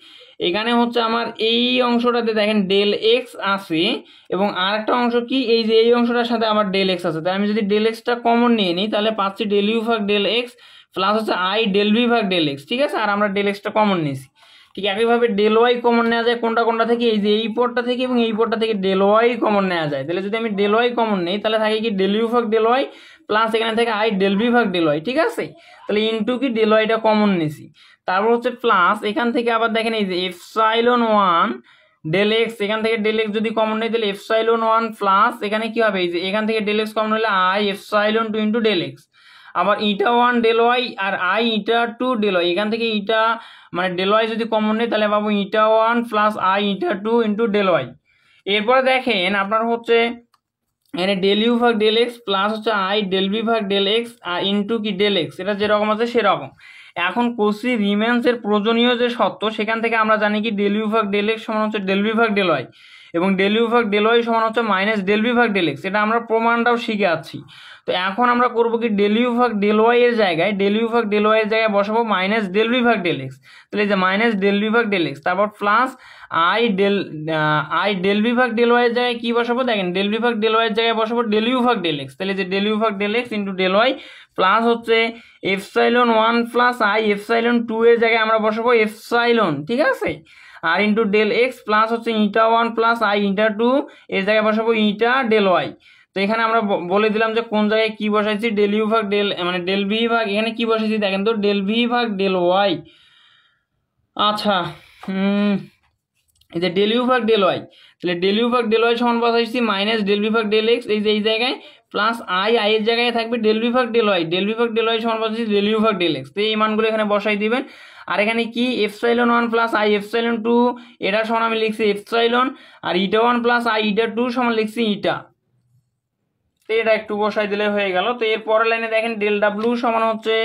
এখানে হচ্ছে আমার এই অংশটাতে দেখেন ডেল এক্স আছে এবং আরেকটা অংশ কি এই যে এই অংশটার সাথে আমার ডেল এক্স আছে, তাই আমি যদি ডেল এক্সটা কমন নিয়ে নিই তাহলে পাচ্ছি ডেল ইউ ভাগ ডেল এক্স প্লাস হচ্ছে আই ডেল ভি ভাগ ডেল এক্স, ঠিক আছে। আর আমরা ডেল এক্সটা কমন নিয়েছি, ঠিক একইভাবে ডেল ওয়াই কমন নেওয়া যায় কোনটা থেকে, এই যে এই পদটা থেকে এবং এই পদটা থেকে ডেল ওয়াই কমন নেওয়া যায়, তাহলে যদি আমি ডেল ওয়াই কমন নেই তাহলে থাকে কি ডেল ইউ ভাগ ডেল ওয়াই প্লাস এখানে থেকে আই ডেল ভি ভাগ ডেল ওয়াই, ঠিক আছে। তাহলে ইনটু কি ডেল ওয়াইটা কমন নিছি, তারপর হচ্ছে প্লাস এখান থেকে আবার দেখেন এই যে এপসাইলন 1 ডেল এক্স, এখান থেকে ডেল এক্স যদি কমন নেই তাহলে এপসাইলন 1 প্লাস এখানে কি হবে এই যে এখান থেকে ডেল এক্স কমন হলে i epsilon 2 into del x, আবার ইটা 1 ডেল ওয়াই আর আই ইটা 2 ডেল ওয়াই, এখান থেকে ইটা মানে ডেল ওয়াই যদি কমন নেই তাহলে পাবো eta 1 plus I eta 2 into del y. এরপরে দেখেন আপনার হচ্ছে এখানে ডেল ইউ ভাগ ডেল এক্স প্লাস হচ্ছে আই ডেল ভি ভাগ ডেল এক্স আর ইন্টু কি ডেল এক্স, এটা যেরকম আছে সেরকম। এখন কোসি রিমেন্সের প্রয়োজনীয় যে সত্য সেখান থেকে আমরা জানি কি ডেল ইউ ভাগ ডেল এক্স সমান হচ্ছে ডেল ভি ভাগ ডেল ওয়াই এবং ডেল ইউ ভাগ ডেল ওয়াই সমান হচ্ছে মাইনাস ডেল ভি ভাগ ডেল এক্স, এটা আমরা প্রমাণটাও শিখে আছি। তো এখন আমরা করব কি ডেল ইউ ভাগ ডেল ওয়াই এর জায়গায় ডেল ইউ ভাগ ডেল ওয়াই এর জায়গায় বসাবো মাইনাস ডেল ভি ভাগ ডেল এক্স, তাহলে এই যে মাইনাস ডেল ভি ভাগ ডেল এক্স, তারপর প্লাস আই ডেল ভি ভাগ ডেল ওয়াই এর জায়গায় কি বসাবো দেখেন ডেল ভি ভাগ ডেল ওয়াই এর জায়গায় বসাবো ডেল ইউ ভাগ ডেল এক্স, তাহলে যে ডেল ইউ ভাগ del x into del Y plus হচ্ছে এপসাইলন 1 প্লাস আই এপসাইলন 2 এর জায়গায় আমরা বসাবো এপসাইলন, ঠিক আছে, আর ইন্টু ডেল এক্স প্লাস হচ্ছে ইটা 1 প্লাস আই ইটা 2 এর জায়গায় বসাবো ইটা ডেল ওয়াই। তো এখানে আমরা বলে দিলাম যে কোন জায়গায় কি বসাইছি ডেল ইউ ভাগ ডেল মানে ডেল ভি ভাগ এখানে কি বসাইছি দেখেন তো ডেল ভি ভাগ ডেল ওয়াই, আচ্ছা এই যে ডেল ইউ ভাগ ডেল ওয়াই, তাহলে ডেল ইউ ভাগ ডেল ওয়াই সমান বসাইছি মাইনাস ডেল ভি ভাগ ডেল এক্স এই যে এই জায়গায় প্লাস আই এর জায়গায় থাকবে ডেল ভি ভাগ ডেল ওয়াই সমান বসাইছি ডেল ইউ ভাগ ডেল এক্স, তো এই মানগুলো এখানে বসাই দিবেন। আর এখানে কি এপসাইলন 1 প্লাস আই এপসাইলন 2 এটা সমান আমি লিখছি এপসাইলন আর ইটা 1 প্লাস আই ইটা 2 সমান লিখছি ইটা, তো এটা একটু বসাই দিলে হয়ে গেল। তো এর পরের লাইনে দেখেন ডেল ডাব্লিউ সমান হচ্ছে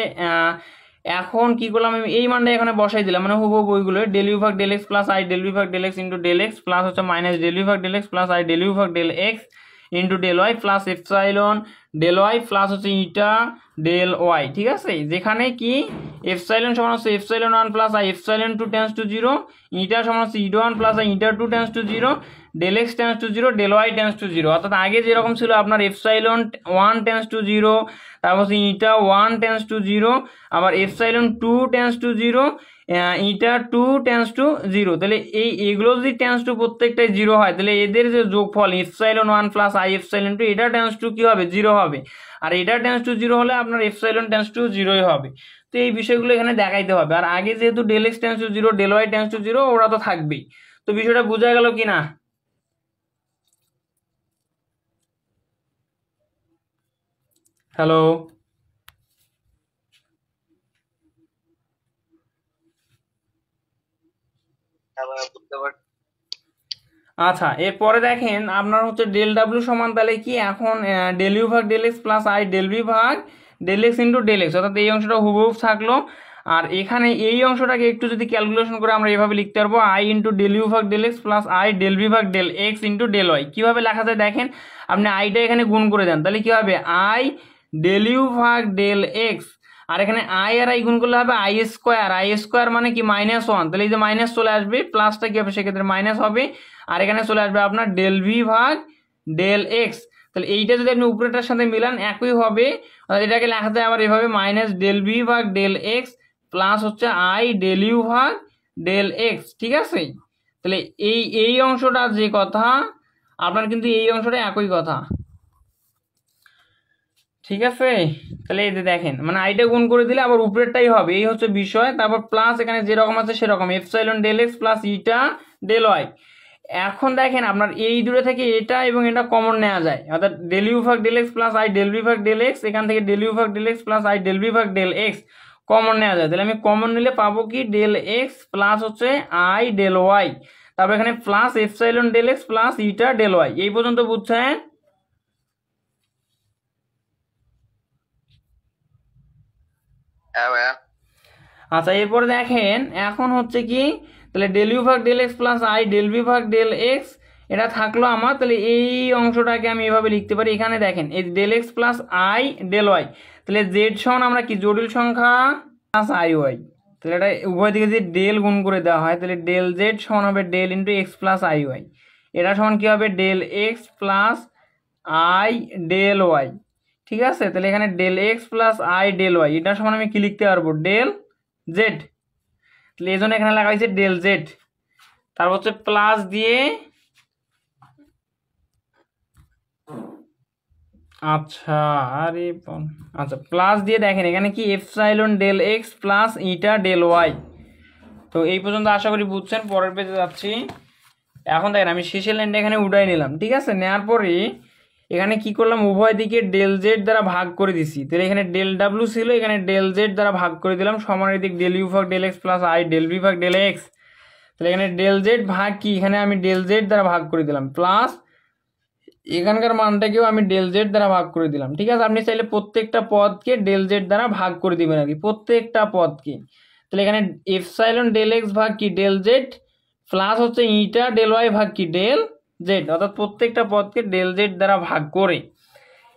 এখন কি করলাম আমি এই মানটা এখানে বসাই দিলাম মানে হুবহু বইগুলো ডেল ইউ ভাগ del x plus I del V ভাগ del x into del x plus হচ্ছে মাইনাস ডেল ইউ ভাগ del x plus I del you ভাগ del x into del Y plus epsilon del Y plus হচ্ছে ইটা ডেল ওয়াই, ঠিক আছে। যেখানে কি এপসাইলন সমান হচ্ছে epsilon 1 plus i epsilon 2 tends to 0, eta সমান হচ্ছে eta 1 plus I eta 2 tends to 0, del x tends to 0, del Y tends to 0, অর্থাৎ আগে যেরকম ছিল আপনার এপসাইলন 1 টেন্স টু 0, তারপর হচ্ছে ইটা 1 টেন্স টু 0, আবার epsilon 2 tends to 0 eta 2 tends to 0, তাহলে এগুলো যদি টেন্স টু প্রত্যেকটাই 0 হয় তাহলে এদের যে যোগফল এপসাইলন 1 প্লাস আই এপসাইলন 2 এটা টেন্স টু কি হবে 0 হবে, আর এটা টেন্স টু 0 হলে আপনার এপসাইলন টেন্স টু 0ই হবে। তো এই বিষয়গুলো এখানে দেখাইতে হবে। আর আগে যেহেতু del x tends to 0 del Y tends to 0 ওরা তো থাকবেই। তো বিষয়টা বোঝা গেল কি না? হ্যালো, বুঝতে পারছি। আচ্ছা এরপরে দেখেন আপনার হচ্ছে ডেল ডাব্লিউ সমান তাহলে কি এখন ডেল ইউ ভাগ del x plus I del V ভাগ del x into del X, অর্থাৎ এই অংশটা হুবহুব থাকলো। আর এখানে এই অংশটাকে একটু যদি ক্যালকুলেশন করে আমরা এভাবে লিখতে পারবো আই ইন্টু ডেল ইউ ভাগ del x plus I del V ভাগ del x into del Y. কীভাবে লেখা যায় দেখেন, আপনি আইটা এখানে গুণ করে দেন তাহলে কী হবে আই ডেল ইউ ভাগ ডেল এক্স, আর এখানে আই আর আই গুণ করলে হবে আই স্কোয়ার মানে কি -1, তাহলে এই যে মাইনাস চলে আসবে, প্লাসটা কি হবে সেক্ষেত্রে মাইনাস হবে, আর এখানে চলে আসবে আপনার ডেল ভি ভাগ ডেল এক্স। তাহলে এইটা যদি আপনি উপরেটার সাথে মিলান একই হবে, এটাকে লেখা যায় আবার এভাবে মাইনাস ডেল ভি ভাগ ডেল এক্স প্লাস হচ্ছে আই ডেল ইউ ভাগ ডেল এক্স, ঠিক আছে? তাহলে এই অংশটা যে কথা আপনার কিন্তু এই অংশটা একই কথা, ঠিক আছে? তাহলে এই যে দেখেন মানে আইটা গুণ করে দিলে আবার উপরেরটাই হবে, এই হচ্ছে বিষয়। তারপর প্লাস এখানে যেরকম আছে সেরকম epsilon del x plus eta del Y. এখন দেখেন আপনার এই দূরে থেকে এটা এবং এটা কমন নেওয়া যায়, অর্থাৎ ডেল ইউ ভাগ del x plus I del V ভাগ ডেল এক্স, এখান থেকে ডেল ইউ ভাগ del x plus I del V ভাগ ডেল এক্স কমন নেওয়া যায়। তাহলে আমি কমন নিলে পাবো কি ডেল এক্স প্লাস হচ্ছে আই ডেল ওয়াই, তারপর এখানে plus epsilon del x plus eta del Y. এই পর্যন্ত বুঝছেন? হ্যাঁ ভাইয়া। আচ্ছা এরপরে দেখেন এখন হচ্ছে কি তাহলে ডেল ইউ ভাগ del x plus I del V ভাগ ডেল এক্স এটা থাকলো আমার। তাহলে এই অংশটাকে আমি এভাবে লিখতে পারি, এখানে দেখেন এই del x plus I del y, তাহলে জেড সমান আমরা কি জটিল সংখ্যা প্লাস আই ওয়াই, তাহলে এটা উভয় দিকে যদি ডেল গুণ করে দেওয়া হয় তাহলে ডেল জেড সমান হবে del into x plus i y, এটা সমান কি হবে del x plus I del Y, ঠিক আছে? তাহলে এখানে del x plus I del Y এটা সমান আমি কি লিখতে পারবো ডেল জেড, তাহলে এই জন্য এখানে লেখা হয়েছে ডেল জেড। তারপর হচ্ছে প্লাস দিয়ে আচ্ছা প্লাস দিয়ে দেখেন এখানে কি epsilon del x plus eta del Y. তো এই পর্যন্ত আশা করি বুঝছেন। পরের পেজে যাচ্ছি। এখন দেখেন আমি শেষের লাইনটা এখানে উঠাই নিলাম, ঠিক আছে? নেওয়ার পরে এখানে কি করলাম উভয় দিকে ডেল জেড দ্বারা ভাগ করে দিছি, তাহলে এখানে ডেল ডাব্লিউ ছিল এখানে ডেল জেড দ্বারা ভাগ করে দিলাম, সমানের দিক ডেল ইউ ভাগ del x plus I del V ভাগ ডেল এক্স, তাহলে এখানে ডেল জেড ভাগ কি এখানে আমি ডেল জেড দ্বারা ভাগ করে দিলাম প্লাস এখানকার মানটাকেও আমি ডেল জেড দ্বারা ভাগ করে দিলাম, ঠিক আছে? আপনি চাইলে প্রত্যেকটা পদকে ডেল জেড দ্বারা ভাগ করে দিবেন আর কি, প্রত্যেকটা পদকে। তাহলে এখানে এপসাইলন ডেল এক্স ভাগ কি ডেল জেড প্লাস হচ্ছে ইটা ডেল ওয়াই ভাগ কি ডেল জেড, অর্থাৎ প্রত্যেকটা পদকে ডেল জেড দ্বারা ভাগ করে।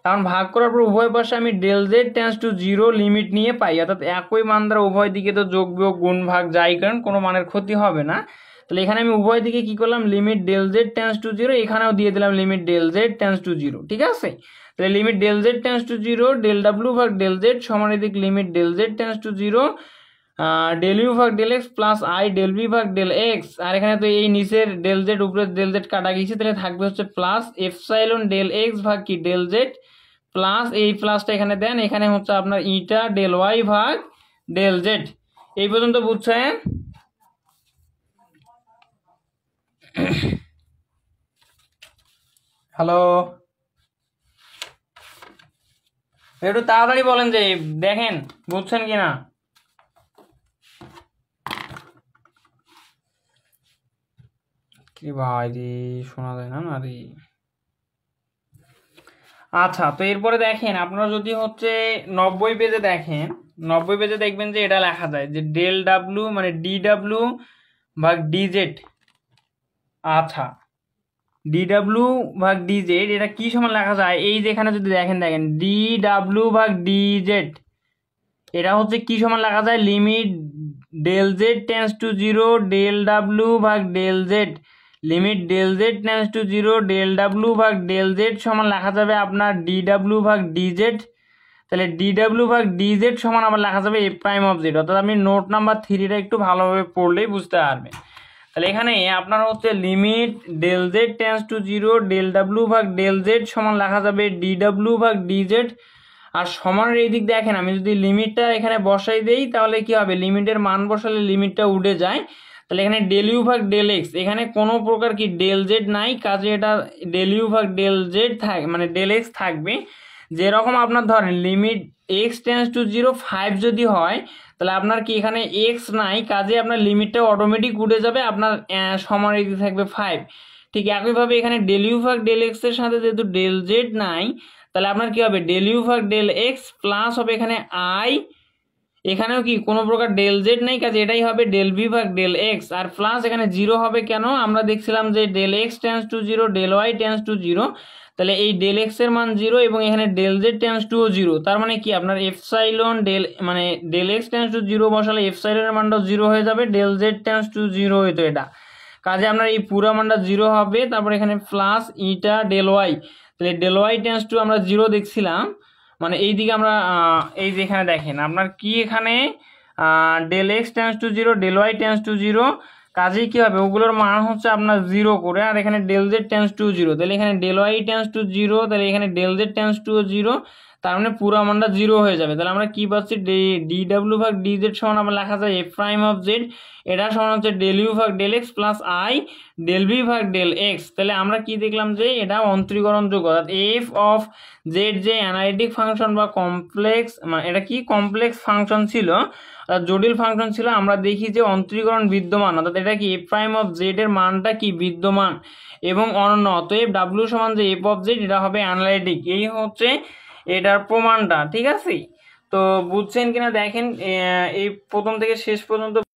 এখন ভাগ করার পর উভয় পাশে আমি del Z tends to 0 limit নিয়ে পাই, অর্থাৎ একই মান দ্বারা উভয় দিকে তো যোগ বিয়োগ গুণ ভাগ যাই কারণ কোনো মানের ক্ষতি হবে না। তাহলে এখানে আমি উভয় দিকে কি করলাম limit del Z tends to 0, এখানেও দিয়ে দিলাম limit del Z tends to 0, ঠিক আছে? তাহলে limit del Z tends to 0 del W ভাগ ডেল জেড সমানের দিক limit del Z tends to 0 del you ভাগ del x plus I del V ভাগ ডেল এক্স, আর এখানে তো এই নিচের ডেল জেড উপরে ডেল জেড কাটা গিয়েছে, তাহলে থাকবে হচ্ছে প্লাস এপসাইলন ডেল এক্স ভাগ কি ডেল জেড প্লাস এই প্লাসটা এখানে দেন, এখানে হচ্ছে আপনার ইটা ডেল ওয়াই ভাগ ডেল জেড। এই পর্যন্ত বুঝছেন? হ্যালো, একটু তাড়াতাড়ি বলেন যে দেখেন বুঝছেন কিনা। কি ভাই রে শোনা যায় না না রে। আচ্ছা তো এরপরে দেখেন আপনারা যদি হচ্ছে 90 পেজে দেখেন, 90 পেজে দেখবেন যে এটা লেখা যায় যে ডেল ডাব্লিউ মানে ডি ডাব্লিউ ভাগ ডি জেড। আচ্ছা ডি ডাব্লিউ ভাগ ডি জেড এটা কি সমান লেখা যায়, এই যে এখানে যদি দেখেন ডি ডাব্লিউ ভাগ ডি জেড এটা হচ্ছে কি সমান লেখা যায় limit del Z tends to 0 del W ভাগ del Z, limit del Z tends to 0 del W ভাগ ডেল জেড সমান লেখা যাবে আপনার ডি ডাব্লিউ ভাগ ডি জেড। তাহলে ডিডাব্লিউ ভাগ ডিজেড সমান আবার লেখা যাবে এফ প্রাইম অফ জেড, অর্থাৎ আপনি নোট নাম্বার 3টা একটু ভালোভাবে পড়লেই বুঝতে পারবেন। তাহলে এখানে আপনার হচ্ছে limit del Z tends to 0 del W ভাগ ডেল জেড সমান লেখা যাবে ডিডাব্লিউ ভাগ ডিজেড। আর সমানের এই দিক দেখেন, আমি যদি লিমিটটা এখানে বসাই দেই তাহলে কি হবে, লিমিটের মান বসালে লিমিটটা উঠে যায়। তাহলে এখানে ডেল ইউ ভাগ ডেল এক্স, এখানে কোনো প্রকার কি ডেল জেড নাই, কাজে এটা ডেল ইউ ভাগ ডেল জেড মানে ডেল এক্স থাকবে। যেরকম আপনার ধরেন লিমিট এক্স টেন্স টু 0 5 যদি হয়, তাহলে আপনার কি এখানে এক্স নাই, কাজে আপনার লিমিটটা অটোমেটিক উঠে যাবে, আপনার সমানের দিকে থাকবে 5। ঠিক একইভাবে এখানে ডেল ইউ ভাগ ডেল এক্স এর সাথে যেহেতু ডেল জেড নাই, তাহলে আপনার কি হবে ডেল ইউ ভাগ ডেল এক্স প্লাস হবে এখানে আই, এখানেও কি কোনো প্রকার ডেল জেড নেই, কাজে এটাই হবে ডেল ভি ভাগ ডেল এক্স। আর প্লাস এখানে 0 হবে কেন, আমরা দেখছিলাম যে del x tends to 0 del Y tends to 0, তাহলে এই ডেল এক্স এর মান 0 এবং এখানে ডেল জেড টেন্স টু 0, তার মানে কি আপনার এফসাইলন ডেল মানে ডেল এক্স টেন্স টু 0 বসালে এফসাইলনের মানটাও 0 হয়ে যাবে, ডেল জেড টেন্স টু 0 হইতো এটা, কাজে আপনার এই পুরো মানটা 0 হবে। তারপর এখানে প্লাস ইটা ডেল ওয়াই, তাহলে ডেল ওয়াই টেন্স টু আমরা 0 দেখছিলাম, মানে এই দিকে আমরা এই যে এখানে দেখেন আপনার কি এখানে del x tends to 0 del Y tends to 0, কাজেই কী হবে ওগুলোর মান হচ্ছে আপনার 0 করে, আর এখানে ডেল জেড টেন্স টু 0, তাহলে এখানে ডেল ওয়াই টেন্স টু 0, তাহলে এখানে ডেল জেড টেন্স টু 0, তার মানে পুরো মানটা 0 হয়ে যাবে। তাহলে আমরা কি পাচ্ছি, ডি ডাব্লিউ ভাগ ডি জেড সমান আবার লেখা যায় এফ প্রাইম অফ জেড, এটা সমান হচ্ছে ডেল ইউ ভাগ del x plus I del V ভাগ ডেল এক্স। তাহলে আমরা কি দেখলাম যে এটা অন্তরীকরণযোগ্য, অর্থাৎ এফ অফ জেড যে অ্যানালিটিক ফাংশন বা কমপ্লেক্স, মানে এটা কি কমপ্লেক্স ফাংশন ছিল, জটিল ফাংশন ছিল, আমরা দেখি যে অন্তরীকরণ বিদ্যমান, অর্থাৎ এটা কি এফ প্রাইম অফ জেড এর মানটা কি বিদ্যমান এবং অনন্য, অতএব ডাব্লিউ সমান যে এফ অফ জেড এটা হবে অ্যানালাইটিক। এই হচ্ছে এটার প্রমাণটা, ঠিক আছে। তো বুঝছেন কিনা দেখেন, এই প্রথম থেকে শেষ পর্যন্ত